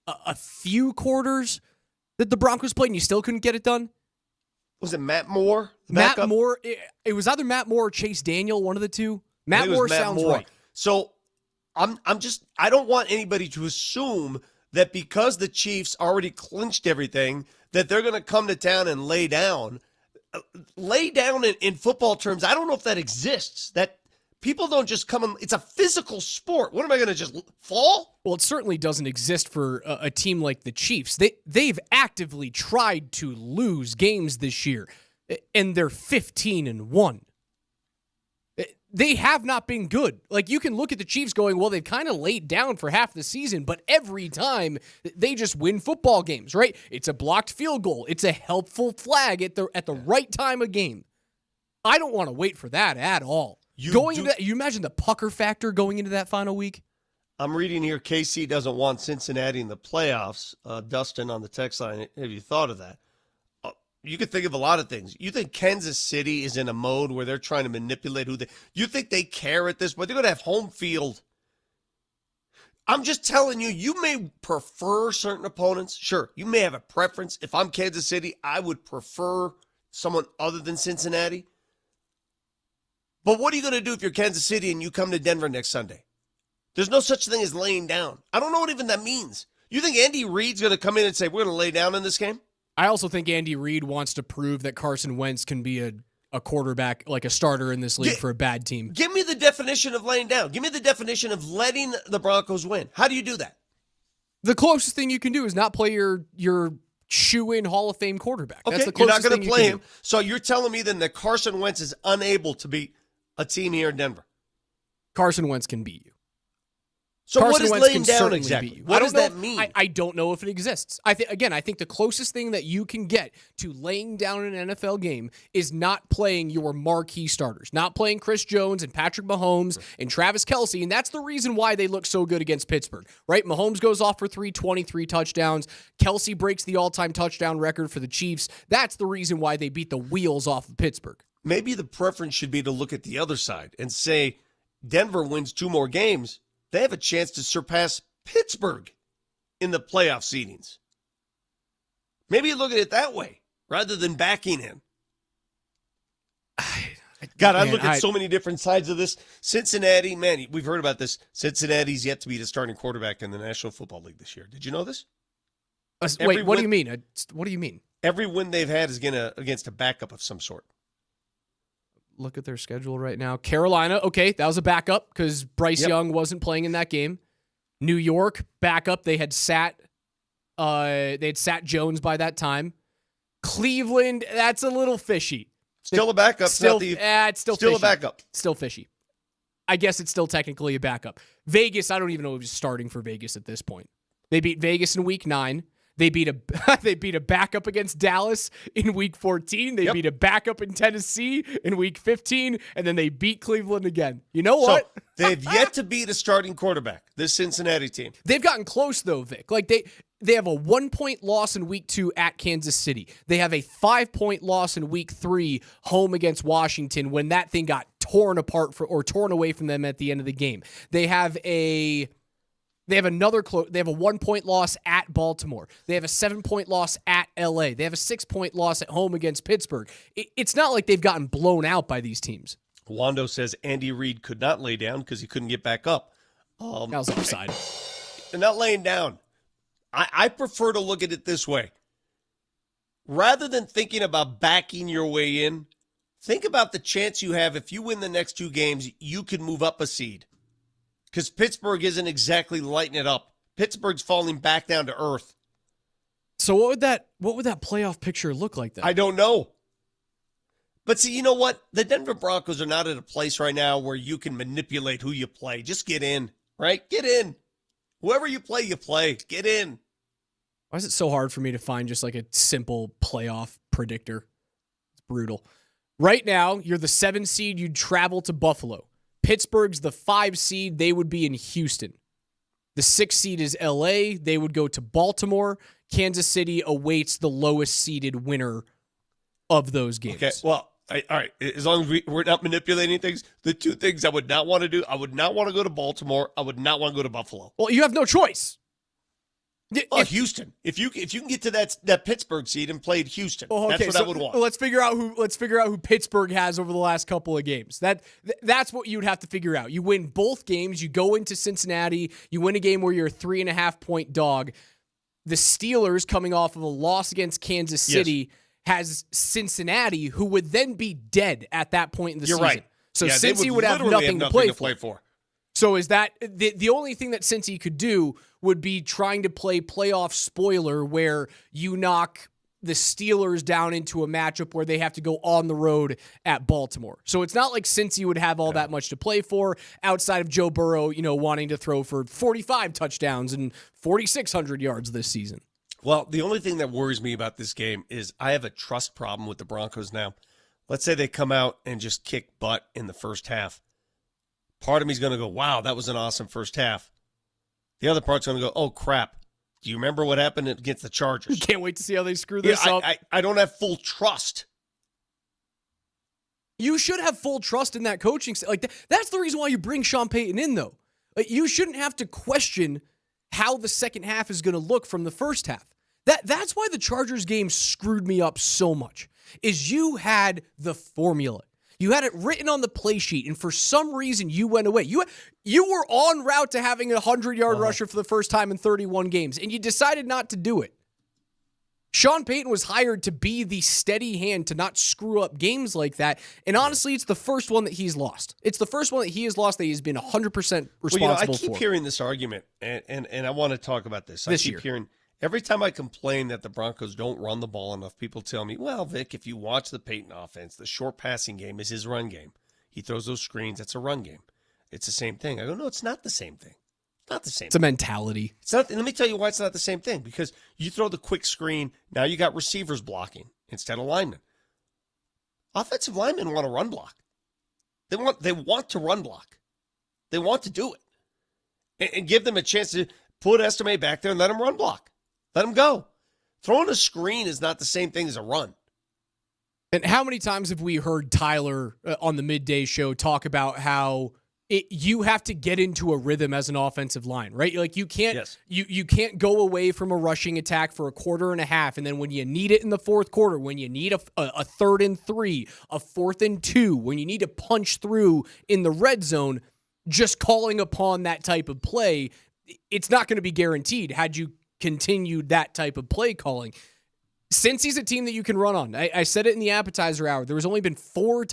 a few quarters that the Broncos played and you still couldn't get it done? Was it Matt Moore? Matt Moore. It was either Matt Moore or Chase Daniel, one of the two. Matt Moore sounds right. So I don't want anybody to assume that because the Chiefs already clinched everything, that they're going to come to town and lay down. Lay down in football terms, I don't know if that exists. That people don't just come and it's a physical sport. What am I going to just fall? Well, it certainly doesn't exist for a team like the Chiefs. They've actively tried to lose games this year, and they're 15-1. They have not been good. Like, you can look at the Chiefs going, well, they've kind of laid down for half the season, but every time they just win football games, right? It's a blocked field goal. It's a helpful flag at the right time of game. I don't want to wait for that at all. You imagine the pucker factor going into that final week? I'm reading here, KC doesn't want Cincinnati in the playoffs. Dustin on the text line, have you thought of that? You could think of a lot of things. You think Kansas City is in a mode where they're trying to manipulate you think they care at this point? They're going to have home field. I'm just telling you, you may prefer certain opponents. Sure, you may have a preference. If I'm Kansas City, I would prefer someone other than Cincinnati. But what are you going to do if you're Kansas City and you come to Denver next Sunday? There's no such thing as laying down. I don't know what even that means. You think Andy Reid's going to come in and say, we're going to lay down in this game? I also think Andy Reid wants to prove that Carson Wentz can be a quarterback, like a starter in this league for a bad team. Give me the definition of laying down. Give me the definition of letting the Broncos win. How do you do that? The closest thing you can do is not play your shoe-in Hall of Fame quarterback. Okay, that's the you're not closest going to play him. do. So you're telling me then that Carson Wentz is unable to beat a team here in Denver? Carson Wentz can beat you. So Carson what is laying down exactly? What does that mean? I don't know if it exists. I think the closest thing that you can get to laying down an NFL game is not playing your marquee starters, not playing Chris Jones and Patrick Mahomes and Travis Kelce, and that's the reason why they look so good against Pittsburgh, right? Mahomes goes off for 323 touchdowns. Kelce breaks the all-time touchdown record for the Chiefs. That's the reason why they beat the wheels off of Pittsburgh. Maybe the preference should be to look at the other side and say Denver wins 2 more games. They have a chance to surpass Pittsburgh in the playoff seedings. Maybe you look at it that way rather than backing in. God, I look at so many different sides of this. Cincinnati, man, we've heard about this. Cincinnati's yet to be the starting quarterback in the National Football League this year. Did you know this? Wait, what do you mean? What do you mean? Every win they've had is against a backup of some sort. Look at their schedule right now. Carolina, okay, that was a backup because Bryce Young wasn't playing in that game. New York, backup. They had sat They had sat Jones by that time. Cleveland, that's a little fishy. Still a backup. It's still fishy. A backup. Still fishy. I guess it's still technically a backup. Vegas, I don't even know if he's starting for Vegas at this point. They beat Vegas in week 9. They beat a backup against Dallas in week 14. They beat a backup in Tennessee in week 15, and then they beat Cleveland again. You know what? So they've yet to beat a starting quarterback, this Cincinnati team. They've gotten close, though, Vic. Like, they have a 1-point loss in week 2 at Kansas City. They have a 5-point loss in week 3 home against Washington when that thing got torn apart or torn away from them at the end of the game. They have a 1-point loss at Baltimore. They have a 7-point loss at LA. They have a 6-point loss at home against Pittsburgh. It's not like they've gotten blown out by these teams. Wando says Andy Reid could not lay down because he couldn't get back up. That was offside. They're not laying down. I prefer to look at it this way. Rather than thinking about backing your way in, think about the chance you have if you win the next 2 games, you could move up a seed. Because Pittsburgh isn't exactly lighting it up. Pittsburgh's falling back down to earth. So what would that playoff picture look like then? I don't know. But see, you know what? The Denver Broncos are not at a place right now where you can manipulate who you play. Just get in, right? Get in. Whoever you play, Get in. Why is it so hard for me to find just like a simple playoff predictor? It's brutal. Right now, you're the 7 seed. You'd travel to Buffalo. Pittsburgh's the 5 seed. They would be in Houston. The 6 seed is LA. They would go to Baltimore. Kansas City awaits the lowest seeded winner of those games. Okay, well, all right. As long as we're not manipulating things, the 2 things I would not want to do, I would not want to go to Baltimore. I would not want to go to Buffalo. Well, you have no choice. Houston. If you can get to that Pittsburgh seed and play at Houston, that's what I would want. Let's figure out who Pittsburgh has over the last couple of games. That's what you'd have to figure out. You win both games. You go into Cincinnati. You win a game where you're a 3.5-point dog. The Steelers, coming off of a loss against Kansas City, has Cincinnati, who would then be dead at that point in the season. You're right. So yeah, Cincy would have nothing to play for. So is that the only thing that Cincy could do would be trying to play playoff spoiler where you knock the Steelers down into a matchup where they have to go on the road at Baltimore. So it's not like Cincy would have all that much to play for outside of Joe Burrow, wanting to throw for 45 touchdowns and 4,600 yards this season. Well, the only thing that worries me about this game is I have a trust problem with the Broncos now. Let's say they come out and just kick butt in the first half. Part of me is going to go, wow, that was an awesome first half. The other part's going to go, oh, crap. Do you remember what happened against the Chargers? Can't wait to see how they screw this up. I don't have full trust. You should have full trust in that coaching. That's the reason why you bring Sean Payton in, though. You shouldn't have to question how the second half is going to look from the first half. That's why the Chargers game screwed me up so much, is you had the formula. You had it written on the play sheet, and for some reason, you went away. You were en route to having a 100-yard rusher for the first time in 31 games, and you decided not to do it. Sean Payton was hired to be the steady hand to not screw up games like that, and honestly, it's the first one that he's lost. It's the first one that he has lost that he's been 100% responsible for. I keep hearing this argument, and I want to talk about this. I keep hearing, every time I complain that the Broncos don't run the ball enough, people tell me, well, Vic, if you watch the Payton offense, the short passing game is his run game. He throws those screens, that's a run game. It's the same thing. I go, no, it's not the same thing. Not the same. It's a mentality. It's not. Let me tell you why it's not the same thing. Because you throw the quick screen, now you got receivers blocking instead of linemen. Offensive linemen want to run block. They want to run block. They want to do it. And give them a chance to put Estime back there and let him run block. Let him go. Throwing a screen is not the same thing as a run. And how many times have we heard Tyler on the midday show talk about how you have to get into a rhythm as an offensive line, right? Like you can't you can't go away from a rushing attack for a quarter and a half, and then when you need it in the fourth quarter, when you need a 3rd and 3, a 4th and 2, when you need to punch through in the red zone, just calling upon that type of play, it's not going to be guaranteed had you continued that type of play calling. Since he's a team that you can run on, I said it in the appetizer hour, there has only been 4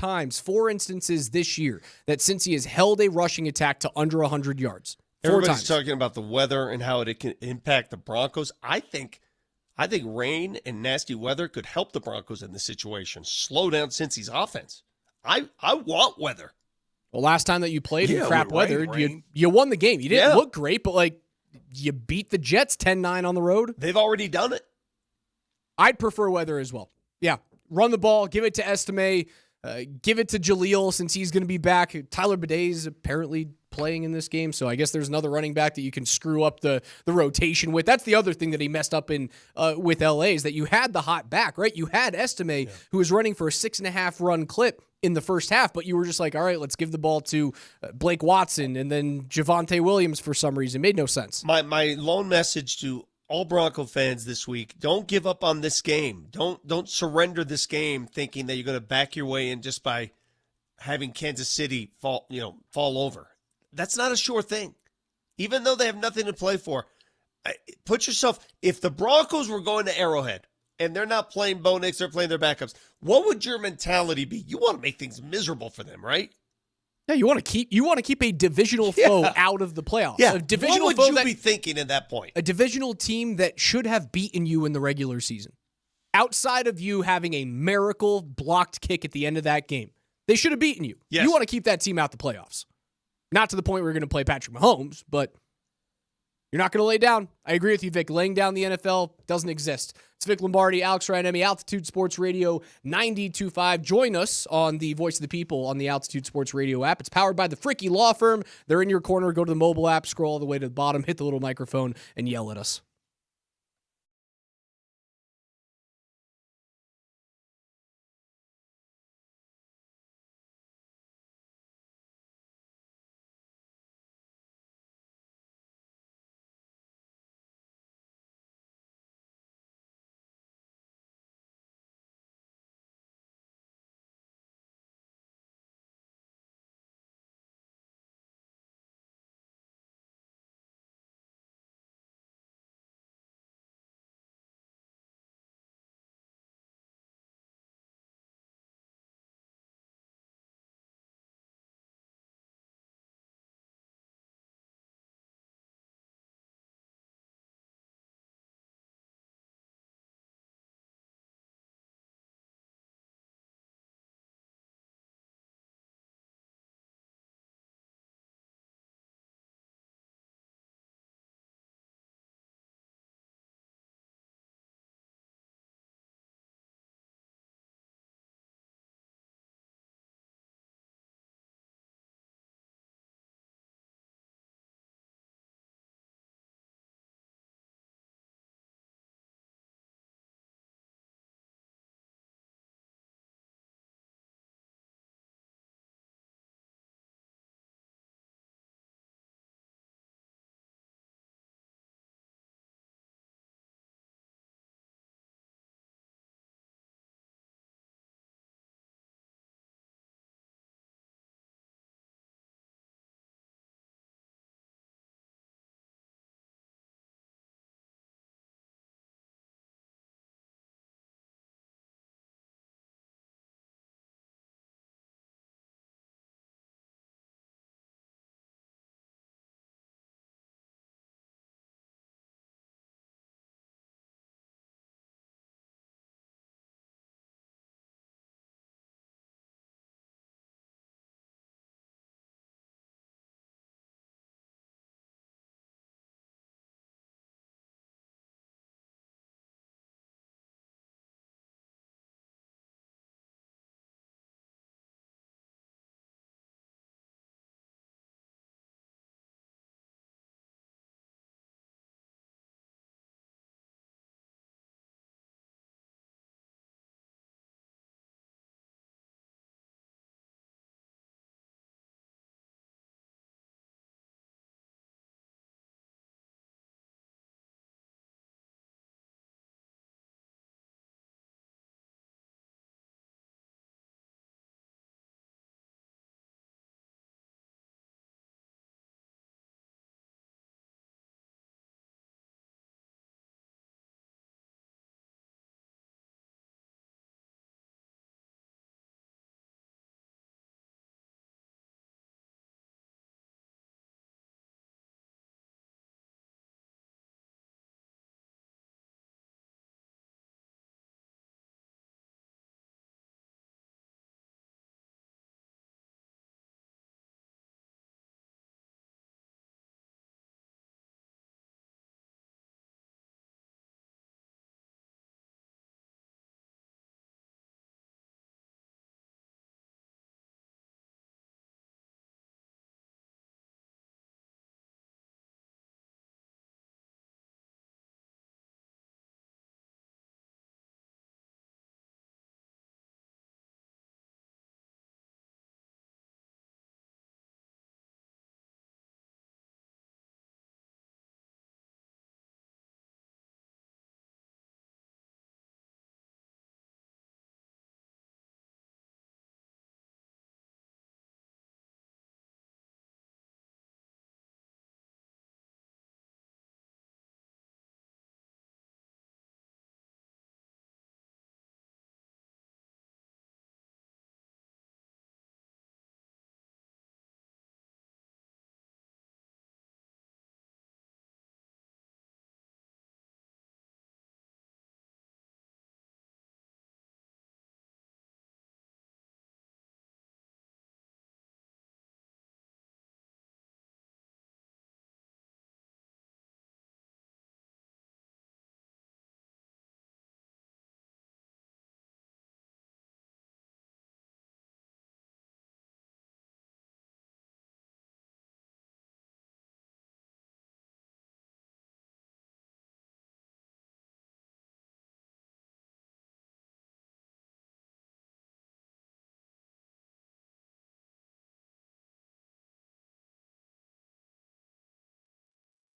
instances this year that since he has held a rushing attack to under 100 yards. Everybody's times. talking about the weather and how it can impact the Broncos. I think rain and nasty weather could help the Broncos in this situation. Slow down Cincy's offense. I want weather. Well, last time that you played in crap with weather, rain. you won the game. You didn't look great, but like you beat the Jets 10-9 on the road. They've already done it. I'd prefer weather as well. Yeah, run the ball, give it to Estime, give it to Jaleel since he's going to be back. Tyler Bidet is apparently playing in this game, so I guess there's another running back that you can screw up the rotation with. That's the other thing that he messed up in with LA is that you had the hot back, right? You had Estime who was running for a 6.5 run clip in the first half, but you were just like, all right, let's give the ball to Blake Watson and then Javonte Williams for some reason. Made no sense. My lone message to all Bronco fans this week: don't give up on this game. Don't surrender this game thinking that you're going to back your way in just by having Kansas City fall over. That's not a sure thing. Even though they have nothing to play for, put yourself. If the Broncos were going to Arrowhead and they're not playing Bo Nix, they're playing their backups, what would your mentality be? You want to make things miserable for them, right? Yeah, you want to keep a divisional foe out of the playoffs. Yeah. A divisional what foe would you be thinking at that point? A divisional team that should have beaten you in the regular season. Outside of you having a miracle blocked kick at the end of that game, they should have beaten you. Yes. You want to keep that team out the playoffs. Not to the point where you're going to play Patrick Mahomes, but you're not going to lay down. I agree with you, Vic. Laying down the NFL doesn't exist. It's Vic Lombardi, Alex Ryanemi, Altitude Sports Radio 92.5. Join us on the Voice of the People on the Altitude Sports Radio app. It's powered by the Fricky Law Firm. They're in your corner. Go to the mobile app, scroll all the way to the bottom, hit the little microphone, and yell at us.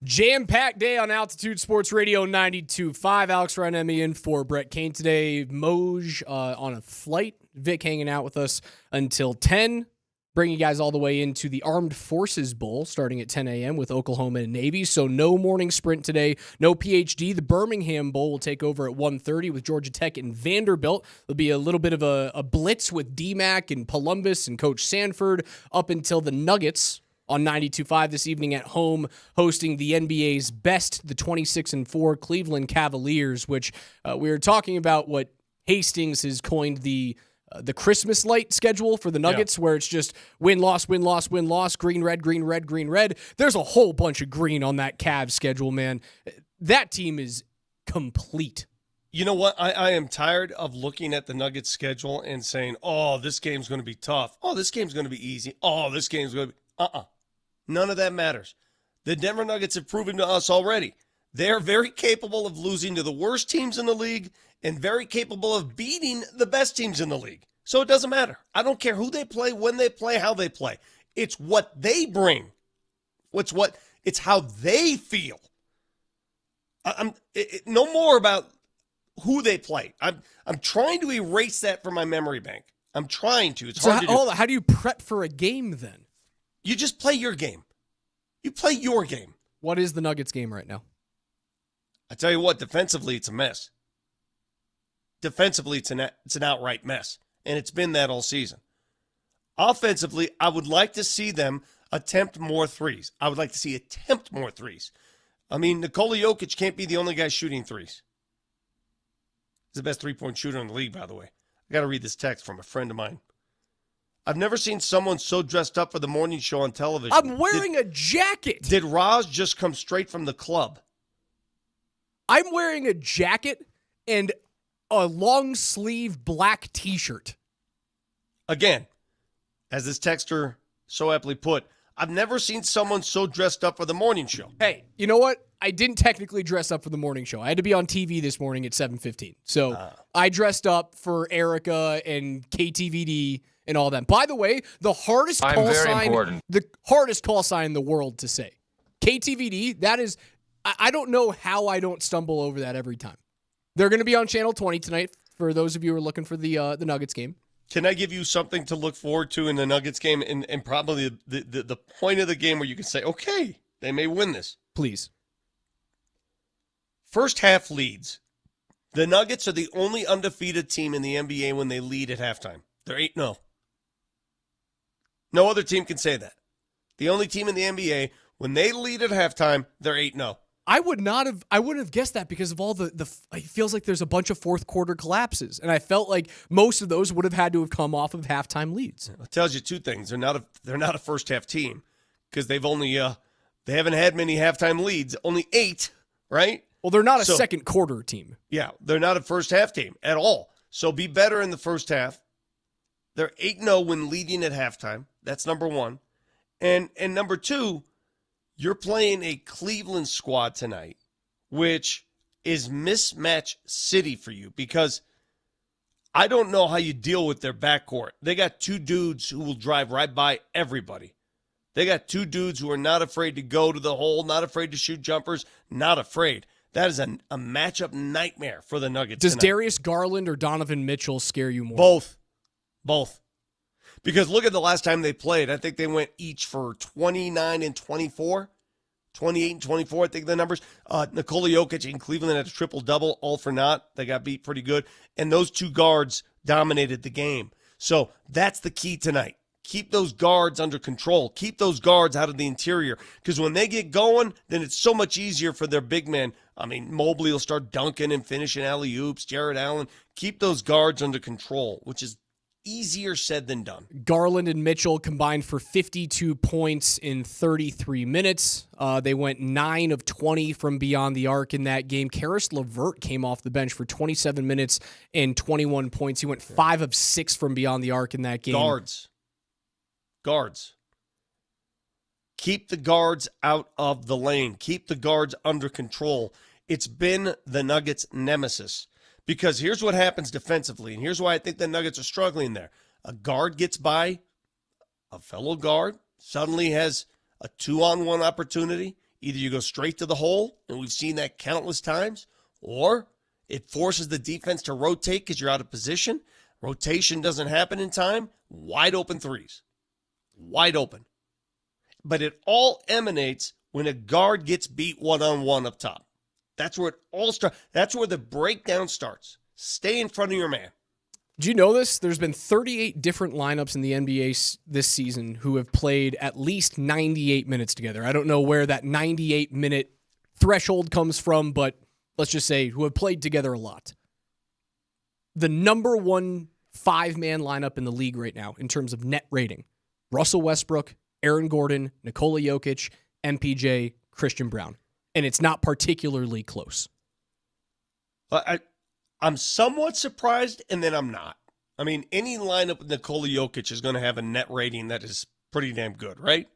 Jam-packed day on Altitude Sports Radio 92.5. Alex Ryanemi in for Brett Kane today. Moj on a flight. Vic hanging out with us until 10. Bringing you guys all the way into the Armed Forces Bowl starting at 10 a.m. with Oklahoma and Navy. So no morning sprint today. No PhD. The Birmingham Bowl will take over at 1:30 with Georgia Tech and Vanderbilt. There'll be a little bit of a blitz with DMAC and Columbus and Coach Sanford up until the Nuggets on 92.5 this evening at home, hosting the NBA's best, the 26-4 Cleveland Cavaliers, which we were talking about what Hastings has coined the Christmas light schedule for the Nuggets, where it's just win, loss, win, loss, win, loss, green, red, green, red, green, red. There's a whole bunch of green on that Cavs schedule, man. That team is complete. You know what? I am tired of looking at the Nuggets schedule and saying, oh, this game's going to be tough. Oh, this game's going to be easy. Oh, this game's going to be... None of that matters. The Denver Nuggets have proven to us already. They're very capable of losing to the worst teams in the league and very capable of beating the best teams in the league. So it doesn't matter. I don't care who they play, when they play, how they play. It's what they bring. It's how they feel. No more about who they play. I'm trying to erase that from my memory bank. I'm trying to. It's hard to do. How do you prep for a game then? You just play your game. You play your game. What is the Nuggets game right now? I tell you what, defensively, it's a mess. Defensively, it's an outright mess, and it's been that all season. Offensively, I would like to see them attempt more threes. I mean, Nikola Jokic can't be the only guy shooting threes. He's the best three-point shooter in the league, by the way. I got to read this text from a friend of mine. I've never seen someone so dressed up for the morning show on television. I'm wearing a jacket. Did Roz just come straight from the club? I'm wearing a jacket and a long-sleeve black T-shirt. Again, as this texter so aptly put, I've never seen someone so dressed up for the morning show. Hey, you know what? I didn't technically dress up for the morning show. I had to be on TV this morning at 7:15. So I dressed up for Erica and KTVD and all that. By the way, the hardest call sign in the world to say. KTVD, that is, I don't know how I don't stumble over that every time. They're going to be on Channel 20 tonight for those of you who are looking for the Nuggets game. Can I give you something to look forward to in the Nuggets game and probably the point of the game where you can say, okay, they may win this? Please. First half leads. The Nuggets are the only undefeated team in the NBA when they lead at halftime. They're 8-0. No other team can say that. The only team in the NBA, when they lead at halftime, they're 8-0. I wouldn't have guessed that because of all it feels like there's a bunch of fourth quarter collapses. And I felt like most of those would have had to have come off of halftime leads. It tells you two things. They're not a first half team because they've only, they haven't had many halftime leads, only 8, right? Well, they're not a second quarter team. Yeah, they're not a first half team at all. So be better in the first half. They're 8-0 when leading at halftime. That's number one. And number two, you're playing a Cleveland squad tonight, which is mismatch city for you because I don't know how you deal with their backcourt. They got two dudes who will drive right by everybody. They got two dudes who are not afraid to go to the hole, not afraid to shoot jumpers, not afraid. That is a matchup nightmare for the Nuggets Does tonight. Darius Garland or Donovan Mitchell scare you more? Both. Because look at the last time they played. I think they went each for 29 and 24. 28 and 24, I think the numbers. Nikola Jokic in Cleveland had a triple-double, all for naught. They got beat pretty good. And those two guards dominated the game. So that's the key tonight. Keep those guards under control. Keep those guards out of the interior. Because when they get going, then it's so much easier for their big men. I mean, Mobley will start dunking and finishing alley-oops. Jared Allen. Keep those guards under control, which is easier said than done. Garland and Mitchell combined for 52 points in 33 minutes. They went 9 of 20 from beyond the arc in that game. Karis LeVert came off the bench for 27 minutes and 21 points. He went 5 of 6 from beyond the arc in that game. Guards. Keep the guards out of the lane. Keep the guards under control. It's been the Nuggets' nemesis. Because here's what happens defensively, and here's why I think the Nuggets are struggling there. A guard gets by a fellow guard, suddenly has a 2-on-1 opportunity, Either you go straight to the hole, and we've seen that countless times, or it forces the defense to rotate because you're out of position. Rotation doesn't happen in time. Wide open threes. Wide open. But it all emanates when a guard gets beat one-on-one up top. That's where it all starts. That's where the breakdown starts. Stay in front of your man. Do you know this? There's been 38 different lineups in the NBA this season who have played at least 98 minutes together. I don't know where that 98-minute threshold comes from, but let's just say who have played together a lot. The number one 5-man lineup in the league right now in terms of net rating: Russell Westbrook, Aaron Gordon, Nikola Jokic, MPJ, Christian Brown. And it's not particularly close. I'm somewhat surprised, and then I'm not. I mean, any lineup with Nikola Jokic is going to have a net rating that is pretty damn good, right?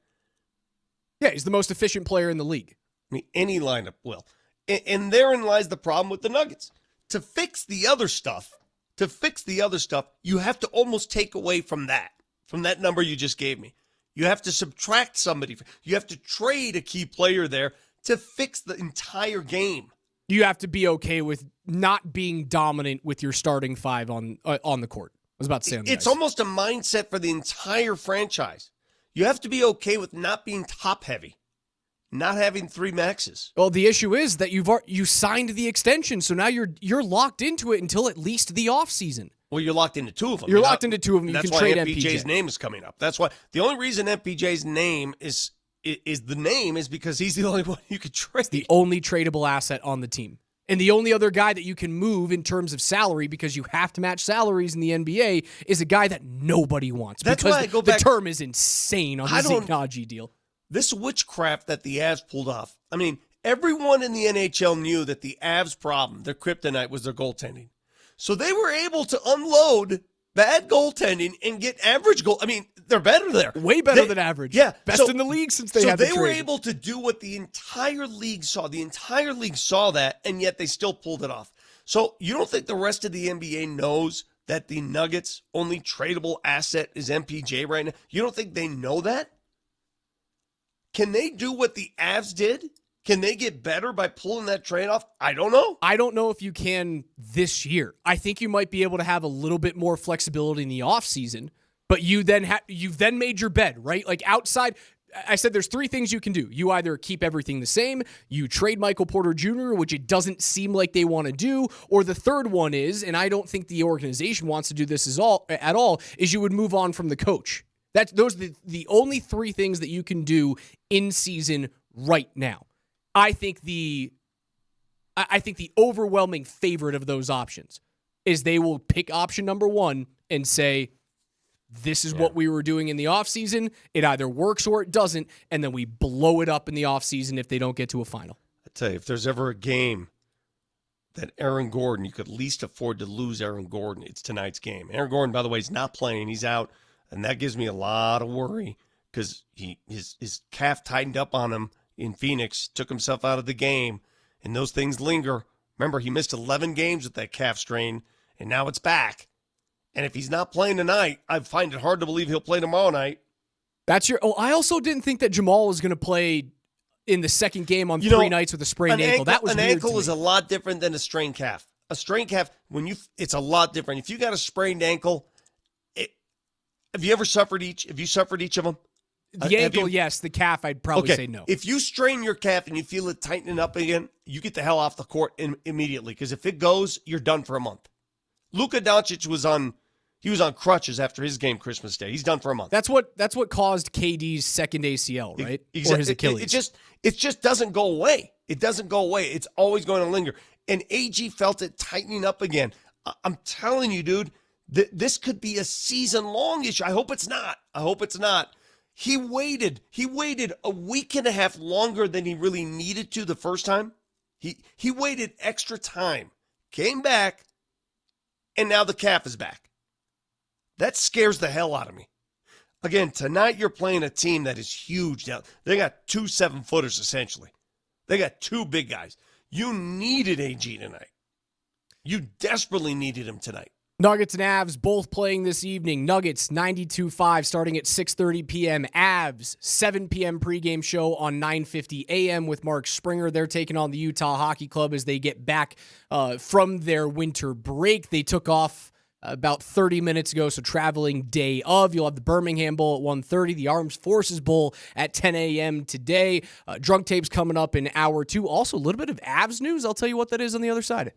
Yeah, he's the most efficient player in the league. I mean, any lineup will. And therein lies the problem with the Nuggets. To fix the other stuff, you have to almost take away from that number you just gave me. You have to subtract somebody. You have to trade a key player there to fix the entire game. You have to be okay with not being dominant with your starting 5 on the court. I was about to say on the It's ice. almost a mindset for the entire franchise. You have to be okay with not being top heavy, not having 3 maxes. Well, the issue is that you signed the extension, so now you're locked into it until at least the offseason. Well, you're locked into 2 of them. You're locked into 2 of them. You can trade MPJ's name is coming up. That's why the only reason MPJ's name is because he's the only one you could trade. It's the only tradable asset on the team. And the only other guy that you can move in terms of salary, because you have to match salaries in the NBA, is a guy that nobody wants. That's because why I go the back. term is insane on the Zeke Naji deal. This witchcraft that the Avs pulled off. I mean, everyone in the NHL knew that the Avs' problem, their kryptonite, was their goaltending. So they were able to unload bad goaltending and get average goal. I mean, they're better there. Way better than average. Yeah. Best in the league since they had the trade. So they were able to do what the entire league saw. The entire league saw that, and yet they still pulled it off. So you don't think the rest of the NBA knows that the Nuggets' only tradable asset is MPJ right now? You don't think they know that? Can they do what the Avs did? Can they get better by pulling that trade off? I don't know. I don't know if you can this year. I think you might be able to have a little bit more flexibility in the offseason, but you've then made your bed, right? Like outside, I said there's 3 things you can do. You either keep everything the same, you trade Michael Porter Jr., which it doesn't seem like they want to do, or the third one is, and I don't think the organization wants to do this at all, is you would move on from the coach. Those are the only 3 things that you can do in season right now. I think the overwhelming favorite of those options is they will pick option number 1 and say, this is what we were doing in the offseason. It either works or it doesn't, and then we blow it up in the offseason if they don't get to a final. I tell you, if there's ever a game that Aaron Gordon, you could least afford to lose Aaron Gordon, it's tonight's game. Aaron Gordon, by the way, is not playing. He's out, and that gives me a lot of worry because his calf tightened up on him in Phoenix, took himself out of the game, and those things linger. Remember, he missed 11 games with that calf strain, and now it's back. And if he's not playing tonight, I find it hard to believe he'll play tomorrow night. I also didn't think that Jamal was going to play in the second game on 3 nights with a sprained ankle. That was an weird ankle to me. is a lot different than a sprained calf. A sprained calf, it's a lot different. If you got a sprained ankle, have you suffered each of them? The ankle, yes. The calf, I'd probably say no. If you strain your calf and you feel it tightening up again, you get the hell off the court immediately, because if it goes, you're done for a month. Luka Doncic was on crutches after his game Christmas Day. He's done for a month. That's what caused KD's second ACL, right? Or his Achilles. It just doesn't go away. It doesn't go away. It's always going to linger. And AG felt it tightening up again. I'm telling you, dude, this could be a season-long issue. I hope it's not. He waited a week and a half longer than he really needed to the first time. He waited extra time, came back, and now the calf is back. That scares the hell out of me. Again, tonight you're playing a team that is huge. Now, they got 2 7-footers, essentially. They got 2 big guys. You needed AG tonight. You desperately needed him tonight. Nuggets and Avs both playing this evening. Nuggets 92-5 starting at 6:30 p.m. Avs 7 p.m. pregame show on 9:50 a.m. with Mark Springer. They're taking on the Utah Hockey Club as they get back from their winter break. They took off about 30 minutes ago, so traveling day of. You'll have the Birmingham Bowl at 1:30, the Armed Forces Bowl at 10 a.m. today. Drunk Tapes coming up in hour 2. Also, a little bit of Avs news. I'll tell you what that is on the other side.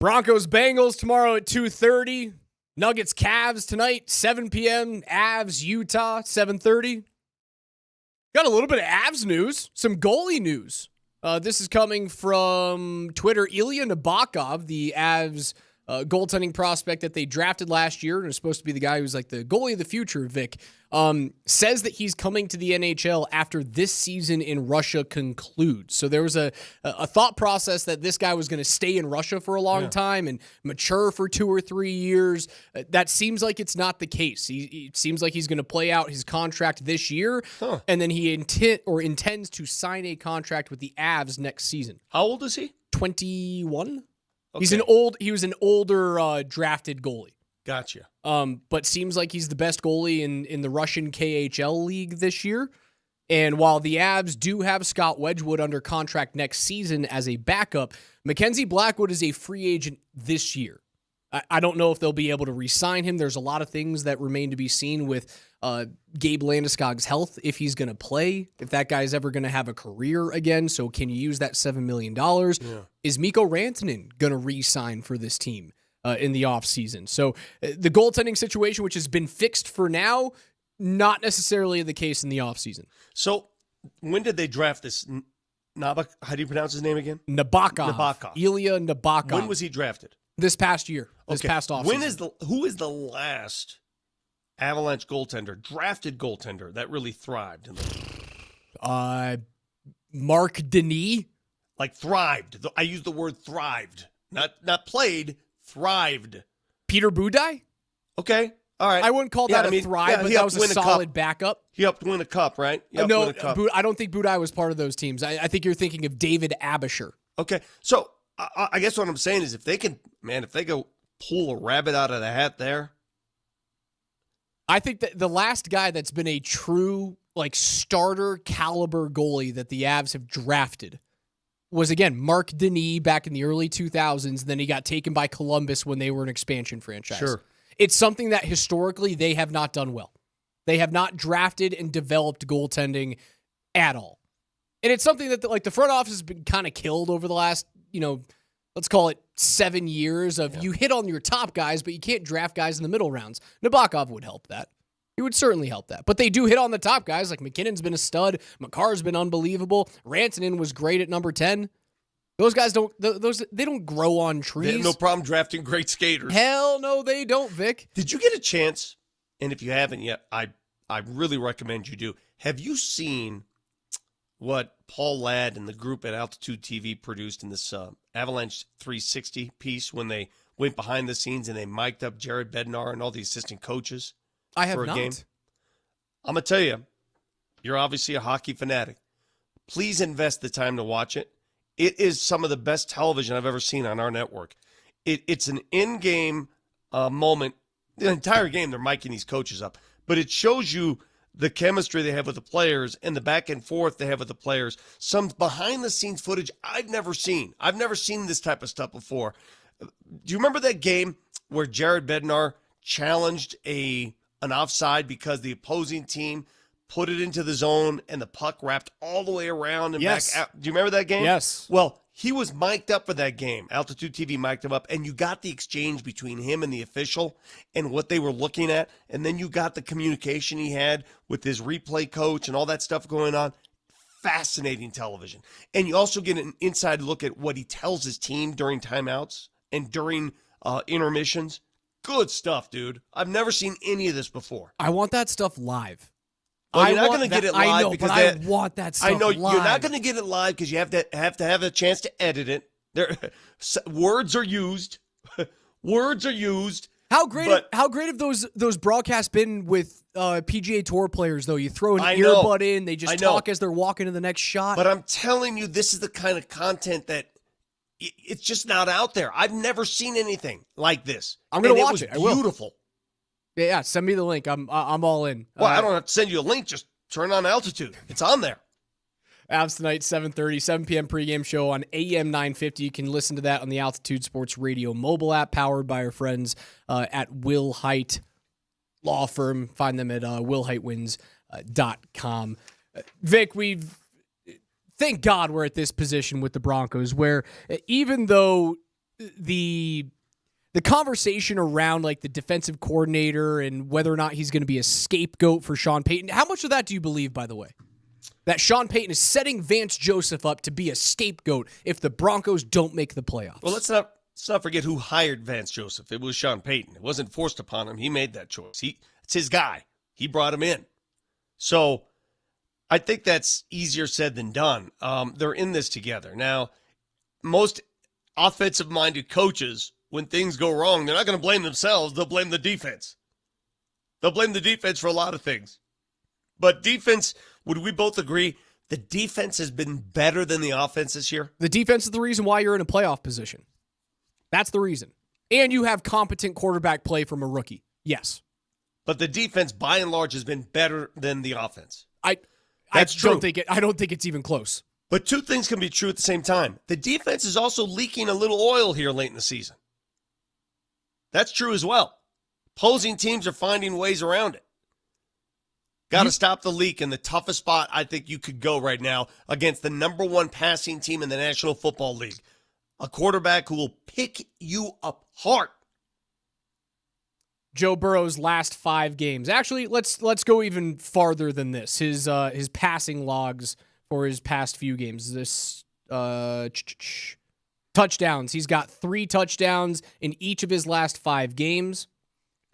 Broncos Bengals tomorrow at 2:30. Nuggets Cavs tonight, 7 p.m. Avs Utah, 7:30. Got a little bit of Avs news, some goalie news. This is coming from Twitter. Ilya Nabokov, the Avs goaltending prospect that they drafted last year and is supposed to be the guy who's like the goalie of the future, Vic, says that he's coming to the NHL after this season in Russia concludes. So there was a thought process that this guy was going to stay in Russia for a long time and mature for 2 or 3 years. That seems like it's not the case. It seems like he's going to play out his contract this year, and then he intends to sign a contract with the Avs next season. How old is he? 21. Okay. He was an older drafted goalie. Gotcha. But seems like he's the best goalie in the Russian KHL league this year. And while the Avs do have Scott Wedgwood under contract next season as a backup, Mackenzie Blackwood is a free agent this year. I don't know if they'll be able to re-sign him. There's a lot of things that remain to be seen with Gabe Landeskog's health, if he's going to play, if that guy's ever going to have a career again. So can you use that $7 million? Yeah. Is Mikko Rantanen going to re-sign for this team in the offseason? So the goaltending situation, which has been fixed for now, not necessarily the case in the offseason. So when did they draft this? How do you pronounce his name again? Nabokov. Ilya Nabokov. When was he drafted? This past year. This past offseason. Who is the last Avalanche goaltender, drafted goaltender, that really thrived in the Mark Denis. Like thrived. I use the word thrived. Not played, thrived. Peter Budaj? Okay. All right. I wouldn't call that a thrive, but that was a solid backup. He helped win a cup, right? No, I don't think Budaj was part of those teams. I think you're thinking of David Abisher. Okay. So I guess what I'm saying is if they go pull a rabbit out of the hat there. I think that the last guy that's been a true starter caliber goalie that the Avs have drafted was, again, Mark Denis back in the early 2000s. Then he got taken by Columbus when they were an expansion franchise. Sure. It's something that historically they have not done well. They have not drafted and developed goaltending at all. And it's something that the front office has been kind of killed over the last, let's call it 7 years of you hit on your top guys, but you can't draft guys in the middle rounds. Nabokov would help that. He would certainly help that. But they do hit on the top guys. Like McKinnon's been a stud. Makar's been unbelievable. Rantanen was great at number 10. Those guys they don't grow on trees. They have no problem drafting great skaters. Hell no, they don't, Vic. Did you get a chance? And if you haven't yet, I really recommend you do. Have you seen what Paul Ladd and the group at Altitude TV produced in this Avalanche 360 piece when they went behind the scenes and they mic'd up Jared Bednar and all the assistant coaches? I have for a not. Game? I'm going to tell you, you're obviously a hockey fanatic. Please invest the time to watch it. It is some of the best television I've ever seen on our network. It's an in-game moment. The entire game, they're miking these coaches up. But it shows you the chemistry they have with the players and the back and forth they have with the players. Some behind-the-scenes footage I've never seen. I've never seen this type of stuff before. Do you remember that game where Jared Bednar challenged an offside because the opposing team put it into the zone and the puck wrapped all the way around and back out? Do you remember that game? Yes. Well, he was mic'd up for that game. Altitude TV mic'd him up, and you got the exchange between him and the official and what they were looking at, and then you got the communication he had with his replay coach and all that stuff going on. Fascinating television. And you also get an inside look at what he tells his team during timeouts and during intermissions. Good stuff, dude. I've never seen any of this before. I want that stuff live. Well, you're not going to get it live. I know, because I want that stuff live. I know you're not going to get it live because you have to have a chance to edit it. Words are used. Words are used. How great have those broadcasts been with PGA Tour players, though? You throw an earbud in, they just talk as they're walking to the next shot. But I'm telling you, this is the kind of content that it's just not out there. I've never seen anything like this. I'm going to watch it. It was beautiful. Yeah, send me the link. I'm all in. Well, I don't have to send you a link. Just turn on Altitude. It's on there. Avs tonight, 7:30, 7 p.m. pregame show on AM 950. You can listen to that on the Altitude Sports Radio mobile app, powered by our friends at Will Hite Law Firm. Find them at willhitewins.com. Vic, thank God we're at this position with the Broncos where even though the conversation around like the defensive coordinator and whether or not he's going to be a scapegoat for Sean Payton. How much of that do you believe, by the way? That Sean Payton is setting Vance Joseph up to be a scapegoat if the Broncos don't make the playoffs. Well, let's not forget who hired Vance Joseph. It was Sean Payton. It wasn't forced upon him. He made that choice. It's his guy. He brought him in. So I think that's easier said than done. They're in this together. Now, most offensive-minded coaches, when things go wrong, they're not going to blame themselves. They'll blame the defense. They'll blame the defense for a lot of things. But defense, would we both agree, the defense has been better than the offense this year? The defense is the reason why you're in a playoff position. That's the reason. And you have competent quarterback play from a rookie. Yes. But the defense, by and large, has been better than the offense. That's true. I don't think it's even close. But two things can be true at the same time. The defense is also leaking a little oil here late in the season. That's true as well. Opposing teams are finding ways around it. Got to stop the leak in the toughest spot I think you could go right now against the number one passing team in the National Football League. A quarterback who will pick you apart. Joe Burrow's last 5 games. Actually, let's go even farther than this. His passing logs for his past few games. This touchdowns. He's got 3 touchdowns in each of his last 5 games.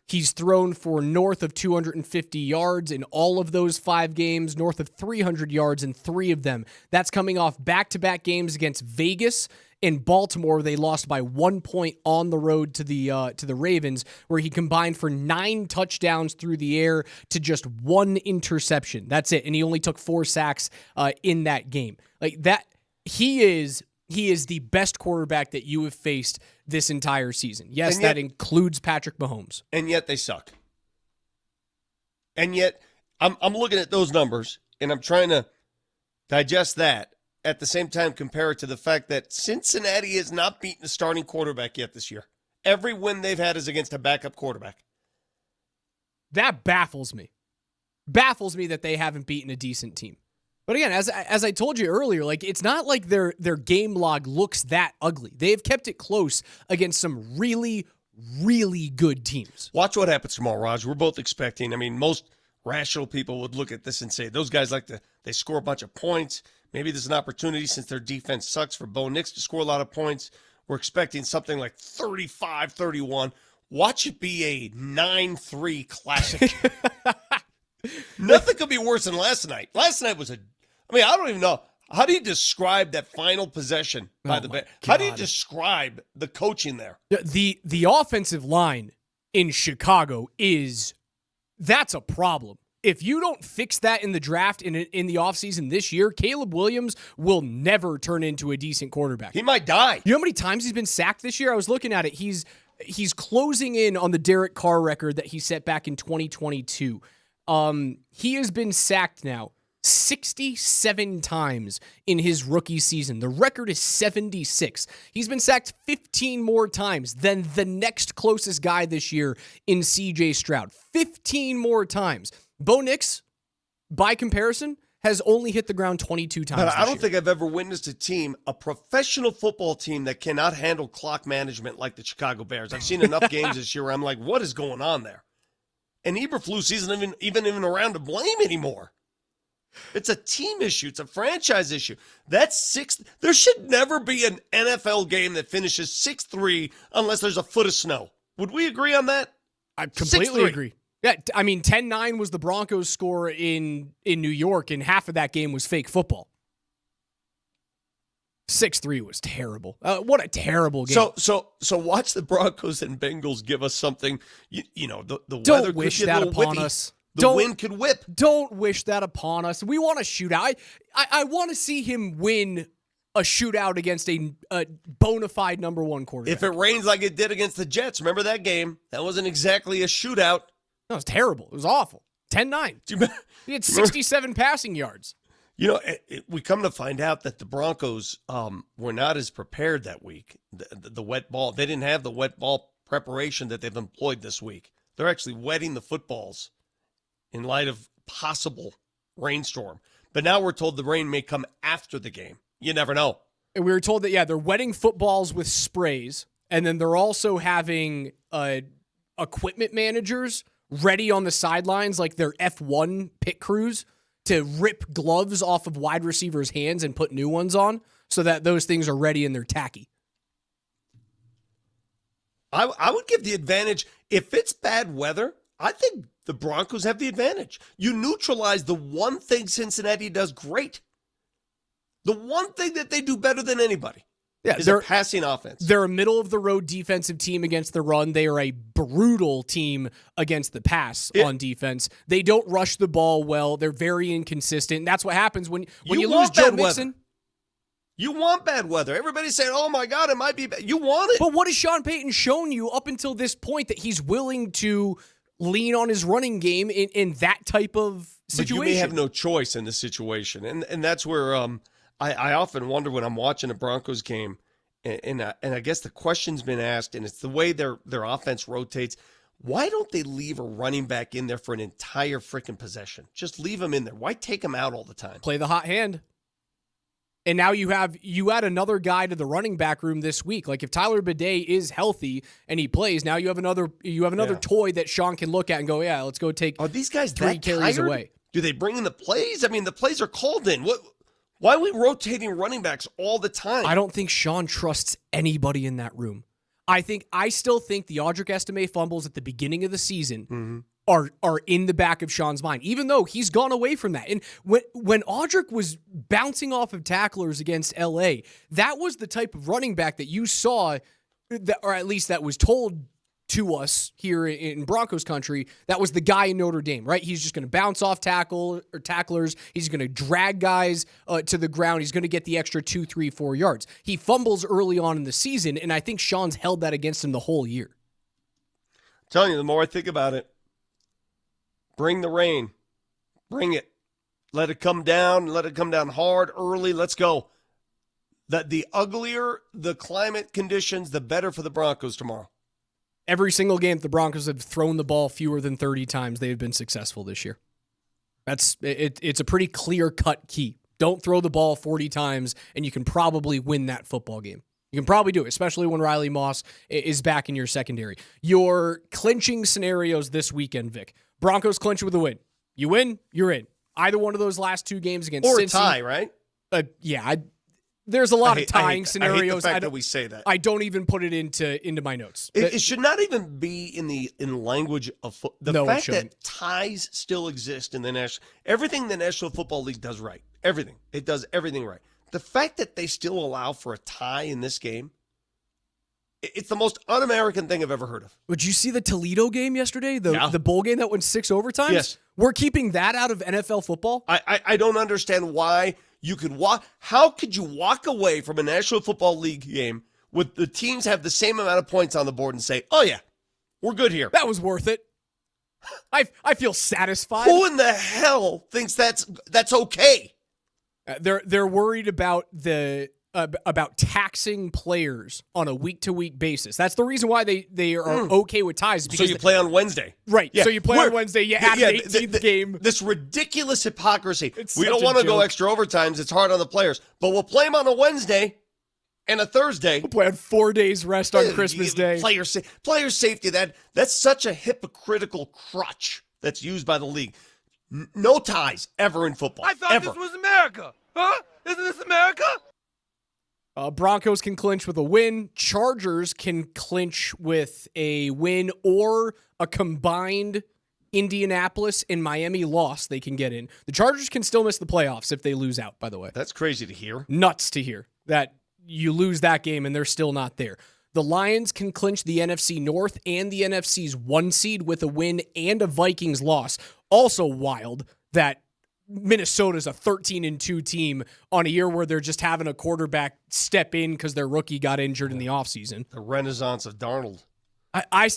He's thrown for north of 250 yards in all of those 5 games, north of 300 yards in 3 of them. That's coming off back-to-back games against Vegas and Baltimore. They lost by 1 point on the road to the Ravens, where he combined for 9 touchdowns through the air to just 1 interception. That's it, and he only took 4 sacks in that game. Like that, he is the best quarterback that you have faced this entire season. Yes, that includes Patrick Mahomes. And yet they suck. And yet I'm looking at those numbers, and I'm trying to digest that. At the same time, compare it to the fact that Cincinnati has not beaten a starting quarterback yet this year. Every win they've had is against a backup quarterback. That baffles me. Baffles me that they haven't beaten a decent team. But again, as I told you earlier, like it's not like their game log looks that ugly. They've kept it close against some really, really good teams. Watch what happens tomorrow, Raj. We're both expecting. I mean, most rational people would look at this and say, those guys they score a bunch of points. Maybe there's an opportunity, since their defense sucks, for Bo Nix to score a lot of points. We're expecting something like 35-31. Watch it be a 9-3 classic. Nothing could be worse than last night. Last night was I don't even know. How do you describe that final possession by the Bears? How do you describe the coaching there? The offensive line in Chicago that's a problem. If you don't fix that in the draft in the offseason this year, Caleb Williams will never turn into a decent quarterback. He might die. You know how many times he's been sacked this year? I was looking at it. He's closing in on the Derek Carr record that he set back in 2022. He has been sacked now 67 times in his rookie season. The record is 76. He's been sacked 15 more times than the next closest guy this year in CJ Stroud. 15 more times. Bo Nix, by comparison, has only hit the ground 22 times. But I don't think I've ever witnessed a professional football team that cannot handle clock management like the Chicago Bears. I've seen enough games this year where I'm like, what is going on there? And Eberflus isn't even around to blame anymore. It's a team issue. It's a franchise issue. That's 6. There should never be an NFL game that finishes 6-3 unless there's a foot of snow. Would we agree on that? I completely 6-3. agree. Yeah, I mean, 10-9 was the Broncos' score in New York, and half of that game was fake football. 6-3 was terrible. What a terrible game. So watch the Broncos and Bengals give us something. The Don't weather wish could get that a little upon whippy. us. The wind could whip. Don't wish that upon us. We want a shootout. I want to see him win a shootout against a bona fide number 1 quarterback. If it rains like it did against the Jets, remember that game? That wasn't exactly a shootout. No, it was terrible. It was awful. 10-9. He had 67 passing yards. We come to find out that the Broncos were not as prepared that week. The wet ball, they didn't have the wet ball preparation that they've employed this week. They're actually wetting the footballs in light of possible rainstorm. But now we're told the rain may come after the game. You never know. And we were told that, they're wetting footballs with sprays, And then they're also having equipment managers ready on the sidelines, like their F1 pit crews, to rip gloves off of wide receivers' hands and put new ones on so that those things are ready and they're tacky. I would give the advantage. If it's bad weather, I think the Broncos have the advantage. You neutralize the one thing Cincinnati does great. The one thing that they do better than anybody is a passing offense. They're a middle-of-the-road defensive team against the run. They are a brutal team against the pass on defense. They don't rush the ball well. They're very inconsistent. And that's what happens when you lose Joe Mixon. You want bad weather. Everybody's saying, oh, my God, it might be bad. You want it. But what has Sean Payton shown you up until this point that he's willing to lean on his running game in that type of situation? But you may have no choice in this situation. And that's where I often wonder when I'm watching a Broncos game, and I guess the question's been asked, and it's the way their offense rotates. Why don't they leave a running back in there for an entire freaking possession? Just leave him in there. Why take him out all the time? Play the hot hand. And now you add another guy to the running back room this week. Like if Tyler Bidet is healthy and he plays, now you have another toy that Sean can look at and go, yeah, let's go take. Are these guys 3 that carries tired? away? Do they bring in the plays? I mean, the plays are called in. Why are we rotating running backs all the time? I don't think Sean trusts anybody in that room. I still think the Audric Estime fumbles at the beginning of the season are in the back of Sean's mind, even though he's gone away from that. And when Audric was bouncing off of tacklers against LA, that was the type of running back that you saw, or at least that was told to us here in Broncos country. That was the guy in Notre Dame, right? He's just going to bounce off tacklers. He's going to drag guys to the ground. He's going to get the extra 2, 3, 4 yards. He fumbles early on in the season, and I think Sean's held that against him the whole year. I'm telling you, the more I think about it, bring the rain. Bring it. Let it come down. Let it come down hard, early. Let's go. The uglier the climate conditions, the better for the Broncos tomorrow. Every single game the Broncos have thrown the ball fewer than 30 times, they've been successful this year. It's a pretty clear-cut key. Don't throw the ball 40 times, and you can probably win that football game. You can probably do it, especially when Riley Moss is back in your secondary. Your clinching scenarios this weekend, Vic. Broncos clinch with a win. You win, you're in. Either one of those last 2 games against Or Cincy. a tie, right? There's a lot of tying scenarios. I hate the fact that we say that. I don't even put it into my notes. It should not even be in language of football. The fact that ties still exist in the national, everything the National Football League does right. Everything. It does everything right. The fact that they still allow for a tie in this game, it's the most un-American thing I've ever heard of. Would you see the Toledo game yesterday? The bowl game that went 6 overtimes? Yes. We're keeping that out of NFL football? I don't understand why you could walk. How could you walk away from a National Football League game with the teams have the same amount of points on the board and say, oh yeah, we're good here. That was worth it. I feel satisfied. Who in the hell thinks that's okay? They're worried about about taxing players on a week-to-week basis. That's the reason why they are okay with ties. So you play on Wednesday. Right. Yeah. So you play on Wednesday. You add an 18th game. This ridiculous hypocrisy. We don't want to go extra overtimes. It's hard on the players. But we'll play them on a Wednesday and a Thursday. We'll play on 4 days rest on Christmas Day. Player safety. That's such a hypocritical crutch that's used by the league. No ties ever in football. I thought this was America. Huh? Isn't this America? Broncos can clinch with a win. Chargers can clinch with a win or a combined Indianapolis and Miami loss they can get in. The Chargers can still miss the playoffs if they lose out, by the way. That's crazy to hear. Nuts to hear that you lose that game and they're still not there. The Lions can clinch the NFC North and the NFC's 1 seed with a win and a Vikings loss. Also wild that Minnesota's a 13-2 team on a year where they're just having a quarterback step in because their rookie got injured in the offseason. The renaissance of Darnold. I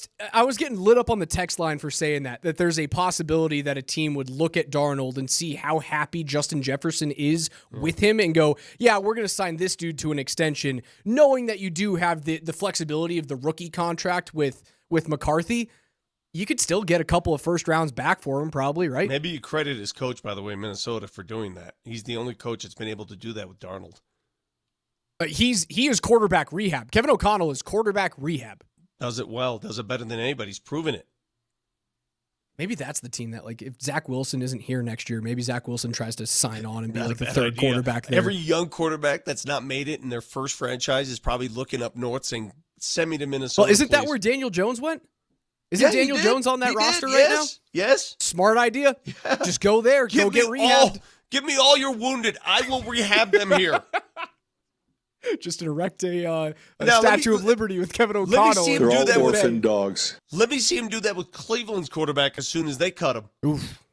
was getting lit up on the text line for saying that there's a possibility that a team would look at Darnold and see how happy Justin Jefferson is with him and go, yeah, we're going to sign this dude to an extension, knowing that you do have the flexibility of the rookie contract with McCarthy. You could still get a couple of first rounds back for him, probably, right? Maybe you credit his coach, by the way, Minnesota, for doing that. He's the only coach that's been able to do that with Darnold. He is quarterback rehab. Kevin O'Connell is quarterback rehab. Does it well. Does it better than anybody. He's proven it. Maybe that's the team that, like, if Zach Wilson isn't here next year, maybe Zach Wilson tries to sign on and be like the third quarterback there. Every young quarterback that's not made it in their first franchise is probably looking up north saying, send me to Minnesota. Well, isn't that please. where Daniel Jones went? Isn't Daniel Jones on that roster right now? Yes. Smart idea. Yeah. Just go there. Go get rehabbed. Give me all your wounded. I will rehab them here. Just erect a Statue of Liberty with Kevin O'Connell. Let me see him do that with orphan dogs. Let me see him do that with Cleveland's quarterback as soon as they cut him. Oof.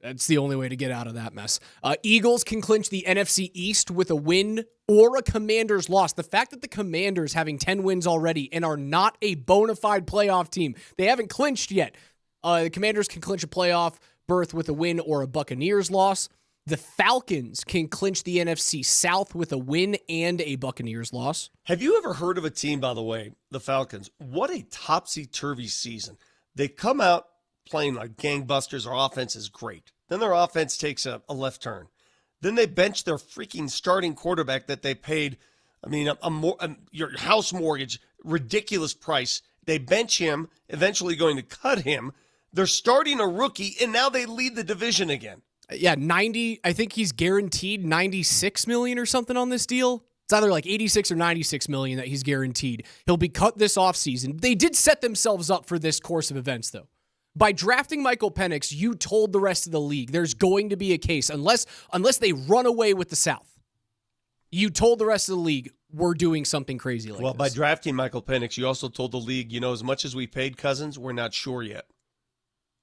That's the only way to get out of that mess. Eagles can clinch the NFC East with a win or a Commanders loss. The fact that the Commanders having 10 wins already and are not a bona fide playoff team, they haven't clinched yet. The Commanders can clinch a playoff berth with a win or a Buccaneers loss. The Falcons can clinch the NFC South with a win and a Buccaneers loss. Have you ever heard of a team, by the way, the Falcons? What a topsy-turvy season. They come out playing like gangbusters. Their offense is great. Then their offense takes a left turn. Then they bench their freaking starting quarterback that they paid, your house mortgage, ridiculous price. They bench him, eventually going to cut him. They're starting a rookie, and now they lead the division again. Yeah, I think he's guaranteed $96 million or something on this deal. It's either like $86 or $96 million that he's guaranteed. He'll be cut this offseason. They did set themselves up for this course of events, though. By drafting Michael Penix, you told the rest of the league there's going to be a case, unless they run away with the South. You told the rest of the league we're doing something crazy like this. Well, by drafting Michael Penix, you also told the league, as much as we paid Cousins, we're not sure yet.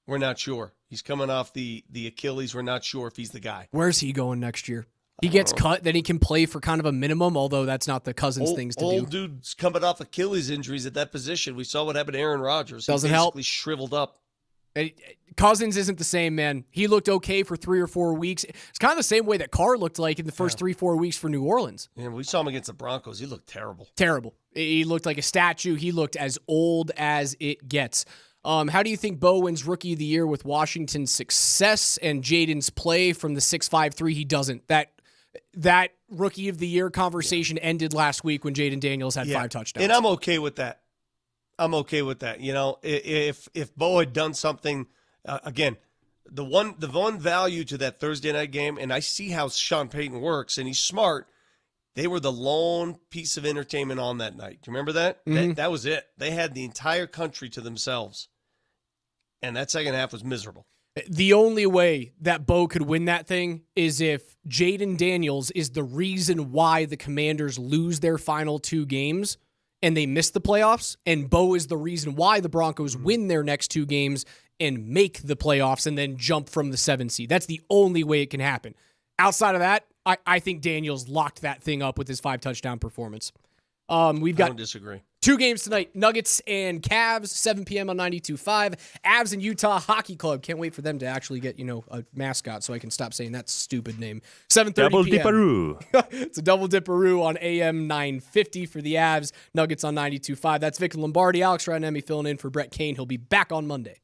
We're not sure. He's coming off the Achilles. We're not sure if he's the guy. Where's he going next year? He gets cut, then he can play for kind of a minimum, although that's not the Cousins things to do. Old dude's coming off Achilles injuries at that position. We saw what happened to Aaron Rodgers. Doesn't he help. Basically shriveled up. Cousins isn't the same, man. He looked okay for 3 or 4 weeks. It's kind of the same way that Carr looked like in the first 3-4 weeks for New Orleans. Yeah, we saw him against the Broncos. He looked terrible. Terrible. He looked like a statue. He looked as old as it gets. How do you think Bo wins Rookie of the Year with Washington's success and Jaden's play from the 6.53? He doesn't. That Rookie of the Year conversation ended last week when Jaden Daniels had 5 touchdowns. And I'm okay with that. If Bo had done something, again, the one value to that Thursday night game, and I see how Sean Payton works, and he's smart. They were the lone piece of entertainment on that night. Do you remember that? Mm-hmm. That was it. They had the entire country to themselves. And that second half was miserable. The only way that Bo could win that thing is if Jaden Daniels is the reason why the Commanders lose their final 2 games and they miss the playoffs, and Bo is the reason why the Broncos win their next 2 games and make the playoffs and then jump from the 7 seed. That's the only way it can happen. Outside of that, I think Daniels locked that thing up with his 5 touchdown performance. I don't disagree. 2 games tonight, Nuggets and Cavs, 7 p.m. on 92.5. Avs and Utah Hockey Club. Can't wait for them to actually get, a mascot so I can stop saying that stupid name. 7:30 Double p.m. Dipperoo. It's a double dipperoo on AM 950 for the Avs. Nuggets on 92.5. That's Vic Lombardi. Alex Ryanemi filling in for Brett Kane. He'll be back on Monday.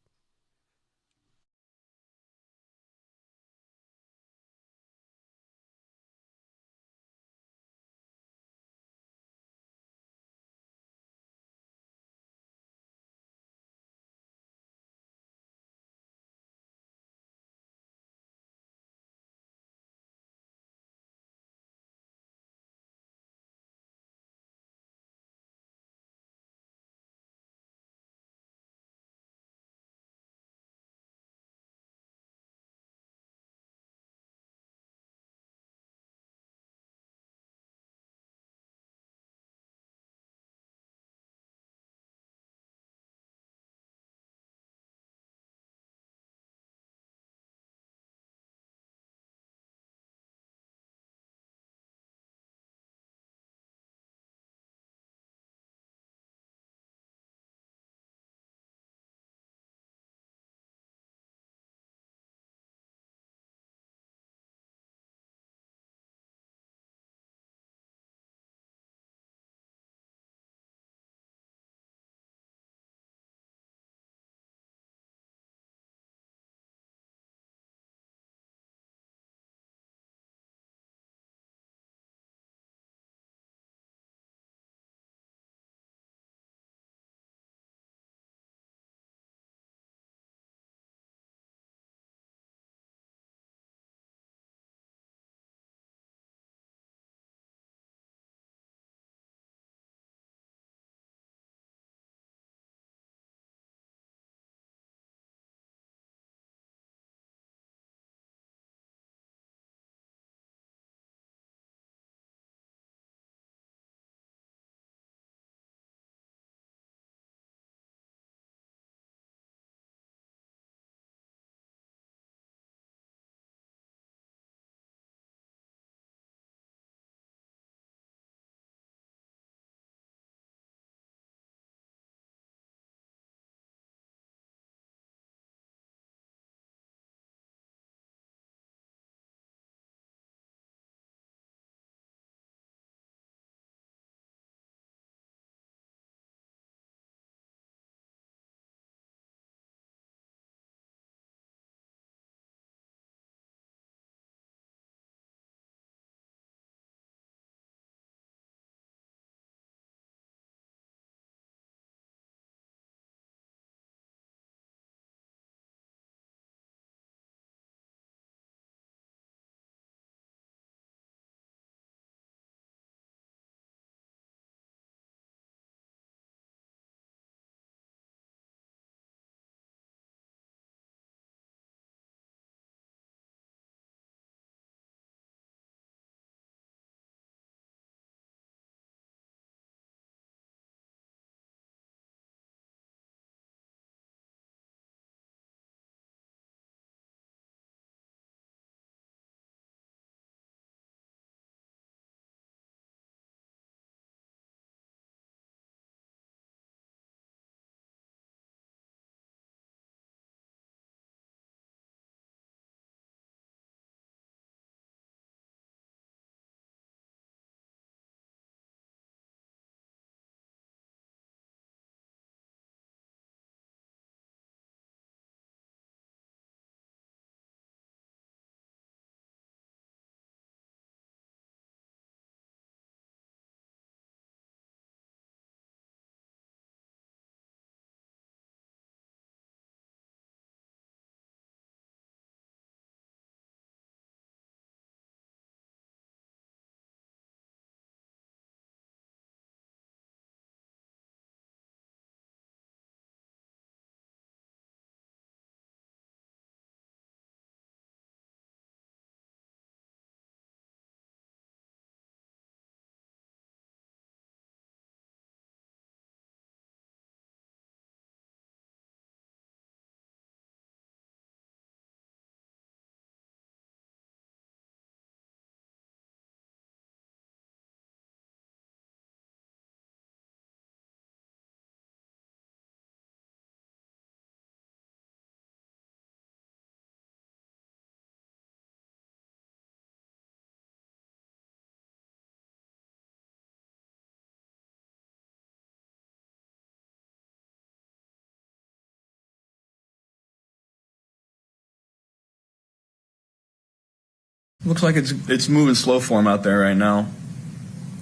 Looks like it's moving slow for him out there right now.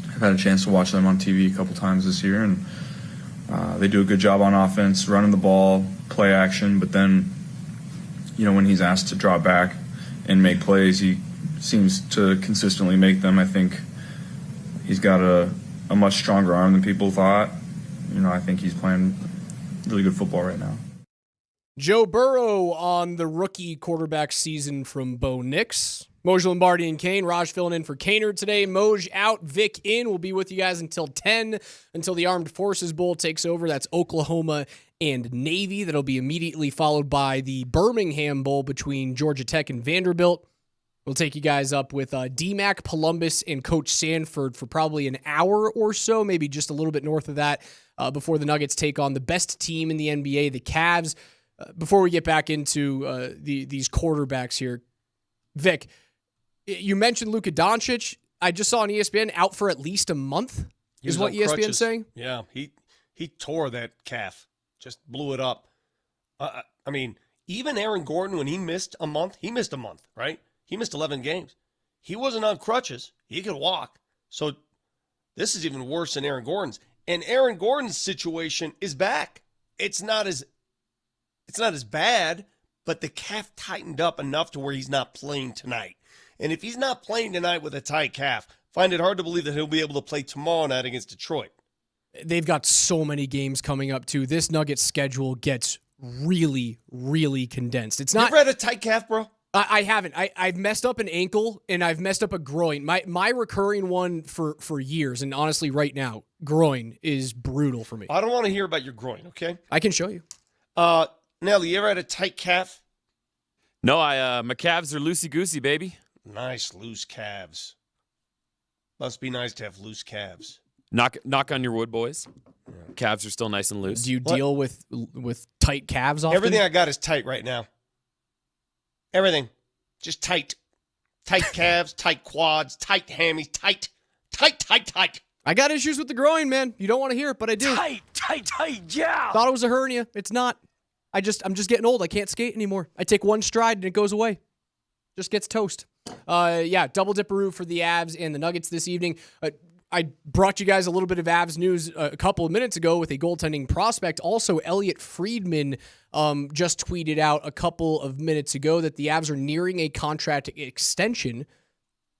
I've had a chance to watch them on TV a couple times this year, and they do a good job on offense, running the ball, play action. But then, when he's asked to draw back and make plays, he seems to consistently make them. I think he's got a much stronger arm than people thought. I think he's playing really good football right now. Joe Burrow on the rookie quarterback season from Bo Nix. Moj Lombardi and Kane. Raj filling in for Kaner today. Moj out, Vic in. We'll be with you guys until 10, until the Armed Forces Bowl takes over. That's Oklahoma and Navy. That'll be immediately followed by the Birmingham Bowl between Georgia Tech and Vanderbilt. We'll take you guys up with DMAC, Columbus, and Coach Sanford for probably an hour or so, maybe just a little bit north of that, before the Nuggets take on the best team in the NBA, the Cavs. Before we get back into these quarterbacks here, Vic, you mentioned Luka Doncic. I just saw on ESPN out for at least a month, is what ESPN's saying? Yeah, he tore that calf, just blew it up. I mean, even Aaron Gordon, when he missed a month, right? He missed 11 games. He wasn't on crutches. He could walk. So this is even worse than Aaron Gordon's. And Aaron Gordon's situation is back. It's not as bad, but the calf tightened up enough to where he's not playing tonight. And if he's not playing tonight with a tight calf, find it hard to believe that he'll be able to play tomorrow night against Detroit. They've got so many games coming up, too. This Nuggets schedule gets really, really condensed. It's not. You ever had a tight calf, bro? I haven't. I've messed up an ankle and I've messed up a groin. My recurring one for years, and honestly right now, groin is brutal for me. I don't want to hear about your groin, okay? I can show you. Nelly, you ever had a tight calf? No, my calves are loosey-goosey, baby. Nice loose calves. Must be nice to have loose calves. Knock on your wood, boys. Calves are still nice and loose. Do you deal with tight calves often? Everything I got is tight right now. Everything. Just tight. Tight calves, tight quads, tight hammies, tight. I got issues with the groin, man. You don't want to hear it, but I do. Tight, yeah. Thought it was a hernia. It's not. I'm just getting old. I can't skate anymore. I take one stride and it goes away. Just gets toast. Double dipperoo for the Avs and the Nuggets this evening. I brought you guys a little bit of Avs news a couple of minutes ago with a goaltending prospect. Also, Elliot Friedman just tweeted out a couple of minutes ago that the Avs are nearing a contract extension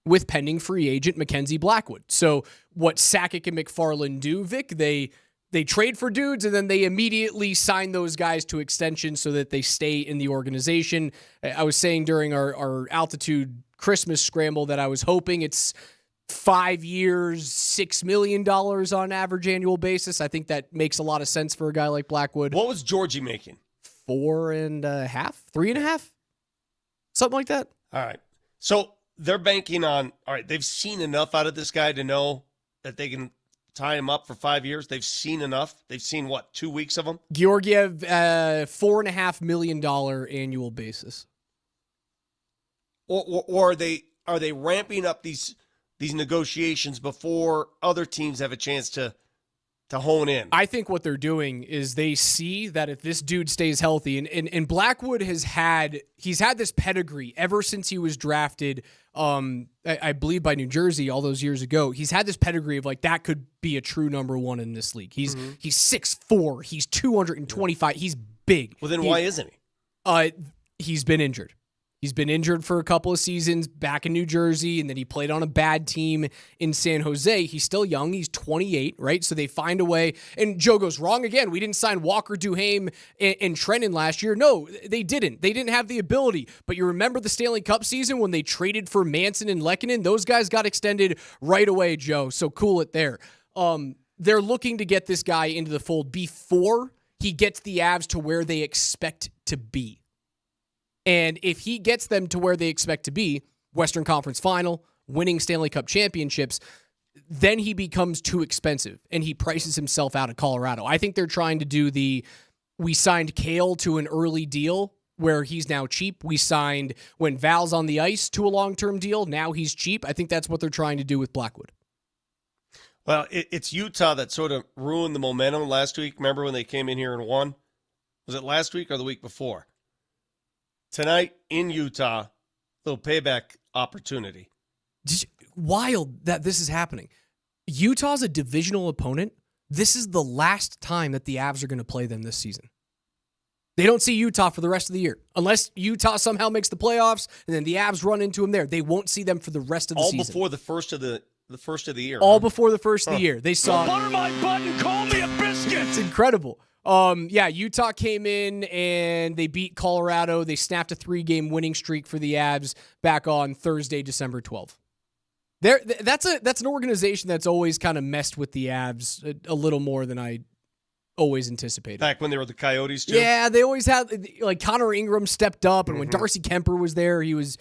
with pending free agent Mackenzie Blackwood. So what Sakic and McFarland do, Vic, they trade for dudes and then they immediately sign those guys to extension so that they stay in the organization. I was saying during our Altitude Christmas scramble that I was hoping it's 5 years, $6 million on average annual basis. I think that makes a lot of sense for a guy like Blackwood. What was Georgie making? 4.5, 3.5, something like that. All right. So they're banking on, all right, they've seen enough out of this guy to know that they can tie him up for 5 years. They've seen enough. They've seen, 2 weeks of him? Georgiev, $4.5 million annual basis. Or are they ramping up these negotiations before other teams have a chance to hone in? I think what they're doing is they see that if this dude stays healthy, and Blackwood he's had this pedigree ever since he was drafted, I believe by New Jersey all those years ago. He's had this pedigree of that could be a true number one in this league. He's 6'4", he's 225, he's big. Well, then why isn't he? He's been injured. He's been injured for a couple of seasons back in New Jersey, and then he played on a bad team in San Jose. He's still young. He's 28, right? So they find a way. And Joe goes, wrong again. We didn't sign Walker Duhaime and Trenton last year. No, they didn't. They didn't have the ability. But you remember the Stanley Cup season when they traded for Manson and Lehkonen? Those guys got extended right away, Joe. So cool it there. They're looking to get this guy into the fold before he gets the Avs to where they expect to be. And if he gets them to where they expect to be, Western Conference Final, winning Stanley Cup championships, then he becomes too expensive and he prices himself out of Colorado. I think they're trying to do we signed Kale to an early deal where he's now cheap. We signed when Val's on the ice to a long-term deal. Now he's cheap. I think that's what they're trying to do with Blackwood. Well, it's Utah that sort of ruined the momentum last week. Remember when they came in here and won? Was it last week or the week before? Tonight in Utah, Little payback opportunity. Wild that this is happening. Utah's a divisional opponent. This is the last time that the Avs are going to play them this season. They don't see Utah for the rest of the year. Unless Utah somehow makes the playoffs and then the Avs run into them there. They won't see them for the rest of the season. All before the first of the year. All before the first of the year. They saw Butter my butt and call me a biscuit. It's incredible. Utah came in and they beat Colorado. They snapped a 3-game winning streak for the Avs back on Thursday, December 12th. That's an organization that's always kind of messed with the Avs a little more than I always anticipated. Back when they were the Coyotes too? Yeah, they always had, like, Connor Ingram stepped up, and when Darcy Kemper was there, he was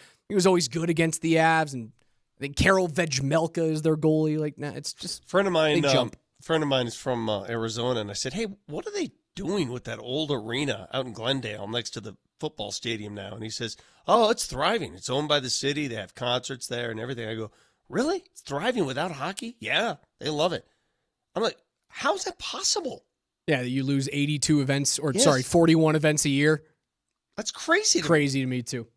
always good against the Avs, and I think Karel Vejmelka is their goalie. Like, it's just friend of mine. They jump. Friend of mine is from Arizona, and I said, "Hey, what are they doing with that old arena out in Glendale next to the football stadium now?" And he says, "Oh, it's thriving. It's owned by the city. They have concerts there and everything." I go, "Really? It's thriving without hockey?" "Yeah, they love it." I'm like, "How is that possible?" Yeah, you lose 82 events, 41 events a year. That's crazy. Crazy to me too.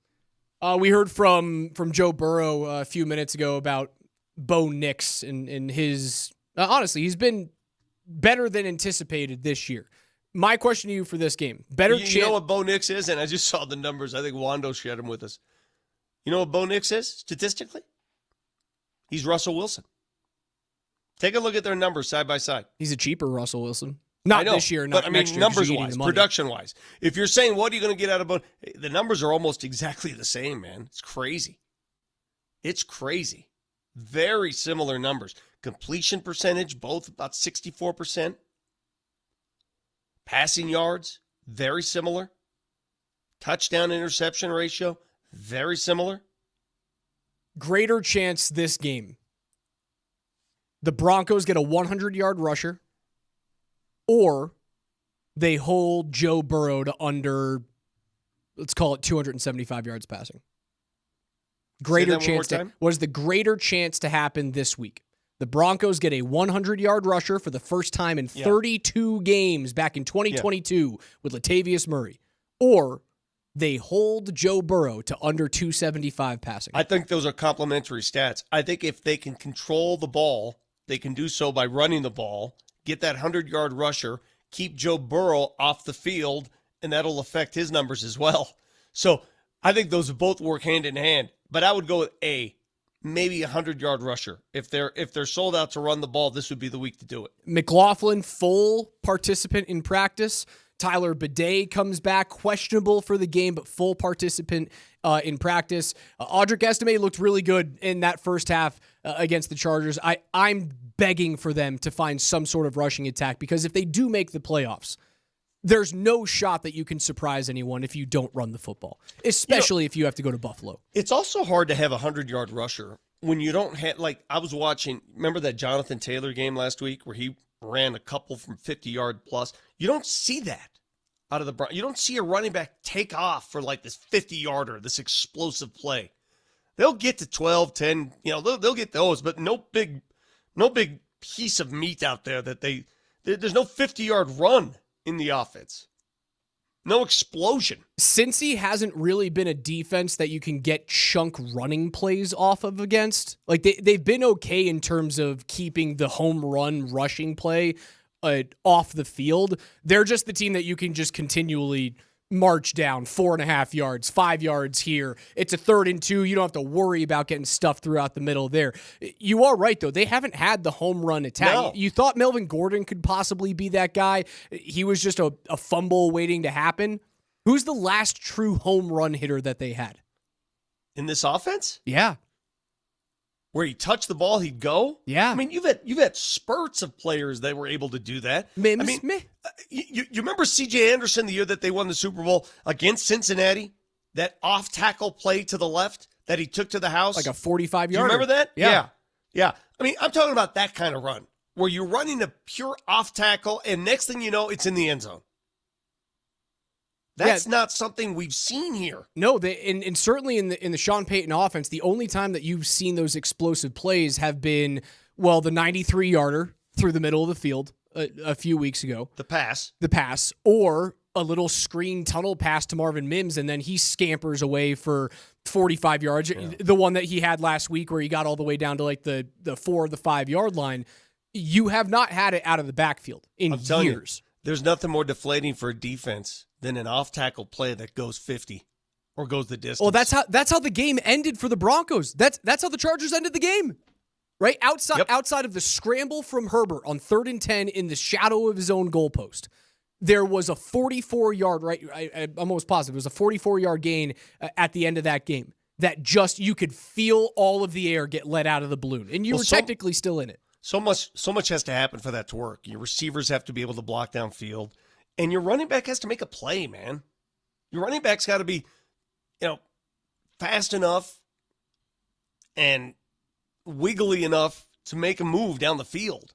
We heard from Joe Burrow a few minutes ago about Bo Nix and his. Honestly, he's been better than anticipated this year. My question to you for this game: You know what Bo Nix is, and I just saw the numbers. I think Wando shared them with us. You know what Bo Nix is statistically? He's Russell Wilson. Take a look at their numbers side by side. He's a cheaper Russell Wilson. Not this year, not next year. Numbers-wise, production-wise. If you're saying, what are you going to get out of Bo? The numbers are almost exactly the same, man. It's crazy. It's crazy. Very similar numbers. Completion percentage, both about 64%. Passing yards, very similar. Touchdown interception ratio, very similar. Greater chance this game. The Broncos get a 100-yard rusher, or they hold Joe Burrow to under, let's call it 275 yards passing. Greater chance. What is the greater chance to happen this week? The Broncos get a 100-yard rusher for the first time in 32 games back in 2022 with Latavius Murray, or they hold Joe Burrow to under 275 passing. I think those are complementary stats. I think if they can control the ball, they can do so by running the ball, get that 100-yard rusher, keep Joe Burrow off the field, and that'll affect his numbers as well. So I think those both work hand in hand. But I would go with maybe a 100-yard rusher. If they're sold out to run the ball, this would be the week to do it. McLaughlin, full participant in practice. Tyler Bidet comes back, questionable for the game, but full participant in practice. Audric Estime looked really good in that first half against the Chargers. I'm begging for them to find some sort of rushing attack, because if they do make the playoffs, there's no shot that you can surprise anyone if you don't run the football, especially if you have to go to Buffalo. It's also hard to have a 100-yard rusher when you don't have, like, I was watching, remember that Jonathan Taylor game last week where he ran a couple from 50-yard plus? You don't see that out of the, you don't see a running back take off for like this 50-yarder, this explosive play. They'll get to 12, 10, they'll get those, but no big piece of meat out there that there's no 50-yard run in the offense. No explosion. Cincy hasn't really been a defense that you can get chunk running plays off of against. Like, they've been okay in terms of keeping the home run rushing play off the field. They're just the team that you can just continually march down 4.5 yards, 5 yards here. It's a 3rd and 2. You don't have to worry about getting stuff throughout the middle there. You are right, though. They haven't had the home run attack. No. You thought Melvin Gordon could possibly be that guy. He was just a fumble waiting to happen. Who's the last true home run hitter that they had? In this offense? Yeah. Where he touched the ball, he'd go? Yeah. I mean, you've had spurts of players that were able to do that. You remember C.J. Anderson the year that they won the Super Bowl against Cincinnati? That off-tackle play to the left that he took to the house? Like a 45-yarder. You remember that? Yeah. I mean, I'm talking about that kind of run where you're running a pure off-tackle, and next thing you know, it's in the end zone. That's not something we've seen here. No, and certainly in the Sean Payton offense, the only time that you've seen those explosive plays have been, the 93-yarder through the middle of the field a few weeks ago. The pass, or a little screen tunnel pass to Marvin Mims, and then he scampers away for 45 yards, the one that he had last week where he got all the way down to like the 4 or the 5 yard line. You have not had it out of the backfield in years. There's nothing more deflating for a defense than an off-tackle play that goes 50 or goes the distance. Well, that's how the game ended for the Broncos. That's how the Chargers ended the game. Right? Outside of the scramble from Herbert on 3rd and 10 in the shadow of his own goalpost, there was a 44-yard, I'm almost positive, it was a 44-yard gain at the end of that game that just, you could feel all of the air get let out of the balloon. And you were technically still in it. So much has to happen for that to work. Your receivers have to be able to block downfield, and your running back has to make a play, man. Your running back's got to be, fast enough and wiggly enough to make a move down the field.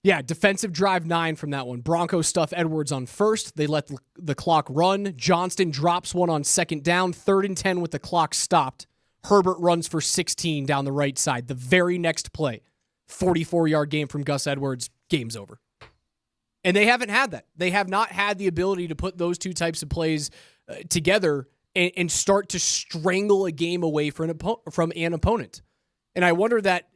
Yeah, defensive drive 9 from that one. Broncos stuff Edwards on first. They let the clock run. Johnston drops one on 2nd down. 3rd and 10 with the clock stopped. Herbert runs for 16 down the right side. The very next play, 44-yard game from Gus Edwards, game's over. And they haven't had that. They have not had the ability to put those two types of plays together and start to strangle a game away from an opponent. And I wonder that,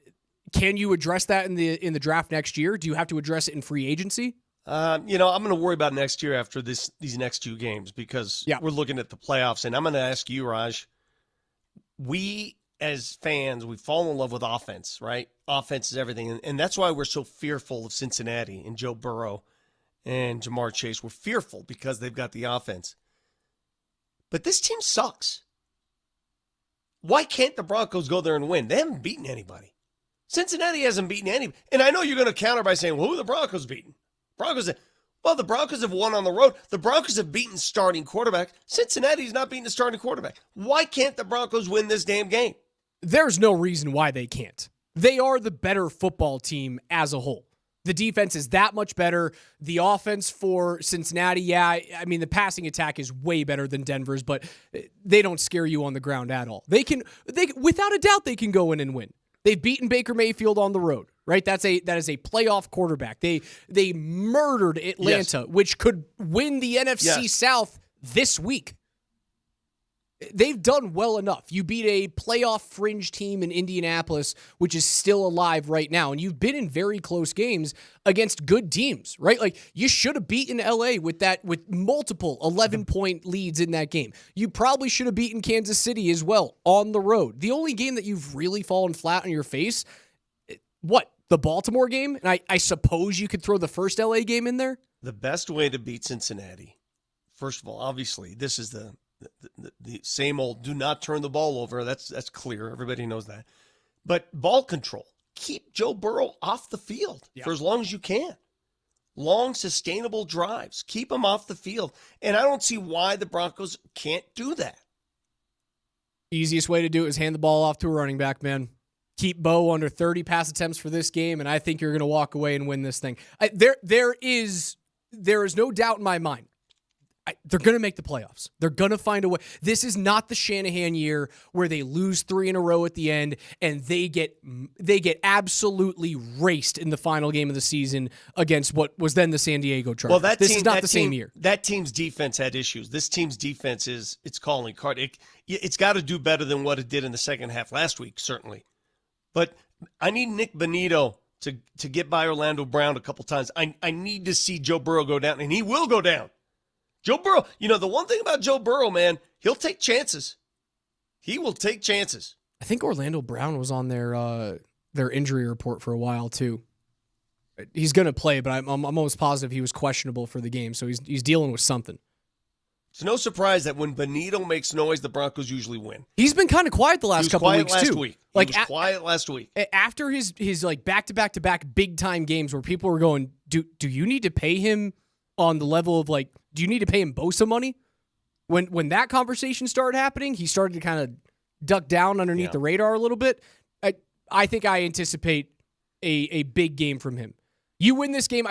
can you address that in the draft next year? Do you have to address it in free agency? I'm going to worry about next year after these next 2 games because we're looking at the playoffs. And I'm going to ask you, Raj, we as fans, we fall in love with offense, right? Offense is everything. And that's why we're so fearful of Cincinnati and Joe Burrow and Jamar Chase. We're fearful because they've got the offense. But this team sucks. Why can't the Broncos go there and win? They haven't beaten anybody. Cincinnati hasn't beaten anybody. And I know you're going to counter by saying, well, who are the Broncos beaten? The Broncos have won on the road. The Broncos have beaten starting quarterback. Cincinnati's not beating the starting quarterback. Why can't the Broncos win this damn game? There's no reason why they can't. They are the better football team as a whole. The defense is that much better. The offense for Cincinnati, the passing attack is way better than Denver's, but they don't scare you on the ground at all. They without a doubt, they can go in and win. They've beaten Baker Mayfield on the road, right? That is a playoff quarterback. They murdered Atlanta, which could win the NFC South this week. They've done well enough. You beat a playoff fringe team in Indianapolis, which is still alive right now, and you've been in very close games against good teams, right? Like, you should have beaten LA with multiple 11-point leads in that game. You probably should have beaten Kansas City as well on the road. The only game that you've really fallen flat on your face, the Baltimore game? And I suppose you could throw the first LA game in there? The best way to beat Cincinnati, first of all, obviously, this is the same old, do not turn the ball over. That's clear. Everybody knows that. But ball control. Keep Joe Burrow off the field for as long as you can. Long, sustainable drives. Keep him off the field. And I don't see why the Broncos can't do that. Easiest way to do it is hand the ball off to a running back, man. Keep Bo under 30 pass attempts for this game, and I think you're going to walk away and win this thing. There is no doubt in my mind. They're going to make the playoffs. They're going to find a way. This is not the Shanahan year where they lose 3 in a row at the end and they get absolutely raced in the final game of the season against what was then the San Diego Chargers. Well, this is not the same year. That team's defense had issues. This team's defense it's calling card. It's got to do better than what it did in the second half last week, certainly. But I need Nick Bonito to get by Orlando Brown a couple times. I need to see Joe Burrow go down, and he will go down. Joe Burrow, the one thing about Joe Burrow, man, he'll take chances. He will take chances. I think Orlando Brown was on their injury report for a while too. He's going to play, but I'm almost positive he was questionable for the game, so he's dealing with something. It's no surprise that when Bonito makes noise, the Broncos usually win. He's been kind of quiet the last couple weeks too. He was quiet last week. After his back-to-back big time games where people were going, do you need to pay him on the level of do you need to pay him Bosa money? When that conversation started happening, he started to kind of duck down underneath the radar a little bit. I think I anticipate a big game from him. You win this game,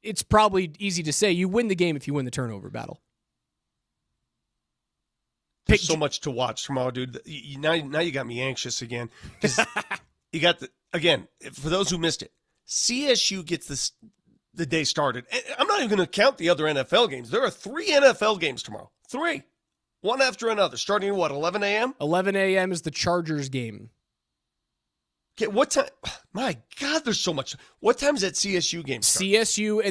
it's probably easy to say you win the game if you win the turnover battle. There's so much to watch tomorrow, dude. Now you got me anxious again. You got again, for those who missed it, CSU gets the day started. And I'm not even going to count the other NFL games. There are 3 NFL games tomorrow. 3. One after another, starting at what, 11 a.m.? 11 a.m. is the Chargers game. Okay, what time? My God, there's so much. What time is that CSU game start? CSU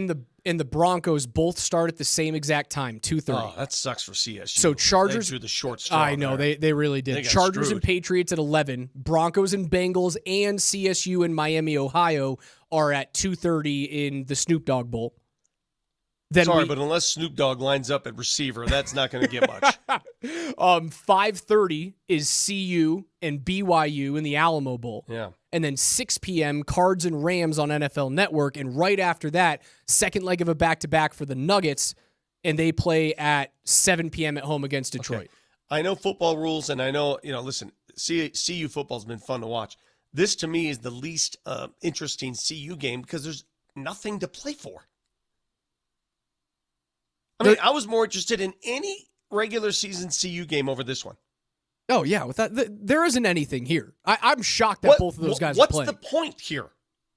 and the Broncos both start at the same exact time, 2:30. Oh, that sucks for CSU. So Chargers they drew the short straw. I know they really did. They got Chargers screwed. and Patriots at 11. Broncos and Bengals and CSU and Miami, Ohio are at 2:30 in the Snoop Dogg Bowl. Then Sorry, but unless Snoop Dogg lines up at receiver, that's not going to get much. 5:30 is CU and BYU in the Alamo Bowl. Yeah. And then 6 p.m. Cards and Rams on NFL Network. And right after that, second leg of a back-to-back for the Nuggets, and they play at 7 p.m. at home against Detroit. Okay. I know football rules, and I know, listen, CU football's been fun to watch. This, to me, is the least interesting CU game because there's nothing to play for. I mean, I was more interested in any regular season CU game over this one. Oh, yeah. With that, there isn't anything here. I'm shocked that both of those guys are playing. What's the point here?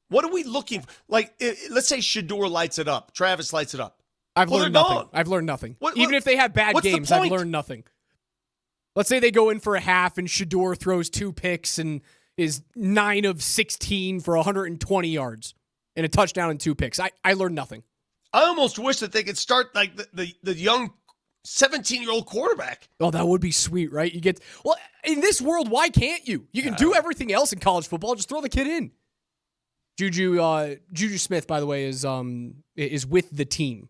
What are we looking for? Like, let's say Shador lights it up. Travis lights it up. I've learned nothing. I've learned nothing. Even if they have bad games, I've learned nothing. Let's say they go in for a half and Shador throws 2 picks and is 9 of 16 for 120 yards and a touchdown and 2 picks. I learned nothing. I almost wish that they could start like the young 17-year-old quarterback. Oh, that would be sweet, right? In this world, why can't you? You can do everything else in college football. Just throw the kid in. Juju Smith, by the way, is with the team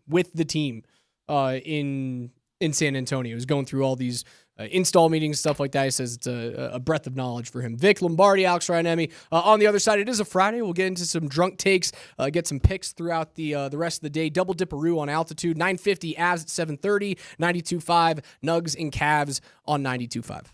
in San Antonio. He's going through all these install meetings, stuff like that. He says it's a breadth of knowledge for him. Vic Lombardi, Alex Ryanemi. On the other side, it is a Friday. We'll get into some drunk takes, get some picks throughout the rest of the day. Double Dipperoo on Altitude, 950 Avs at 7:30, 92.5 Nugs and Cavs on 92.5.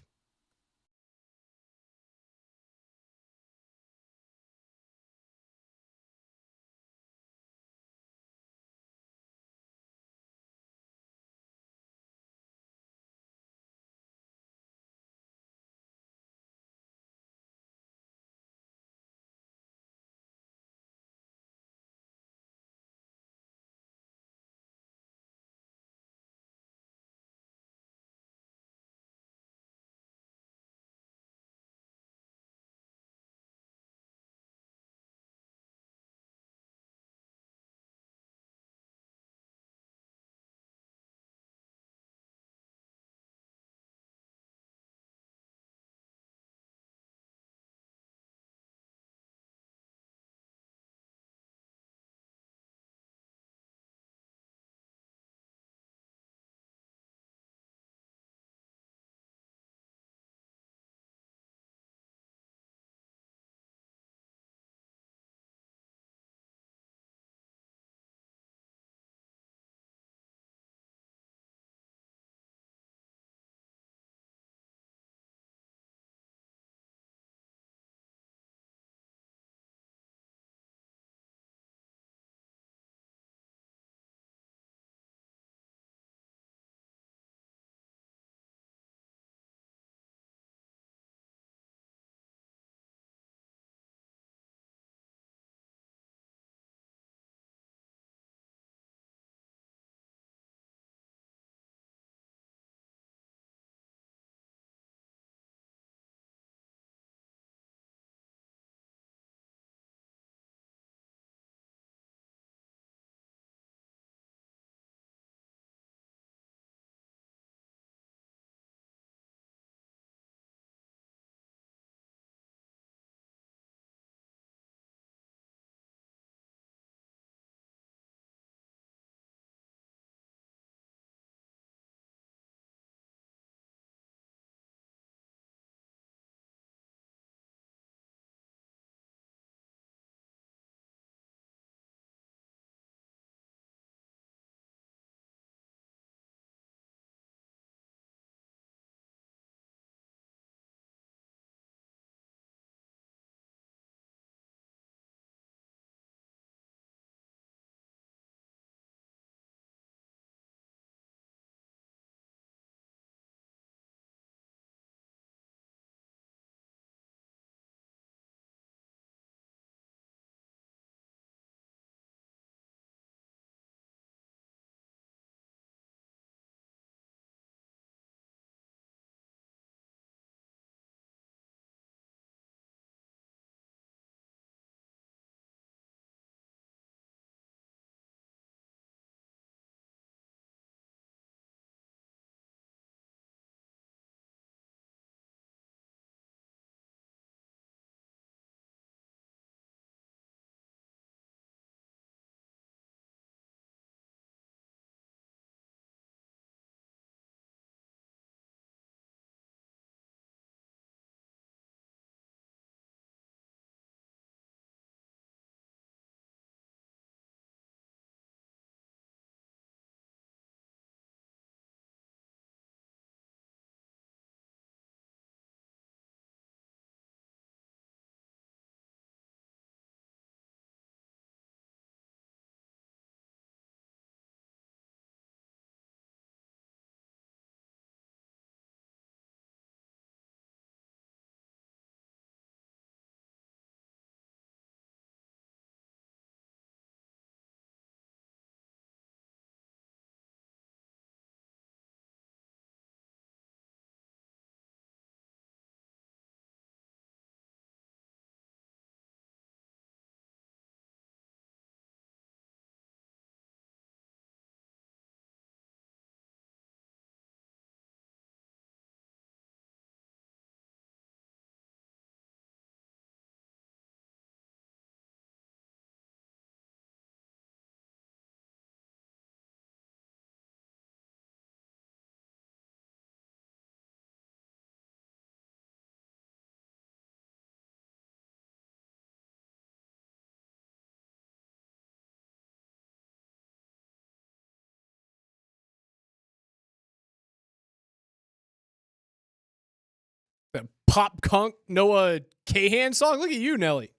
The pop punk Noah Kahan song? Look at you, Nelly.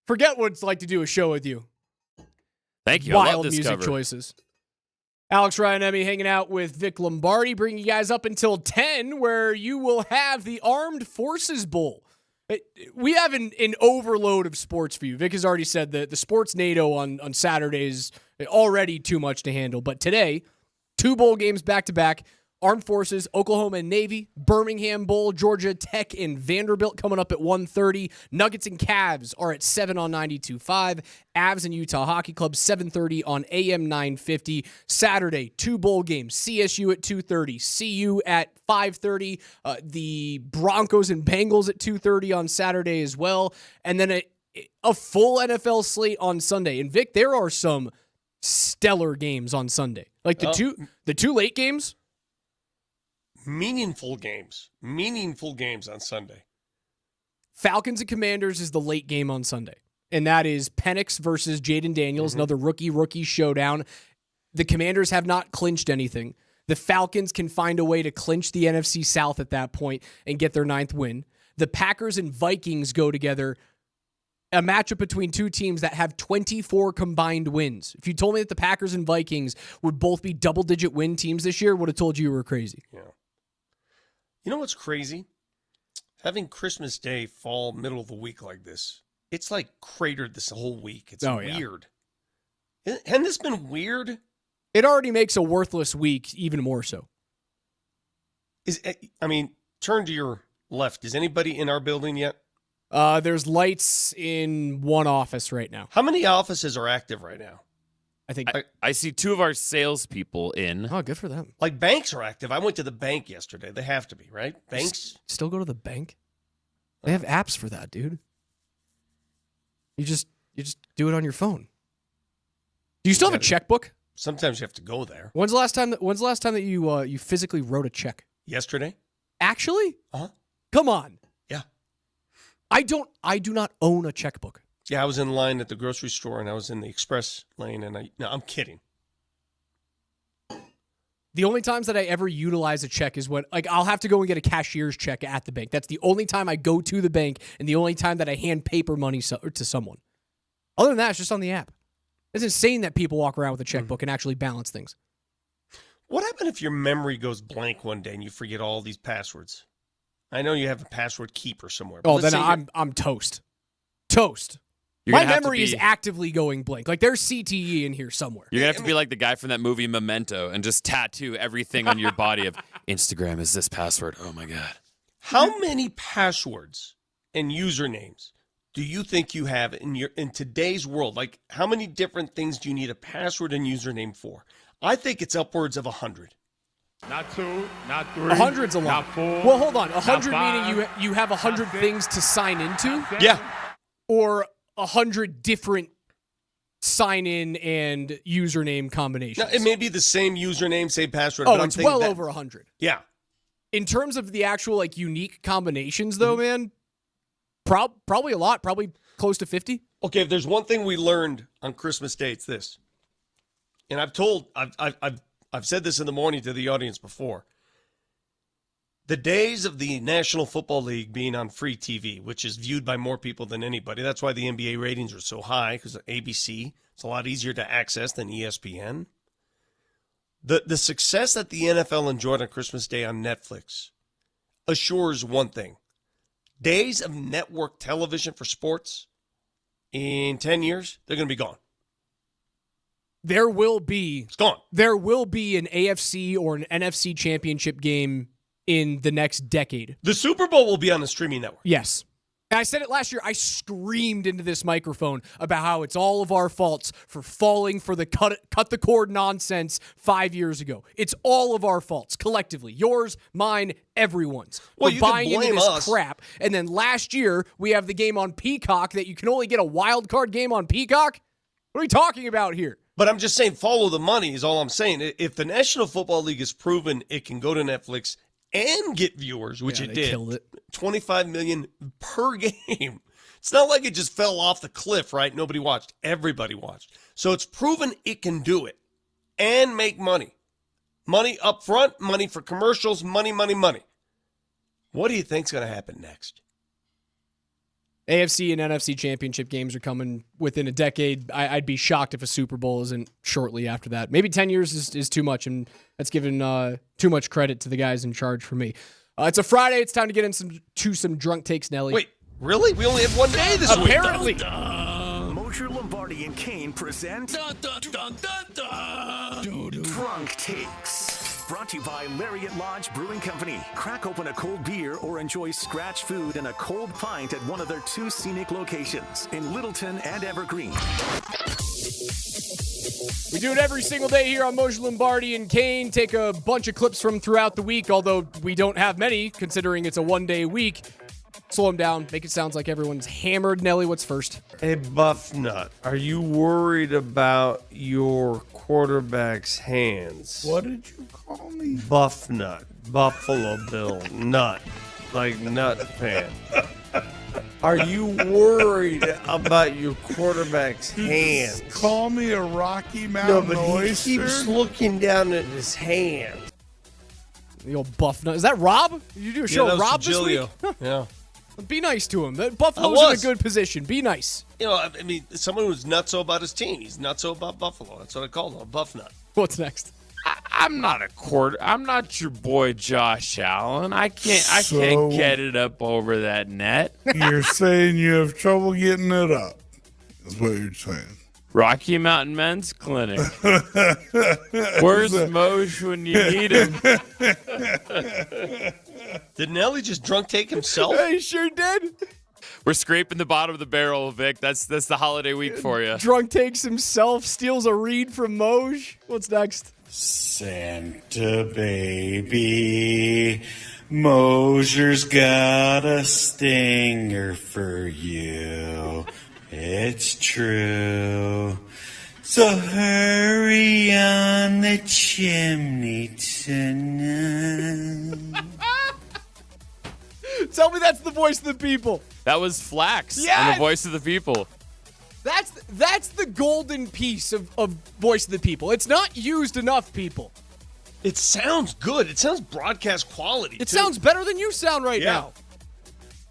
Forget what it's like to do a show with you. Thank you. Wild I love this music cover. choices. Alex Ryan Emmy hanging out with Vic Lombardi, bringing you guys up until 10, where you will have the Armed Forces Bowl. We have an overload of sports for you. Vic has already said that the Sports NATO on Saturdays already too much to handle. But today, 2 bowl games back-to-back. Armed Forces, Oklahoma and Navy, Birmingham Bowl, Georgia Tech and Vanderbilt coming up at 1:30. Nuggets and Cavs are at 7 on 92.5. Avs and Utah Hockey Club, 7:30 on AM 950. Saturday, 2 bowl games. CSU at 2:30, CU at 5:30. The Broncos and Bengals at 2:30 on Saturday as well. And then a full NFL slate on Sunday. And Vic, there are some stellar games on Sunday. Like the two late games. Meaningful games on Sunday. Falcons and Commanders is the late game on Sunday. And that is Penix versus Jaden Daniels, another rookie showdown. The Commanders have not clinched anything. The Falcons can find a way to clinch the NFC South at that point and get their 9th win. The Packers and Vikings go together, a matchup between 2 teams that have 24 combined wins. If you told me that the Packers and Vikings would both be double-digit win teams this year, I would have told you were crazy. Yeah. You know what's crazy? Having Christmas Day fall middle of the week like this, it's like cratered this whole week. It's weird. Hadn't this been weird? It already makes a worthless week even more so. Turn to your left. Is anybody in our building yet? There's lights in one office right now. How many offices are active right now? I think I see 2 of our salespeople in. Oh, good for them. Like banks are active. I went to the bank yesterday. They have to be, right? Banks still go to the bank? They have apps for that, dude. You just do it on your phone. Do you still have a checkbook? Sometimes you have to go there. When's the last time that you physically wrote a check? Yesterday. Actually? Uh-huh. Come on. Yeah. I do not own a checkbook. Yeah, I was in line at the grocery store, and I was in the express lane, and no, I'm kidding. The only times that I ever utilize a check is when, like, I'll have to go and get a cashier's check at the bank. That's the only time I go to the bank and the only time that I hand paper money to someone. Other than that, it's just on the app. It's insane that people walk around with a checkbook and actually balance things. What happened if your memory goes blank one day and you forget all these passwords? I know you have a password keeper somewhere. Oh, then I'm toast. Toast. My memory is actively going blank. Like, there's CTE in here somewhere. You're going to have to be like the guy from that movie Memento and just tattoo everything on your body of Instagram is this password. Oh, my God. How many passwords and usernames do you think you have in today's world? Like, how many different things do you need a password and username for? I think it's upwards of 100. Not 2, not 3. 100's a lot. Not 4. Well, hold on. 100 meaning you have 100 things to sign into? Yeah. Or 100 different sign-in and username combinations. Now, it may be the same username, same password. Oh, but it's well over 100. Yeah. In terms of the actual like unique combinations, though, man, probably a lot. Probably close to 50. Okay, if there's one thing we learned on Christmas Day, it's this. And I've said this in the morning to the audience before. The days of the National Football League being on free TV, which is viewed by more people than anybody. That's why the NBA ratings are so high, because of ABC. It's a lot easier to access than ESPN. The success that the NFL enjoyed on Christmas Day on Netflix assures one thing. Days of network television for sports, in 10 years, they're going to be gone. There will be... It's gone. There will be an AFC or an NFC championship game in the next decade. The Super Bowl will be on the streaming network. Yes. And I said it last year. I screamed into this microphone about how it's all of our faults for falling for the cut the cord nonsense 5 years ago. It's all of our faults collectively. Yours, mine, everyone's. Well, for you buying can blame into this us. crap. And then last year, we have the game on Peacock that you can only get a wild card game on Peacock. What are we talking about here? But I'm just saying follow the money is all I'm saying. If the National Football League has proven it can go to Netflix and get viewers, which it did. Killed it. 25 million per game. It's not like it just fell off the cliff, right? Nobody watched. Everybody watched. So it's proven it can do it and make money. Money up front, money for commercials, money. What do you think's going to happen next? AFC and NFC championship games are coming within a decade. I'd be shocked if a Super Bowl isn't shortly after that. Maybe 10 years is too much, and that's giving too much credit to the guys in charge for me. It's a Friday. It's time to get into some drunk takes, Nelly. Wait, really? We only have one day this week. Apparently. Mosher, Lombardi, and Kane present Drunk Takes. Brought to you by Lariat Lodge Brewing Company. Crack open a cold beer or enjoy scratch food and a cold pint at one of their 2 scenic locations in Littleton and Evergreen. We do it every single day here on Mosher, Lombardi, and Kane. Take a bunch of clips from throughout the week, although we don't have many, considering it's a one-day week. Slow them down. Make it sound like everyone's hammered. Nelly, what's first? Hey, Buffnut, are you worried about your quarterback's hands? What did you call me? Buffnut. Buffalo Bill. Nut. Like nut fan. Are you worried about your quarterback's hands? Call me a Rocky Mountain oyster? He keeps looking down at his hands. The old Buffnut. Is that Rob? Did you do a show with Rob this week? Yeah. Be nice to him. Buffalo's in a good position. Be nice. You know, I mean, someone who's nutso about his team. He's nutso about Buffalo. That's what I call him, a Buffnut. What's next? I'm not I'm not your boy Josh Allen. I can't get it up over that net. You're saying you have trouble getting it up. Is what you're saying. Rocky Mountain Men's Clinic. Where's Moj when you need him? Did Nelly just drunk take himself? He sure did. We're scraping the bottom of the barrel, Vic. That's the holiday week for you. Drunk takes himself, steals a read from Moj. What's next? Santa baby, Mosher's got a stinger for you. It's true. So hurry on the chimney tonight. Tell me that's the voice of the people. That was Flax on Yes! the Voice of the People. That's the golden piece of voice of the people. It's not used enough, people. It sounds good. It sounds broadcast quality. It sounds better than you sound right now.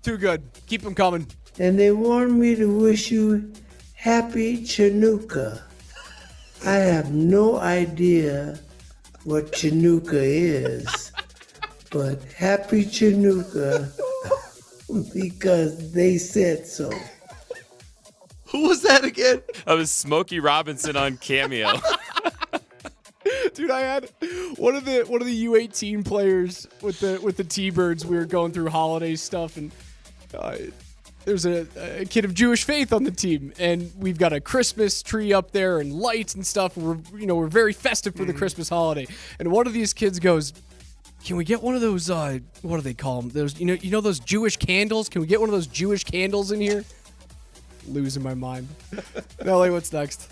Too good. Keep them coming. And they want me to wish you happy Chinooka. I have no idea what Chinooka is, but happy Chinooka because they said so. Who was that again? That was Smokey Robinson on Cameo. Dude, I had one of the U18 players with the T-Birds. We were going through holiday stuff, and there's a kid of Jewish faith on the team, and we've got a Christmas tree up there and lights and stuff. We're very festive for the Christmas holiday. And one of these kids goes, "Can we get one of those? What do they call them? Those those Jewish candles? Can we get one of those Jewish candles in here?" Losing my mind. Nelly, what's next?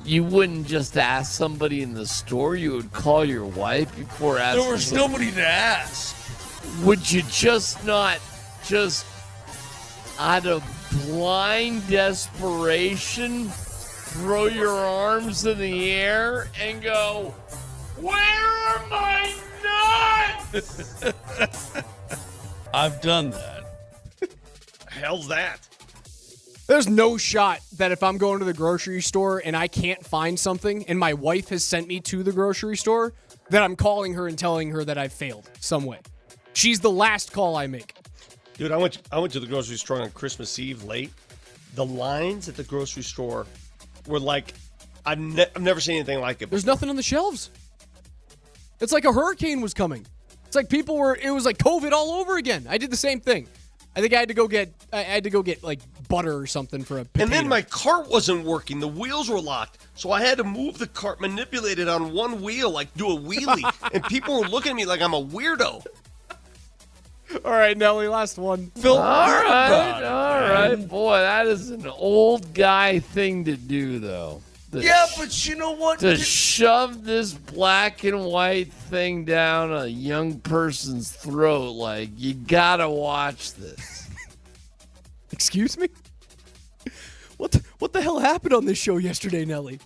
You wouldn't just ask somebody in the store. You would call your wife before asking. There was nobody to ask. Would you just not out of blind desperation throw your arms in the air and go, "Where are my nuts?" I've done that. Hell's that? There's no shot that if I'm going to the grocery store and I can't find something and my wife has sent me to the grocery store, that I'm calling her and telling her that I've failed some way. She's the last call I make. Dude, I went to the grocery store on Christmas Eve late. The lines at the grocery store were like, I've never seen anything like it before. There's nothing on the shelves. It's like a hurricane was coming. It's like it was like COVID all over again. I did the same thing. I think I had to go get like butter or something for a potato. And then my cart wasn't working. The wheels were locked. So I had to move the cart, manipulate it on one wheel, like do a wheelie. And people were looking at me like I'm a weirdo. All right, Nelly, last one. All right. Boy, that is an old guy thing to do, though. But you know what? To shove this black and white thing down a young person's throat, like, you gotta watch this. Excuse me? What the hell happened on this show yesterday, Nelly?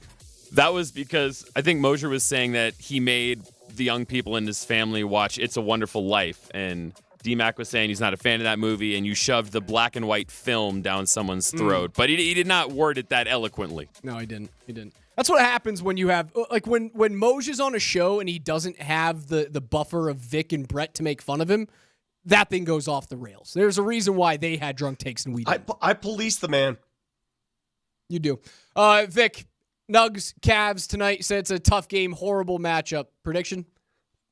That was because I think Mosher was saying that he made the young people in his family watch It's a Wonderful Life, and D-Mac was saying he's not a fan of that movie, and you shoved the black and white film down someone's throat. But he did not word it that eloquently. No, he didn't. He didn't. That's what happens when you have, like, when Moj is on a show and he doesn't have the buffer of Vic and Brett to make fun of him, that thing goes off the rails. There's a reason why they had drunk takes and we didn't. I police the man. You do. Vic, Nugs, Cavs tonight. Said it's a tough game, horrible matchup. Prediction?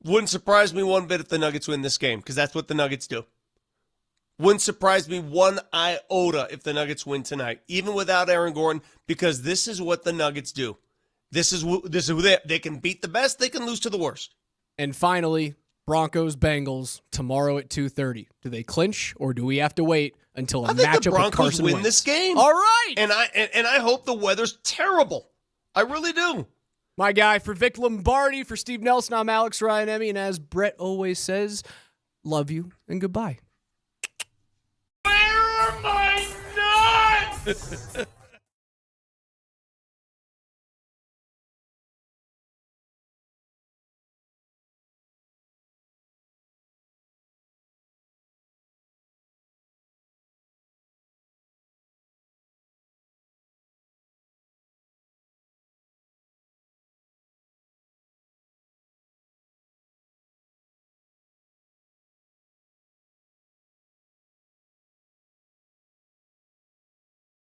Wouldn't surprise me one bit if the Nuggets win this game, because that's what the Nuggets do. Wouldn't surprise me one iota if the Nuggets win tonight, even without Aaron Gordon, because this is what the Nuggets do. This is who they can beat the best, they can lose to the worst. And finally, Broncos Bengals tomorrow at 2:30. Do they clinch or do we have to wait until a I think matchup the Broncos with Carson win Wentz? this game. All right. And I hope the weather's terrible. I really do. My guy, for Vic Lombardi, for Steve Nelson, I'm Alex Ryan-Emmy, and as Brett always says, love you and goodbye. Where are my nuts?